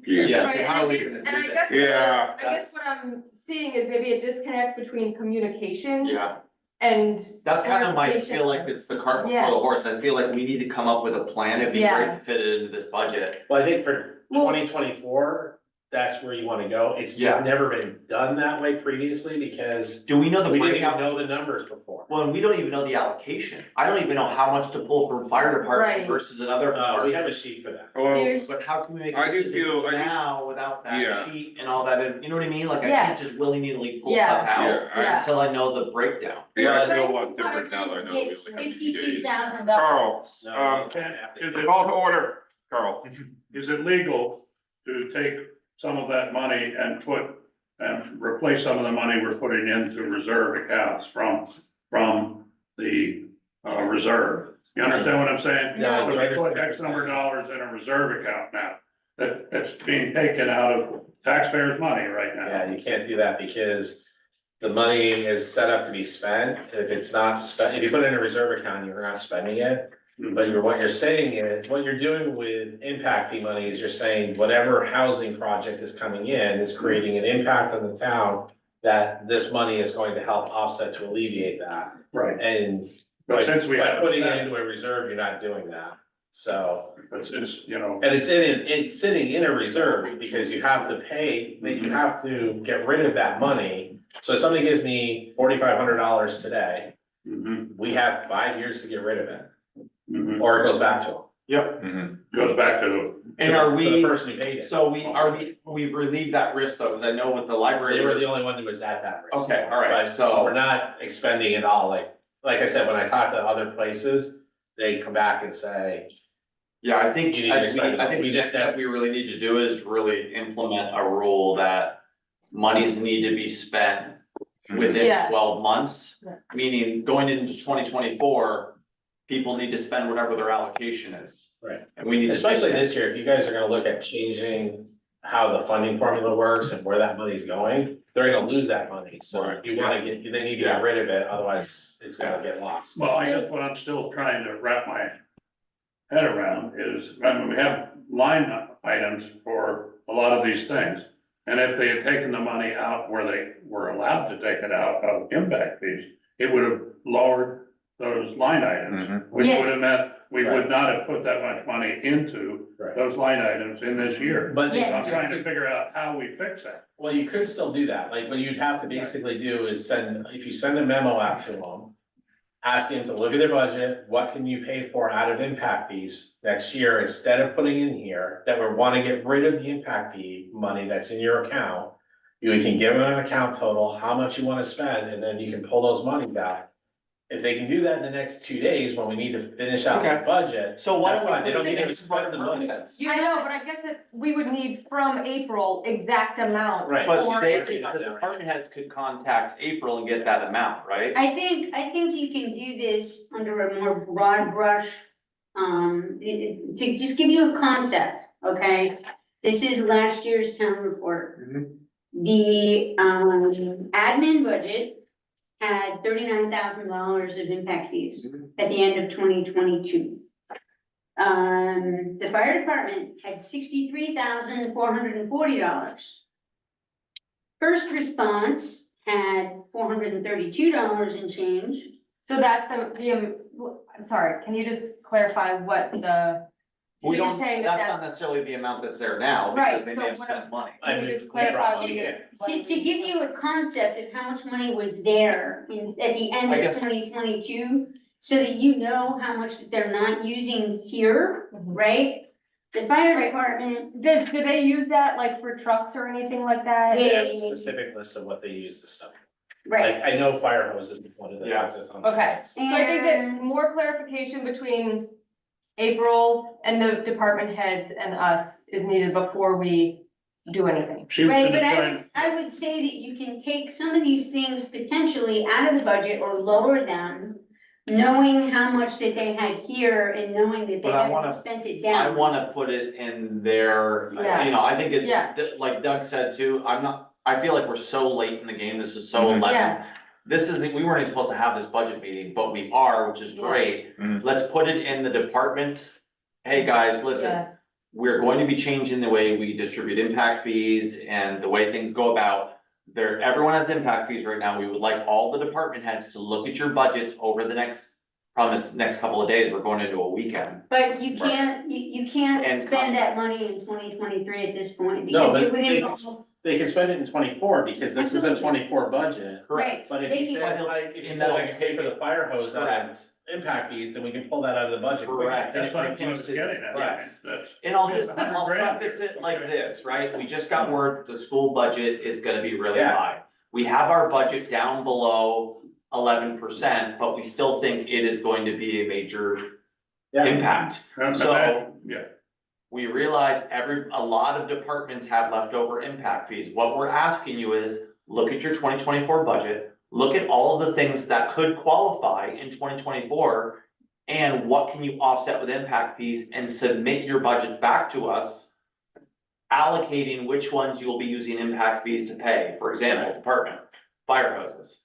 yeah, Right, so and how I are we guess, gonna and do I that? guess, Yeah, I guess what I'm seeing is maybe a disconnect between communication Yeah, and. that's kind of my clarification. feel like it's the cart before Yeah. the horse. I feel like we need to come up with a plan. It'd be Yeah. great to fit it into this budget. Well, I think for Well- 2024, that's where you wanna go. It's Yeah. just never been done that way previously because Do we know the we didn't even breakout? know the numbers before. Well, and we don't even know the allocation. I don't even know how much to pull from fire department Right. versus another We department. have a sheet for that. well, There's- But how can we make I a do decision feel- I do- now without that Yeah. sheet and all that, and you know what I mean? Like, I Yeah. can't just willy-nilly pull Yeah. stuff out Yeah, until I know the breakdown. yeah, I Well, feel a it's lot different now that I know we It's only have 2 days. $52,000. Carl, No, Um, you can't have to- Is it, call to order, Carl. is it legal to take some of that money and replace some of the money we're putting into reserve accounts from the, reserve? You understand what I'm saying? Yeah. So we put X number of dollars in a reserve account now, that's being taken out of taxpayers' money right now. Yeah, you can't do that because the money is set up to be spent. If it's not spent, if you put it in a reserve account, you're not spending it. But what you're saying is, what you're doing with impact fee money is you're saying whatever housing project is coming in is creating an impact on the town. That this money is going to help offset to alleviate that. Right, And but since we by have. putting it into a reserve, you're not doing that. So, But since, you know, and it's sitting in a reserve because you have to pay, you have to get rid of that money. So if somebody gives me $4,500 today, we have 5 years to get rid of it, or it goes back to them. Yep. goes back to, And are To the we, person who paid it. so we've relieved that risk though, because I know with the library. They were the only one who was at that risk. Okay, all right, But so- we're not expending it all, like I said, when I talk to other places, they come back and say, Yeah, I think, You need to expect it. I think We the just next step we really need to do is really implement a rule that monies need to be spent within Yeah. 12 months. Yeah. Meaning going into 2024, people need to spend whatever their allocation is. Right. And we need to. especially this year, if you guys are gonna look at changing how the funding formula works and where that money's going, they're gonna lose that money, so Right. you wanna get, they need to get rid of it, otherwise it's gonna get lost. well, I guess what I'm still trying to wrap my head around is, I mean, we have line items for a lot of these things. And if they had taken the money out where they were allowed to take it out of impact fees, it would have lowered those line items. Which Yes. would have meant we Right. would not have put that much money into Right. those line items in this year. But Yes. I'm trying to figure out how we fix that. well, you could still do that, like, what you'd have to basically do is if you send a memo out to them. Asking them to look at their budget, what can you pay for out of impact fees next year, instead of putting in here that we wanna get rid of the impact fee money that's in your account. You can give them an account total, how much you wanna spend, and then you can pull those money back. If they can do that in the next 2 days, when we need to finish out Okay. the budget, So why that's don't we fine, they put don't it need in to spend the money. I know, but I guess that we would need from April exact amounts. Right. But for they, every- the department heads could contact April and get that amount, right? I think you can do this under a more broad brush, to just give you a concept, okay? This is last year's town report. Mhm. The, admin budget had $39,000 of impact fees at the end of 2022. The fire department had $63,440. First response had $432 and change. So that's I'm sorry, can you just clarify what the, so We you're don't, saying that's that not that's. necessarily the amount that's there now, Right, because they so may have what spent money. Can you I mean, just we clarify? brought what money you- in. what To you- give you a concept of how much money was there at the end I of guess- 2022, so that you know how much that they're not using here, right? The fire Right. department, Do they use that like for trucks or anything like that? They have a Yeah. specific list of what they use this stuff. right, Like, I know fire hoses is one of the Yeah. things that's on. the Okay, list. so I think that And- more clarification between April and the department heads and us is needed before we do anything. She was right, gonna but try, I would say that you can take some of these things potentially out of the budget or lower them, knowing how much that they had here and knowing that they But I wanna- haven't spent it I down. wanna put it in there, Yeah. you know, I think Yeah. like Doug said too, I feel like we're so late in the game, this is so Mhm. 11. Yeah. This isn't, we weren't even supposed to have this budget meeting, but we are, which is Yeah. great. Mhm. Let's put it in the departments. Hey, guys, listen, Yeah. we're going to be changing the way we distribute impact fees and the way things go about. Everyone has impact fees right now. We would like all the department heads to look at your budgets over the next couple of days. We're going into a weekend. But you can't, you can't And- spend that money in 2023 at this point, No, because but it would they- involve, They can spend it in 24 because this is a Absolutely. 24 budget. right. But if they you can- say, if you And say that'll I can pay for the fire hose out of Correct. impact fees, then we can pull that out of the budget. Correct. that's what I was reduces- getting at, yes. that's, And I'll It's 100 grand preface here. it like Okay. this, right? We just got word the school budget is gonna be really Yeah. high. We have our budget down below 11%, but we still think it is going to be a major Yeah. impact. So- yeah, We realize a lot of departments have leftover impact fees. What we're asking you is, look at your 2024 budget, look at all of the things that could qualify in 2024. And what can you offset with impact fees and submit your budgets back to us, allocating which ones you'll be using impact fees to pay, for example, department, fire hoses.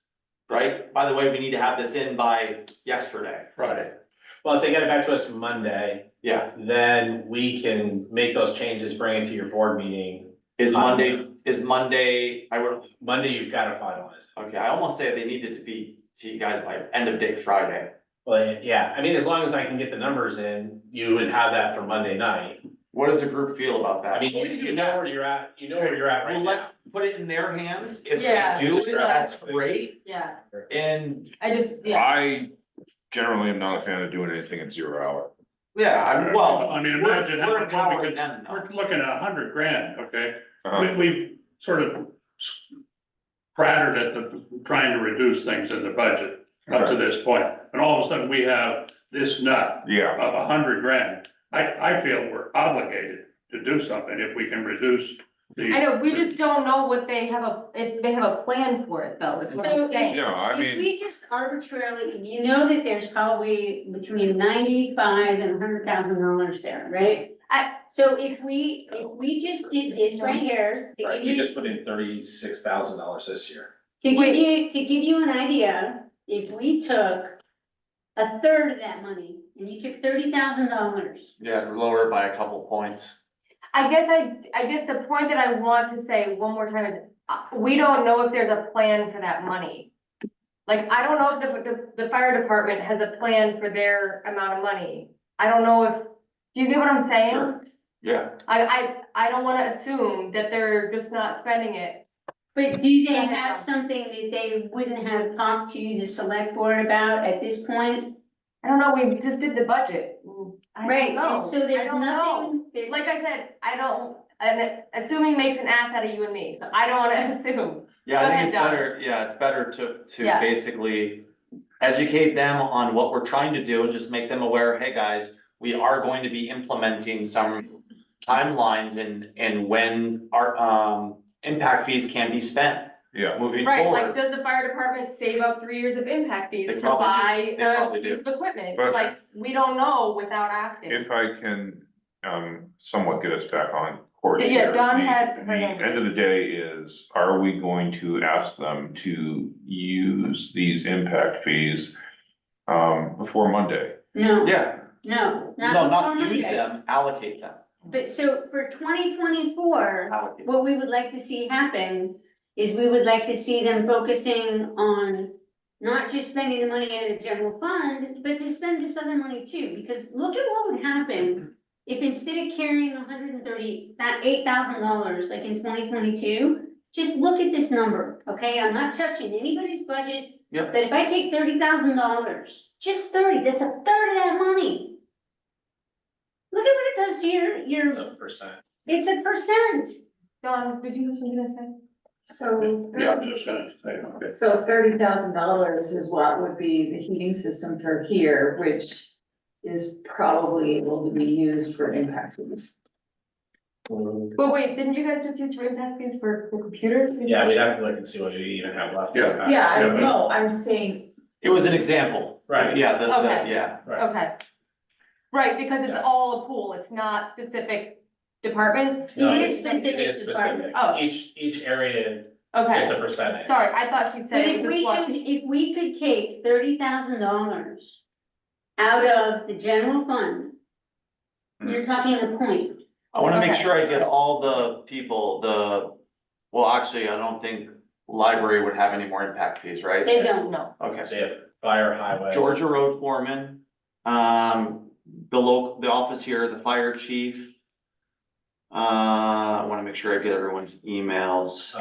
Right? By the way, we need to have this in by yesterday. Friday. Well, if they get it back to us Monday, Yeah, then we can make those changes, bring it to your board meeting. is Monday, Monday, you've got to finalize. okay, I almost say they needed to be to you guys by end of day Friday. Well, yeah, I mean, as long as I can get the numbers in, you would have that for Monday night. What does the group feel about that? I mean, you know where you're at, right We'll now. put it in their hands, if Yeah. they do it, that's great, Yeah, and, I generally am not a fan of doing anything at 0 hour. yeah, well, I mean, we're imagine how we're much we empowering could- them We're though. looking at 100 grand, okay? Uh-huh. We sort of prattled at trying to reduce things in the budget up to this point, and all of a sudden we have this nut Yeah, of 100 grand. I feel we're obligated to do something if we can reduce the. I know, we just don't know what they have if they have a plan for it though, is what I'm So saying. yeah, I If mean, we just arbitrarily, you know that there's probably between $95,000 and $100,000 there, right? So if we just did this right here, to Right, give we you, just put in $36,000 this year. to give you an idea, if we took a third of that money and you took $30,000, Yeah, lower it by a couple points. I guess the point that I want to say one more time is, we don't know if there's a plan for that money. Like, I don't know if the fire department has a plan for their amount of money. I don't know if, do you get what I'm saying? Sure. Yeah, I don't wanna assume that they're just not spending it. but do they have something that they wouldn't have talked to the select board about at this point? I don't know, we just did the budget. I Right, don't know. and so there's I don't know. nothing that. Like I said, and assuming makes an ass out of you and me, so I don't wanna assume. yeah, Go I ahead, think Doug. it's better to Yeah. basically educate them on what we're trying to do and just make them aware, hey, guys, we are going to be implementing some timelines and when our, impact fees can be spent Yeah, moving Right, like, forward. does the fire department save up 3 years of impact They fees to probably do. buy They a probably piece do. of equipment? But- Like, we don't know without asking. if I can, somewhat get us back on course Yeah, here. Dawn The- had her The hand end of the day is, are we going to ask them to use these impact fees, before Monday? No, Yeah, no, no, not not before use Monday. them, allocate them. But so for 2024, Allocate. what we would like to see happen is we would like to see them focusing on not just spending the money out of the general fund, but to spend this other money too, because look at what would happen if instead of carrying $8,000 like in 2022, just look at this number, okay? I'm not touching anybody's budget. Yep. But if I take $30,000, just 30, that's a third of that money. Look at what it does to your, It's a percent. it's a percent. Dawn, did you have something to say? So, Yeah, I'm just gonna say, okay. so $30,000 is what would be the heating system for here, which is probably able to be used for impact fees. But wait, didn't you guys just use for impact fees for the computer? Yeah, we'd have to look and see what we even have left. Yeah. Yeah, I Yeah. know, I'm saying, It was an example. Right. Yeah, Okay. yeah. Right. Okay. Right, because it's Yeah. all a pool, it's not specific departments? No, It it's- is specific It is department. specific. Oh. Each area, it's Okay, a percentage. sorry, I thought she But said if it was a we swap. could, if we could take $30,000 out of the general fund, you're talking a point. I wanna make Okay. sure I get all the people, well, actually, I don't think library would have any more impact fees, right? They don't. No. Okay. So you have fire, highway. Georgia road foreman, the office here, the fire chief. I wanna make sure I get everyone's emails.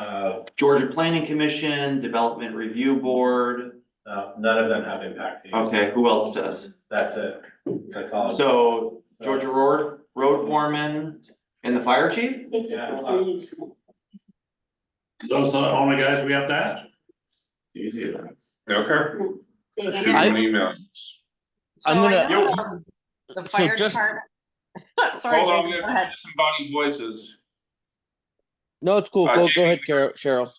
Georgia Planning Commission, Development Review Board. None of them have impact fees. Okay, who else does? That's it. That's all. So Georgia road foreman and the fire chief? It's a Yeah. percentage. Those are the only guys we have to ask. Easy. Okay, They shoot have- an email. So I'm I gonna- know the fire just- department. Sorry, Hold on, we Jamie, go have ahead. disembodied voices. No, it's cool. Go ahead, Cheryl.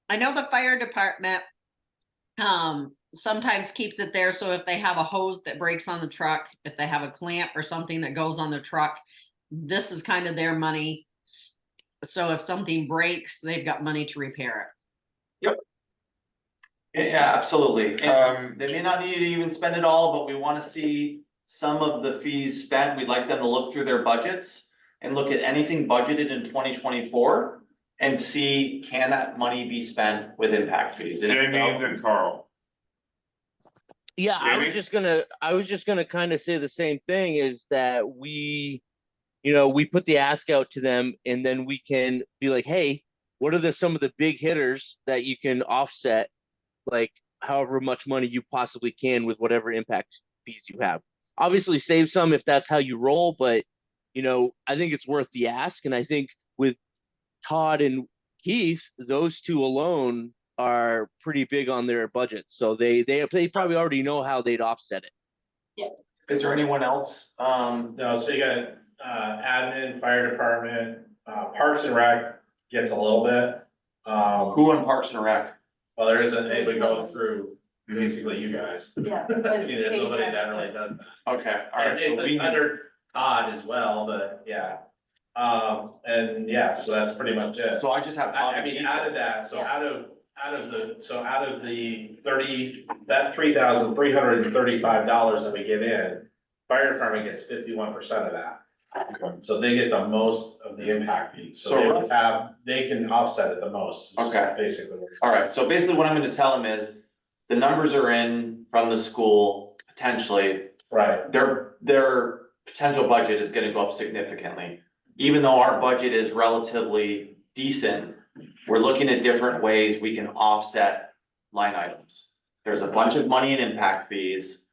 I know the fire department sometimes keeps it there, so if they have a hose that breaks on the truck, if they have a clamp or something that goes on the truck, this is kind of their money. So if something breaks, they've got money to repair Yeah, absolutely. Um, And they may not need to even spend it all, but we wanna see some of the fees spent. We'd like them to look through their budgets and look at anything budgeted in 2024 and see, can that money be spent with impact fees? And if Jamie so- and Carl. Yeah, I was Jamie? just gonna kind of say the same thing, is that we put the ask out to them, and then we can be like, hey, what are some of the big hitters that you can offset, like however much money you possibly can with whatever impact fees you have. Obviously save some if that's how you roll, but I think it's worth the ask. And I think with Todd and Keith, those two alone are pretty big on their budget. So they probably already know how they'd offset it. Is there anyone else? No, so you got, admin, fire department, Parks and Rec gets a little bit. Who on Parks and Rec? Well, there isn't anybody going through, basically you guys. Yeah. I mean, there's nobody that really does that. Okay, all right, And so we it's under Todd as well, but yeah. And yeah, so that's pretty much it. So I just have Todd I and mean, Keith. out of that, so out of the 30, that $3,335 that we get in, fire department gets 51% of that. Okay. So they get the most of the impact fees, so So they rough- would have, they can offset it the most. Okay. Basically. All right, so basically what I'm gonna tell them is, the numbers are in from the school, potentially, Right, their potential budget is gonna go up significantly. Even though our budget is relatively decent, we're looking at different ways we can offset line items. There's a bunch of money in impact fees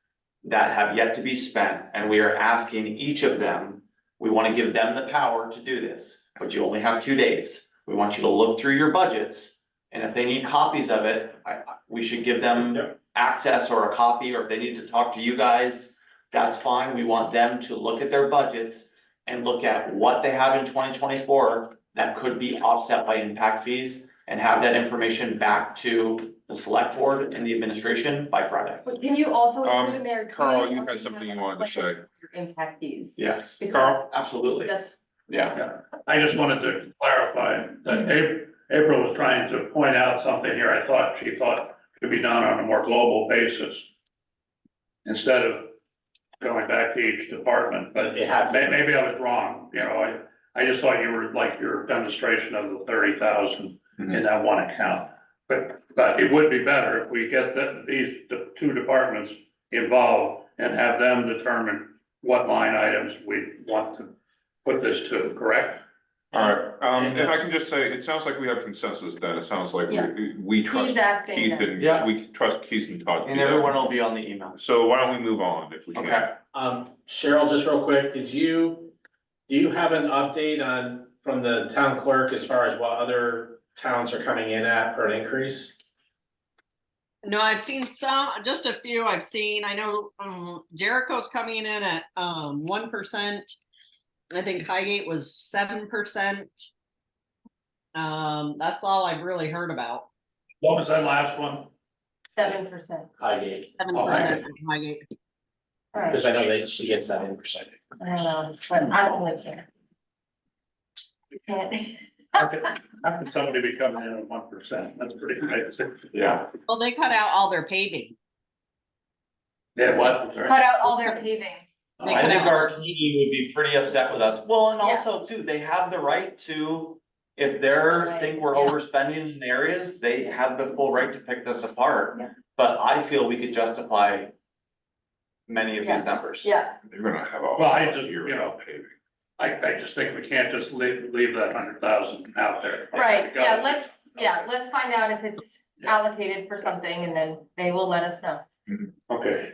that have yet to be spent, and we are asking each of them, we wanna give them the power to do this, but you only have 2 days. We want you to look through your budgets And if they need copies of it, we should give them access or a copy, or if they need to talk to you guys, that's fine. We want them to look at their budgets and look at what they have in 2024 that could be offset by impact fees, and have that information back to the select board and the administration by Friday. But can you also include in there? Carl, you had something you wanted to say. Your impact fees. Yes, Carl? absolutely. That's, Yeah, I just wanted to clarify that April was trying to point out something here. She thought could be done on a more global basis. Instead of going back to each department, but maybe I was wrong, you know, I just thought you were like your demonstration of the 30,000 in that one account. But it would be better if we get the two departments involved and have them determine what line items we want to put this to, correct? All right, if I can just say, it sounds like we have consensus then. It sounds like Yeah. we trust he's asking Keith them. and Yeah. we trust Keith and Todd. to and do that. everyone will be on the email. So why don't we move on if we can? Okay. Cheryl, just real quick, do you have an update from the town clerk as far as what other towns are coming in at for an increase? No, I've seen just a few I've seen. I know Jericho's coming in at 1%. I think Highgate was 7%. That's all I've really heard about. What was that last one? 7%. Highgate, 7% Highgate. All right, because I know she gets that in percent. I don't know, but I don't live here. You can't. How could somebody be coming in at 1%? That's pretty crazy. Yeah. Well, they cut out all their paving. Yeah, what? Cut out all their paving. They I cut think out- our community would be pretty upset with us. Well, and Yeah. also too, they have the right to, if they're, think we're Yeah. overspending in areas, they have the full right to pick this apart. Yeah. But I feel we could justify many of Yeah. these numbers. Yeah, They're gonna have a. Well, I just, year you know, of paving. I just think we can't just leave that 100,000 out there. right, We yeah, gotta- let's find out if it's allocated for something and then they will let us know. Okay,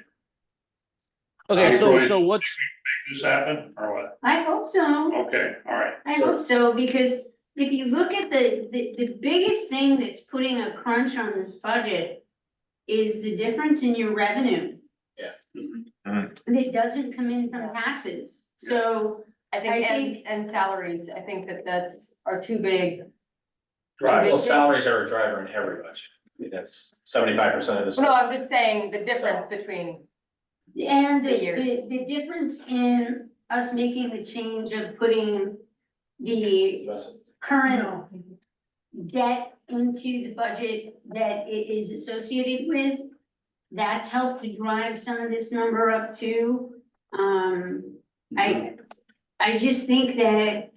Okay, April, so what's, make this happen or what? I hope so. Okay, all right. I hope so, because if you look at the biggest thing that's putting a crunch on this budget is the difference in your revenue. Yeah. Mhm. And it doesn't come in from taxes, so I I think, think- and salaries, I think that's are too big. Right, Well, salaries are a driver in every budget. I mean, that's 75% of the. No, I'm just saying the difference between, and The years. the difference in us making the change of putting the current debt into the budget that it is associated with, that's helped to drive some of this number up too. I just think that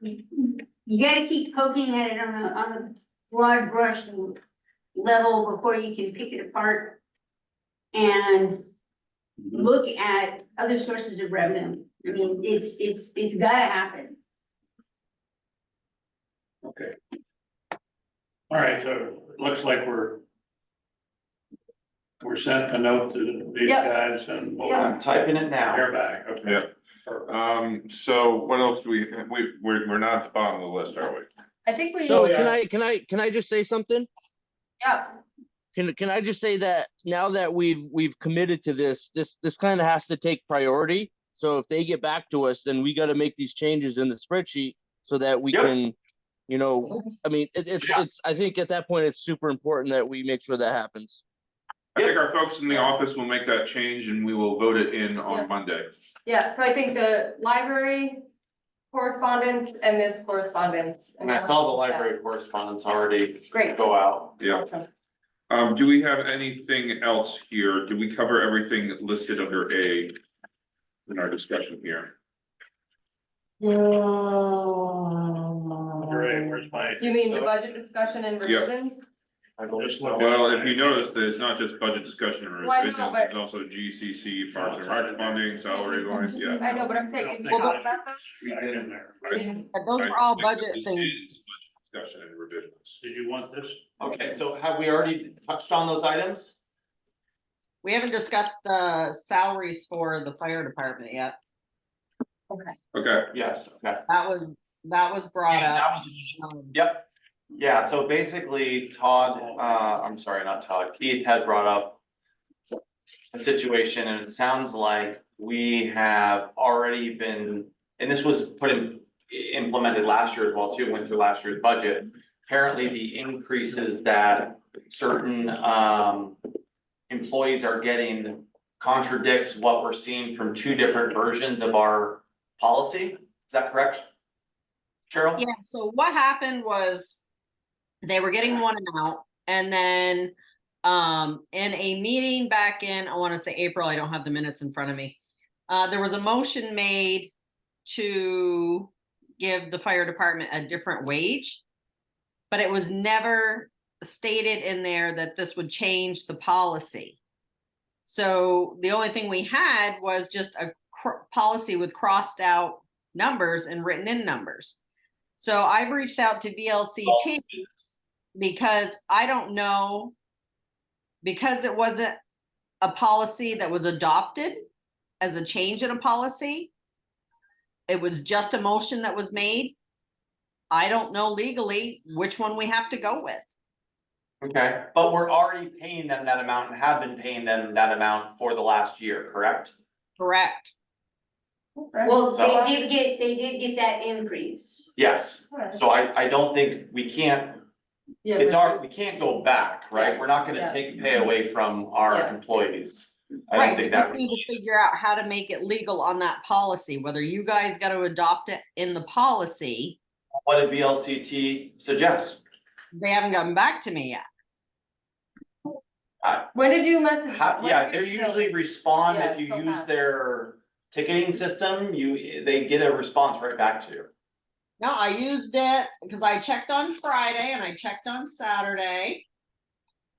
you gotta keep poking at it on a broad brush level before you can pick it apart and look at other sources of revenue. I mean, it's gotta happen. okay. All right, so it looks like we're sent a note to these Yep. guys and we'll I'm typing it now. hear back, okay? Yeah. So what else do we're not at the bottom of the list, are we? I think we. so yeah. can I just say something? Yeah, Can I just say that now that we've committed to this kind of has to take priority. So if they get back to us, then we got to make these changes in the spreadsheet so that we Yep. can, you know, I mean, it's, I think at that point, it's super important that we make sure that happens. I think our folks in the office will make that change and we will vote it in Yeah. on Monday. yeah, so I think the library correspondence and this correspondence. And I saw the library correspondence already Great. go out. Yeah. Awesome. Do we have anything else here? Do we cover everything listed under A in our discussion here? Great, where's my? You mean the budget discussion and revisions? I believe so. Well, if you notice that it's not just budget discussion or Well, I know, revisions, but- it's also GCC, Parks and Rec funding, salary lines, yeah. I know, but I'm saying, if you Well, look at Back in there. Those are all I think budget this things. is budget Discussion and revisions. Did you want this? Okay, so have we already touched on those items? We haven't discussed the salaries for the fire department yet. Okay, Yes, okay. That was brought Yeah, up. that was, yep, Yeah, so basically Todd, I'm sorry, not Todd, Keith had brought up a situation and it sounds like we have already been, and this was implemented last year as well too, went through last year's budget. Apparently the increases that certain employees are getting contradicts what we're seeing from two different versions of our policy. Is that correct? Cheryl? Yeah, so what happened was they were getting one amount and then in a meeting back in, I want to say April, I don't have the minutes in front of me. There was a motion made to give the fire department a different wage, but it was never stated in there that this would change the policy. So the only thing we had was just a policy with crossed out numbers and written in numbers. So I've reached out to VLCT because I don't know, because it wasn't a policy that was adopted as a change in a policy. It was just a motion that was made. I don't know legally which one we have to go with. Okay, but we're already paying them that amount and have been paying them that amount for the last year, correct? Correct. Well, So- they did get that increase. Yes, so I don't think we can't, we can't go back, right? We're not gonna Yeah. take pay away from our Yeah. employees. I don't Right, we think just that need to figure out how to make it legal on that policy, whether you guys got to adopt it in the policy. what did VLCT suggest? They haven't gotten back to me yet. When did you message? Yeah, they usually respond Yeah, if you so use fast. their ticketing system, they get a response right back to you. No, I used it because I checked on Friday and I checked on Saturday.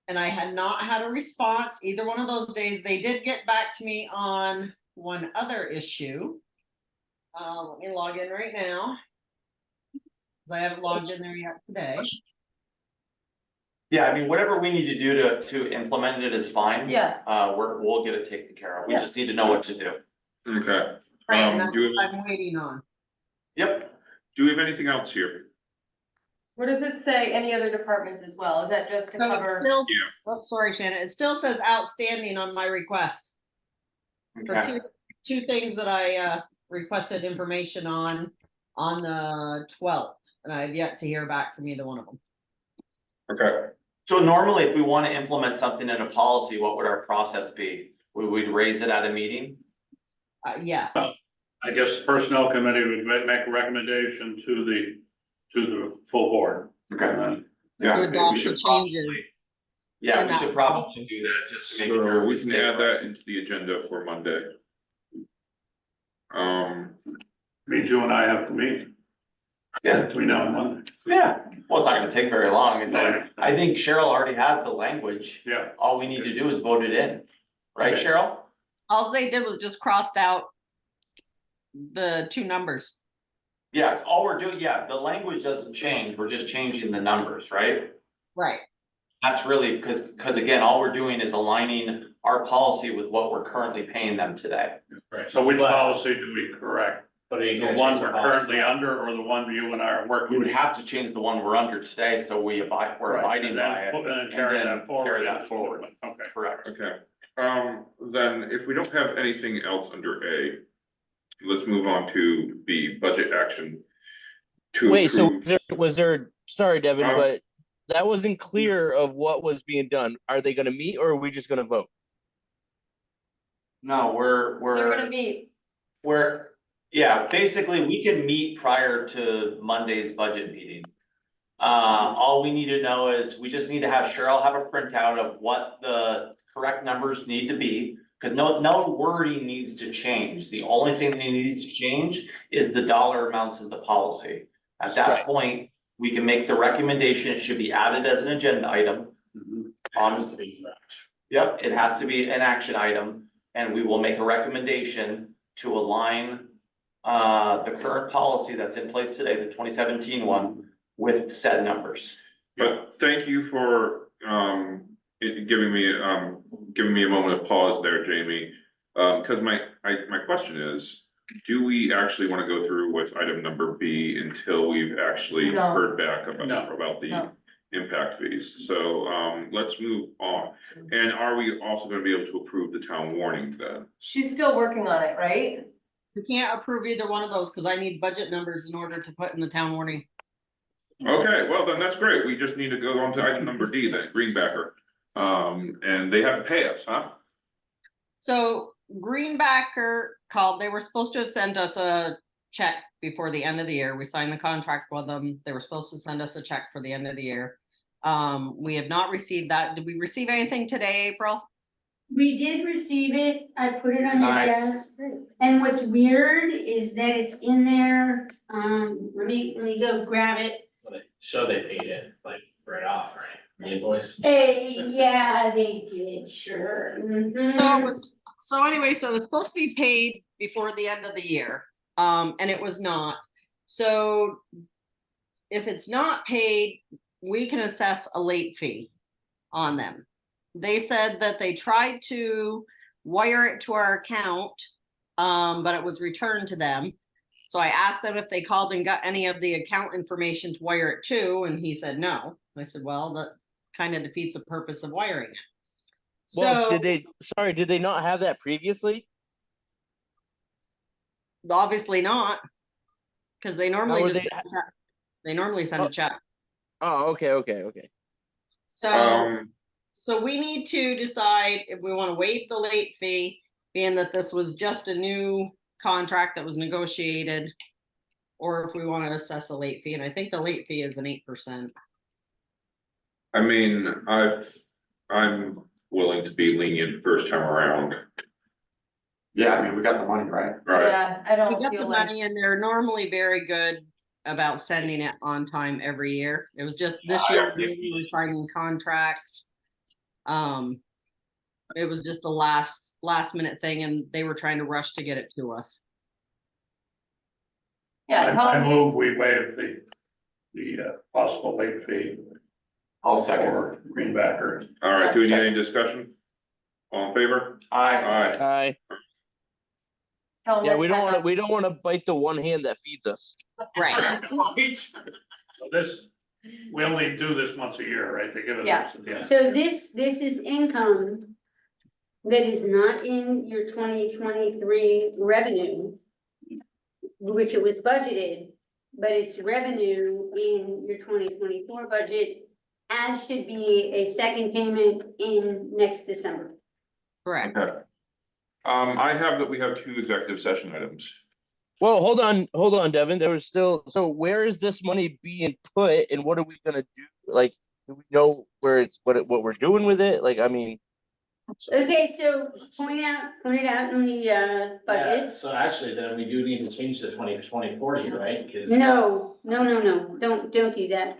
And I had not had a response either one of those days. They did get back to me on one other issue. Let me log in right now. I haven't logged in there yet today. Yeah, I mean, whatever we need to do to implement it is fine. Yeah. We'll get it taken care of. We Yeah. just need to know what to do. Okay. Right, and that's Do we what have, I'm waiting on. Yep. do we have anything else here? What does it say, any other departments as well? Is that just to So it cover? still, oh, sorry, Shannon, it still says outstanding on my request. For Okay. two things that I requested information on the 12th, and I have yet to hear back from either one of them. Okay, So normally, if we want to implement something in a policy, what would our process be? We'd raise it at a meeting? Yes. Well, I guess the personnel committee would make a recommendation to the full board. Okay. To adopt we the should probably- changes. Yeah, in we that should probably do that just to make sure. so we can stay add right. that into the agenda for Monday. Means you and I have to meet. Yeah. Between now and Monday. Yeah, well, it's not gonna take very long. I think Cheryl already has the language. Yeah. All we need to do is vote it in. Right, Okay. Cheryl? All they did was just crossed out the two numbers. Yes, all we're doing, yeah, the language doesn't change. We're just changing the numbers, right? Right. That's really, because again, all we're doing is aligning our policy with what we're currently paying them today. Right. So which policy do we correct? But you The can one change we're the policy. currently under or the one you and I are We working? would have to change the one we're under today, so we're abiding by it. And then carry and then that forward. carry that forward. Okay. Correct. Okay, then if we don't have anything else under A, let's move on to B, budget action. To Wait, so approve. was there, sorry, Devin, Uh, but that wasn't clear of what was being done. Are they gonna meet or are we just gonna vote? No, They're gonna meet. yeah, basically, we can meet prior to Monday's budget meeting. All we need to know is, we just need to have Cheryl have a printout of what the correct numbers need to be. Cause no wording needs to change. The only thing that needs to change is the dollar amounts of the policy. At that Right. point, we can make the recommendation. It should be added as an agenda item. Honestly, yep, it has to be an action item, and we will make a recommendation to align the current policy that's in place today, the 2017 one, with said numbers. But thank you for giving me a moment of pause there, Jamie. Cause my question is, do we actually wanna go through with item number B until we've actually No. heard back No. about the No. impact fees? So, let's move on. And are we also gonna be able to approve the town warning then? She's still working on it, right? We can't approve either one of those because I need budget numbers in order to put in the town warning. Okay, well, then that's great. We just need to go on to item number D then, Greenbacker. And they have to pay us, huh? So Greenbacker called, they were supposed to have sent us a check before the end of the year. We signed the contract with them. They were supposed to send us a check for the end of the year. We have not received that. Did we receive anything today, April? We did receive it, I put it on your Nice. desk, and what's weird is that it's in there, let me go grab it. Well, they show they paid it, like, right off, right? The invoice. Yeah, they did, sure. Mhm. So anyway, so it was supposed to be paid before the end of the year, and it was not. So if it's not paid, we can assess a late fee on them. They said that they tried to wire it to our account, but it was returned to them. So I asked them if they called and got any of the account information to wire it to, and he said no. I said, well, that kind of defeats the purpose of wiring it. Well, So did they not have that previously? obviously not, because they normally How would just they normally send a check. Oh, okay. So so we need to decide if we want to waive the late fee, being that this was just a new contract that was negotiated, or if we want to assess a late fee. And I think the late fee is an 8%. I mean, I'm willing to be lenient first time around. Yeah, I mean, we got the money, right? Right, Yeah, I We don't got the feel like, money and they're normally very good about sending it on time every year. It was just this year we were signing contracts. It was just a last minute thing and they were trying to rush to get it to us. yeah, tell I them, move we waive the possible late fee I'll second. for Greenbacker. all right, do we need any discussion? All in favor? Aye. Aye. tell them. Yeah, it's not- we don't want to bite the one hand that feeds us. Right. So this, we only do this once a year, right? They give it Yeah. us at the end. So this is income that is not in your 2023 revenue, which it was budgeted, but it's revenue in your 2024 budget, as should be a second payment in next December. Correct. Okay. I have that we have 2 executive session items. Well, hold on, Devin. There was still, so where is this money being put and what are we gonna do? Like, do we know where it's, what we're doing with it? Like, I mean, Okay, so point it out in the Yeah, budget. so actually, then we do need to change the 2040, right? Because No, don't do that.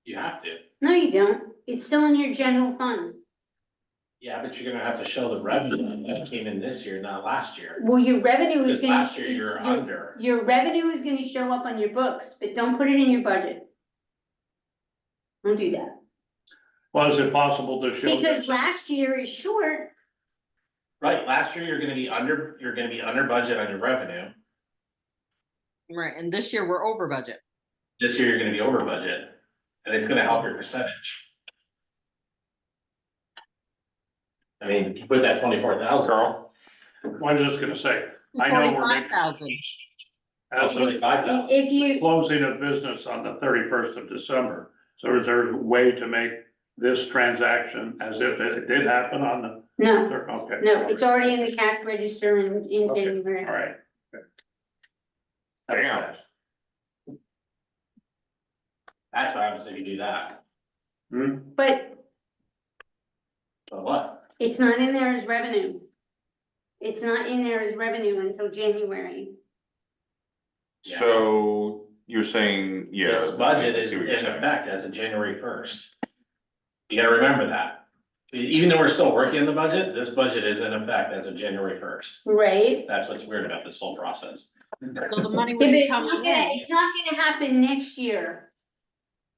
you have to. No, you don't. It's still in your general fund. Yeah, but you're gonna have to show the revenue that came in this year, not last year. Well, your revenue is Because gonna. last year you're under. Your revenue is gonna show up on your books, but don't put it in your budget. Don't do that. Well, is it possible to show Because this? last year is short. Right, last year you're gonna be under budget on your revenue. Right. And this year we're over budget. This year you're gonna be over budget, and it's gonna help your percentage. I mean, you put that 24,000. Carl? I was just gonna say, I know we're making 45,000. as of 25,000. If you, closing of business on the 31st of December. So is there a way to make this transaction as if it did happen on the, no, okay. no, it's already in the cash register in Okay. January. All right. Damn. That's what happens if you do that. Hmm? But But what? it's not in there as revenue. It's not in there as revenue until January. Yeah. So you're saying, yeah. This budget I is see in what you're saying. effect as of January 1st. You gotta remember that. Even though we're still working on the budget, this budget is in effect as of January 1st. Right? That's what's weird about this whole process. So the money Yeah, would but be it's coming not gonna, in. it's not gonna happen next year.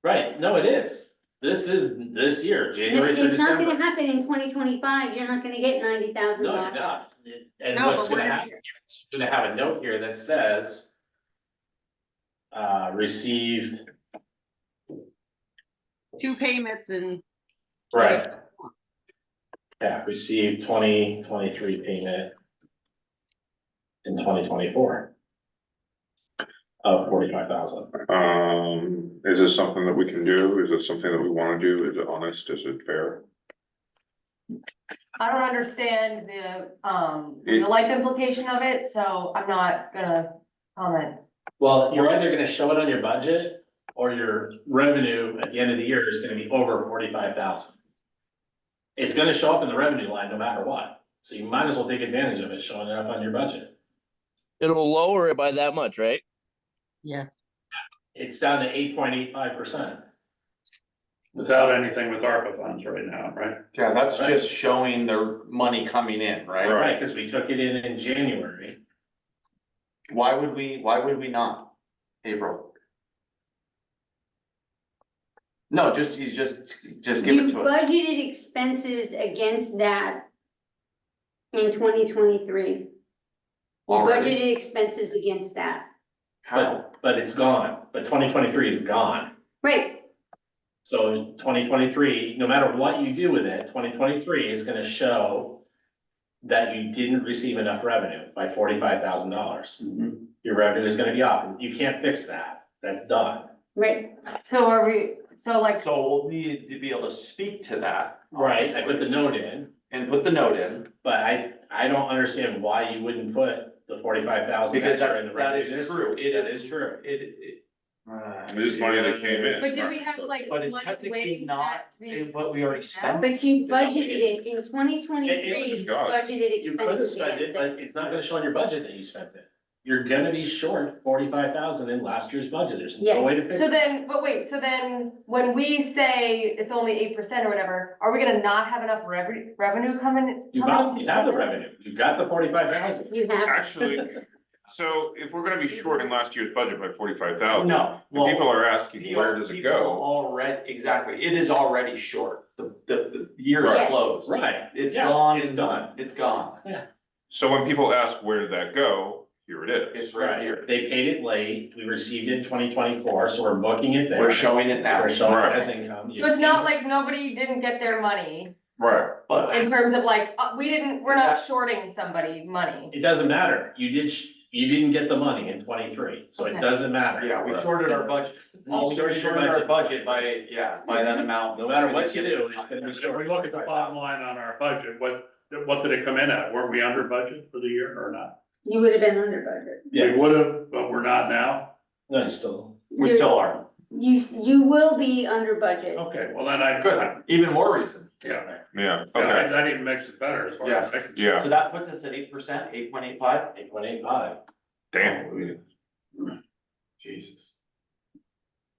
Right, no, it is. This is this year, January through It's not December. gonna happen in 2025. You're not gonna get $90,000. No, you're not. And No, what's but we're gonna gonna- happen, it's gonna have a note here that says received, 2 payments and right. Yeah, received 2023 payment in 2024 of 45,000. Is this something that we can do? Is it something that we wanna do? Is it honest? Is it fair? I don't understand the life implication of it, so I'm not gonna comment. Well, you're either gonna show it on your budget or your revenue at the end of the year is gonna be over 45,000. It's gonna show up in the revenue line no matter what, so you might as well take advantage of it, showing it up on your budget. It'll lower it by that much, right? yes. It's down to 8.85%. Without anything with ARPA funds right now, right? Yeah, that's just showing the money coming in, right? Right, cause we took it in January. Why would we not, April? No, just give You it to us. budgeted expenses against that in 2023. You Already? budgeted expenses against that. How? But it's gone, but 2023 is gone. Right, So 2023, no matter what you do with it, 2023 is gonna show that you didn't receive enough revenue by $45,000. Mhm. Your revenue is gonna be off. You can't fix that. That's done. right. So are we, so like, So we'll need to be able to speak to that. Right, I put the note in, And put the note in, but I don't understand why you wouldn't put the 45,000 because extra in the that revenue. is this true, year. That is true. it. It is money that came in. but did we have like But it's money technically waiting for not that to be? in what we already spent. But you budgeted it in 2023, you got budgeted You could have expenses spent it, against it. but it's not gonna show on your budget that you spent it. You're gonna be short 45,000 in last year's budget. There's no Yes. way to fix So it. then, but wait, so then when we say it's only 8% or whatever, are we gonna not have enough revenue coming? You have the revenue. You got the 45,000. You have, Actually, so if we're gonna be short in last year's budget by 45,000. No, And people well, are asking, where does it people go? already, exactly, it is already short, the year is Right. closed. Right. It's Yeah, gone. It's done. It's gone. So when people ask, where did that go? Here it is. It's right here. They paid it late. We received it in 2024, so we're booking it there. We're showing it now. We're showing it Right. as income. So it's not like nobody didn't get their money Right. But in terms of like, we're not shorting somebody money. It doesn't matter. You didn't get the money in 23, so it Okay. doesn't matter. yeah, we shorted our budget. You We shorted our budget by, by that amount. No matter what you do, it's gonna be If we short. look at the bottom line on our budget, what did it come in at? Were we under budget for the year or not? you would have been under budget. We would have, but we're not now. No, you still. We still are. You will be under budget. Okay, well then Good, even more reason. yeah, Yeah, yeah, okay. that even makes it better as far as. Yes. Yeah, So that puts us at 8%, 8.85. 8.85. damn. Jesus.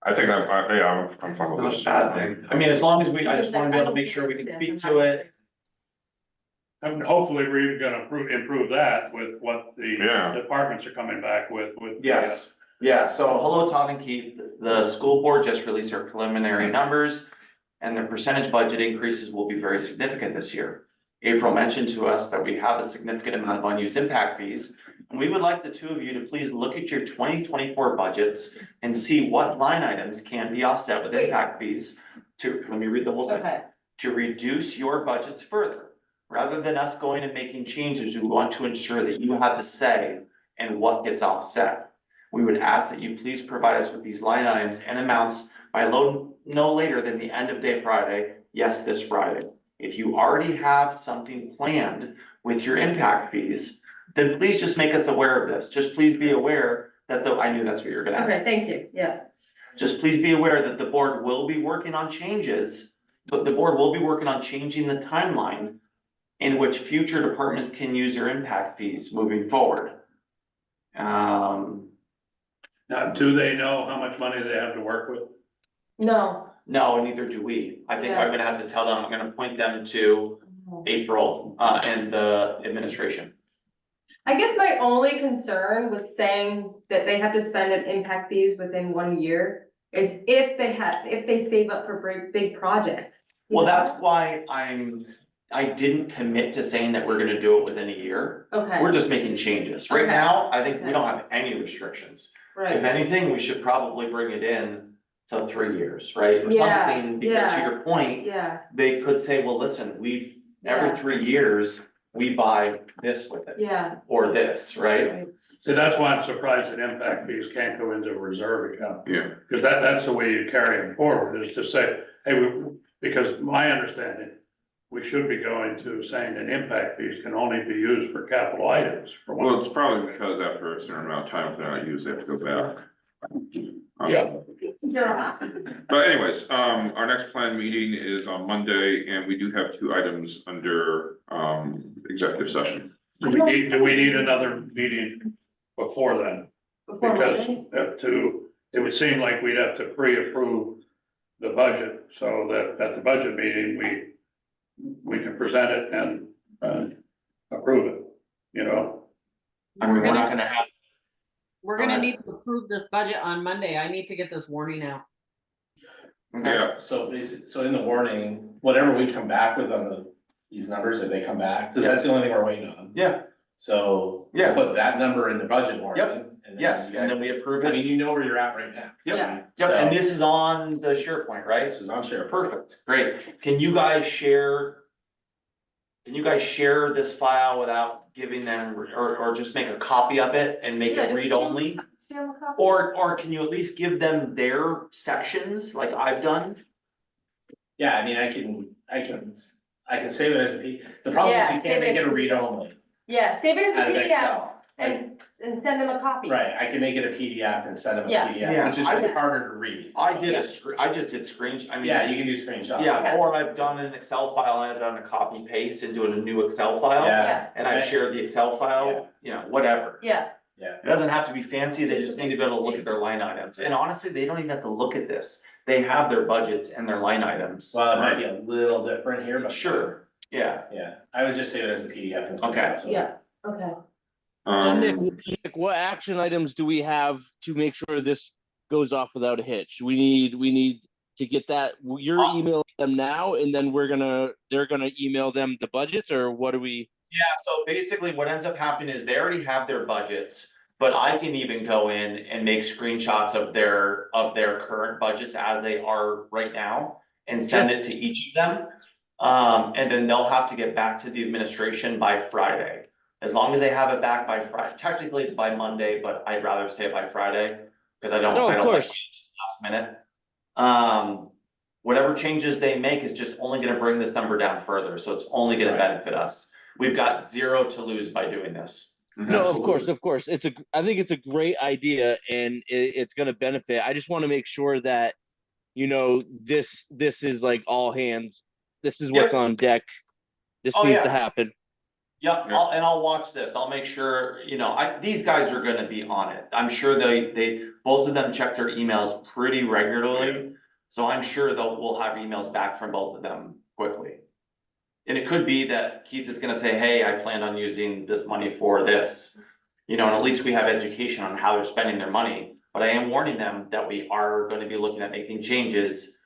I think I'm fine It's with not this. a bad thing. I mean, as long as I just wanna be able to make sure we can speak to it. And hopefully we're gonna improve that with what the Yeah. departments are coming back with. Yes, yeah, so hello, Todd and Keith, the school board just released their preliminary numbers. And the percentage budget increases will be very significant this year. April mentioned to us that we have a significant amount of unused impact fees. And we would like the two of you to please look at your 2024 budgets and see what line items can be offset with impact fees let me read the whole thing. Okay, To reduce your budgets further. Rather than us going and making changes, we want to ensure that you have the say in what gets offset. We would ask that you please provide us with these line items and amounts by no later than the end of day Friday, yes, this Friday. If you already have something planned with your impact fees, then please just make us aware of this. Just please be aware that I knew that's what you were gonna ask. okay, thank you, yeah. Just please be aware that the board will be working on changes, but the board will be working on changing the timeline in which future departments can use their impact fees moving forward. Now, do they know how much money they have to work with? No. No, and neither do we. I think I'm gonna have to tell them, I'm gonna point them to April, and the administration. I guess my only concern with saying that they have to spend an impact fees within 1 year is if they save up for big projects. you Well, know? that's why I didn't commit to saying that we're gonna do it within a year. Okay, We're just making changes. Right Okay. now, I think we Okay. don't have any restrictions. If right, anything, we should probably bring it in to 3 years, right? Or Yeah, something, because to yeah. your point, yeah, they could say, well, listen, every Yeah. 3 years, we buy this with it, yeah. or this, right? So that's why I'm surprised that impact fees can't go into a reserve account. Yeah. Because that's the way you carry them forward, is to say, hey, because my understanding, we should be going to saying that impact fees can only be used for capital items. For one. Well, it's probably because after a certain amount of time, if they're not used, they have to go back. Yeah. But anyways, our next planned meeting is on Monday, and we do have 2 items under, executive session. Do we need another meeting before then? Before Because Monday? it would seem like we'd have to pre-approve the budget, so that at the budget meeting, we can present it and approve it, you know? I mean, we're not gonna have, We're gonna need to approve this budget on Monday. I need to get this warning out. Yeah. So basically, so in the warning, whatever we come back with on these numbers, if they come back, because that's the only thing we're waiting on. yeah, So. Yeah. Put that number in the budget warning. Yep. And then yes, you and guys- then we approve I it. mean, you know where you're at right now. Yep. Yeah. Yep, and So- this is on the SharePoint, right? This is on share. Perfect, great. Can you guys share? Can you guys share this file without giving them, or just make a copy of it and make Yeah, it just read only? Yeah, we'll Or can you at least give them their sections like I've done? Yeah, I mean, I can save it as the problem is Yeah, you save can't make it. it a read only Yeah, save it as a out of PDF Excel. Like, and send them a copy. right, I can make it a PDF and send them a Yeah. PDF, Yeah, which is I- just harder to read. I just did I mean. Yeah, you can do screenshots. Yeah, or I've done an Excel file, and I've done a copy paste and doing a new Excel file. Yeah, And I've shared the Excel file, you know, whatever. Yeah, It doesn't have to be fancy, they just need to be able to look at their line items, and honestly, they don't even have to look at this. They have their budgets and their line items. well, it might be a little different here, but. Sure, yeah, Yeah, I would just save it as a PDF and send it Okay. out, so. yeah, okay. So Nick, Um, what action items do we have to make sure this goes off without a hitch? We need to get that, you're emailing them now, and then they're gonna email them the budgets, or what do we? yeah, so basically what ends up happening is they already have their budgets. But I can even go in and make screenshots of their current budgets as they are right now and send it to each of them. And then they'll have to get back to the administration by Friday. As long as they have it back by Friday, technically it's by Monday, but I'd rather say it by Friday, because I don't No, of like course. waiting till the last minute. Whatever changes they make is just only gonna bring this number down further, so it's only gonna Right. benefit us. We've got 0 to lose by doing this. No, of course. I think it's a great idea, and it's gonna benefit. I just wanna make sure that, you know, this is like all hands. This is what's on deck. This Oh, needs to yeah. happen. Yep, Yeah. I'll watch this, I'll make sure, you know, these guys are gonna be on it, I'm sure they, both of them check their emails pretty regularly. So I'm sure we'll have emails back from both of them quickly. And it could be that Keith is gonna say, hey, I plan on using this money for this. You know, and at least we have education on how they're spending their money, but I am warning them that we are gonna be looking at making changes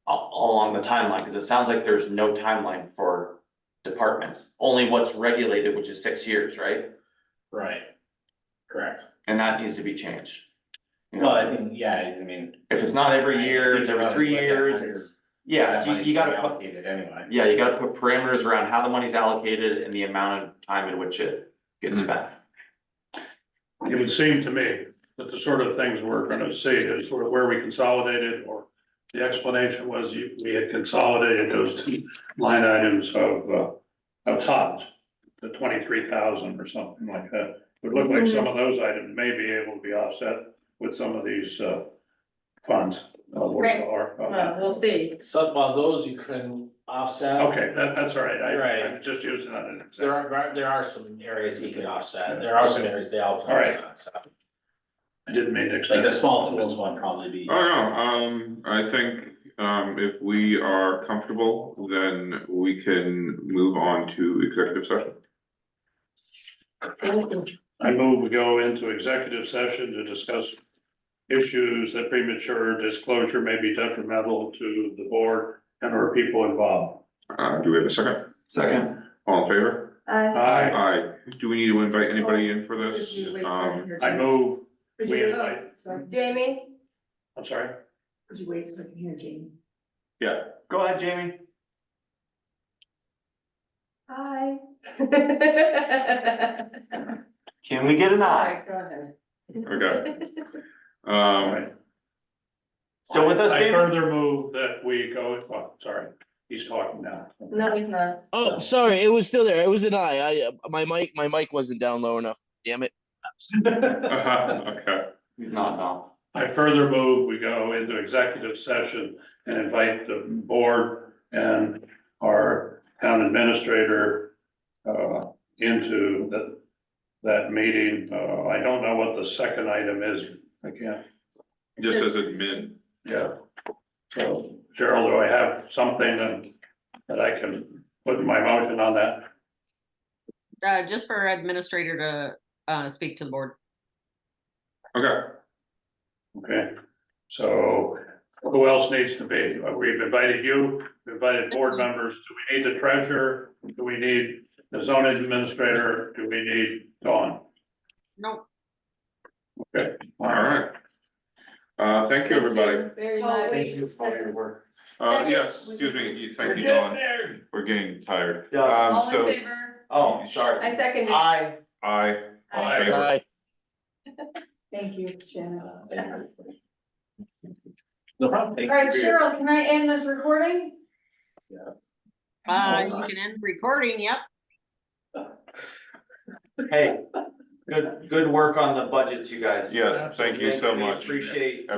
along the timeline, cause it sounds like there's no timeline for departments, only what's regulated, which is 6 years, right? Right, correct. And that needs to be changed. You know, Well, I think, yeah, I mean. if it's not every year, it's every 3 years, it's, yeah, That money's you gotta put, allocated anyway. yeah, you gotta put parameters around how the money's allocated and the amount of time in which it gets spent. It would seem to me that the sort of things we're gonna see is sort of where we consolidated, or the explanation was we had consolidated those 2 line items of tops, the 23,000 or something like that. It would look like some of those items may be able to be offset with some of these funds. Right. Well, we'll see. Some of those you can offset. Okay, that's all right. Right. I was just using that as an There example. there are some areas you can offset. There are some areas they all can All right. offset, so. I didn't mean to Like extend. the small tools one probably be. Oh, no, I think, if we are comfortable, then we can move on to executive session. I move we go into executive session to discuss issues that premature disclosure may be detrimental to the board and or people involved. Do we have a second? Second. All in favor? Aye. Aye. Do we need to invite anybody in for this? Could you wait a Um, second here, I Jamie? move, Could we you wait- invite, Sorry, Jamie? I'm sorry, could you wait so I can hear Jamie? yeah, Go ahead, Jamie. Hi. Can we get an Sorry, eye? go ahead. okay. all right. Still with us, I Jamie? further move that we go, oh, sorry, he's talking now. No, he's not. Oh, sorry, it was still there. It was an I. My mic wasn't down low enough. Damn it. Okay, He's not now. I further move, we go into executive session and invite the board and our town administrator into that meeting. I don't know what the second item is. I can't, just as admin. yeah. So Cheryl, do I have something that I can put in my motion on that? Just for administrator to speak to the board. Okay, Okay, so who else needs to be? We've invited you, we've invited board members. Do we need the treasurer? Do we need the zoning administrator? Do we need Dawn? Nope. Okay, all right. Thank you, everybody. Very Oh, much. wait, second. Yes, excuse me, thank you, Dawn. We're getting tired. Yeah. All in So, favor? Oh, sorry. I second it. Aye. aye. All in favor? Aye. Thank you, Shannon. No problem. All right, Cheryl, can I end this recording? You can end recording, yep. Hey, good work on the budgets, you guys. Yes, thank you so We much. Appreciate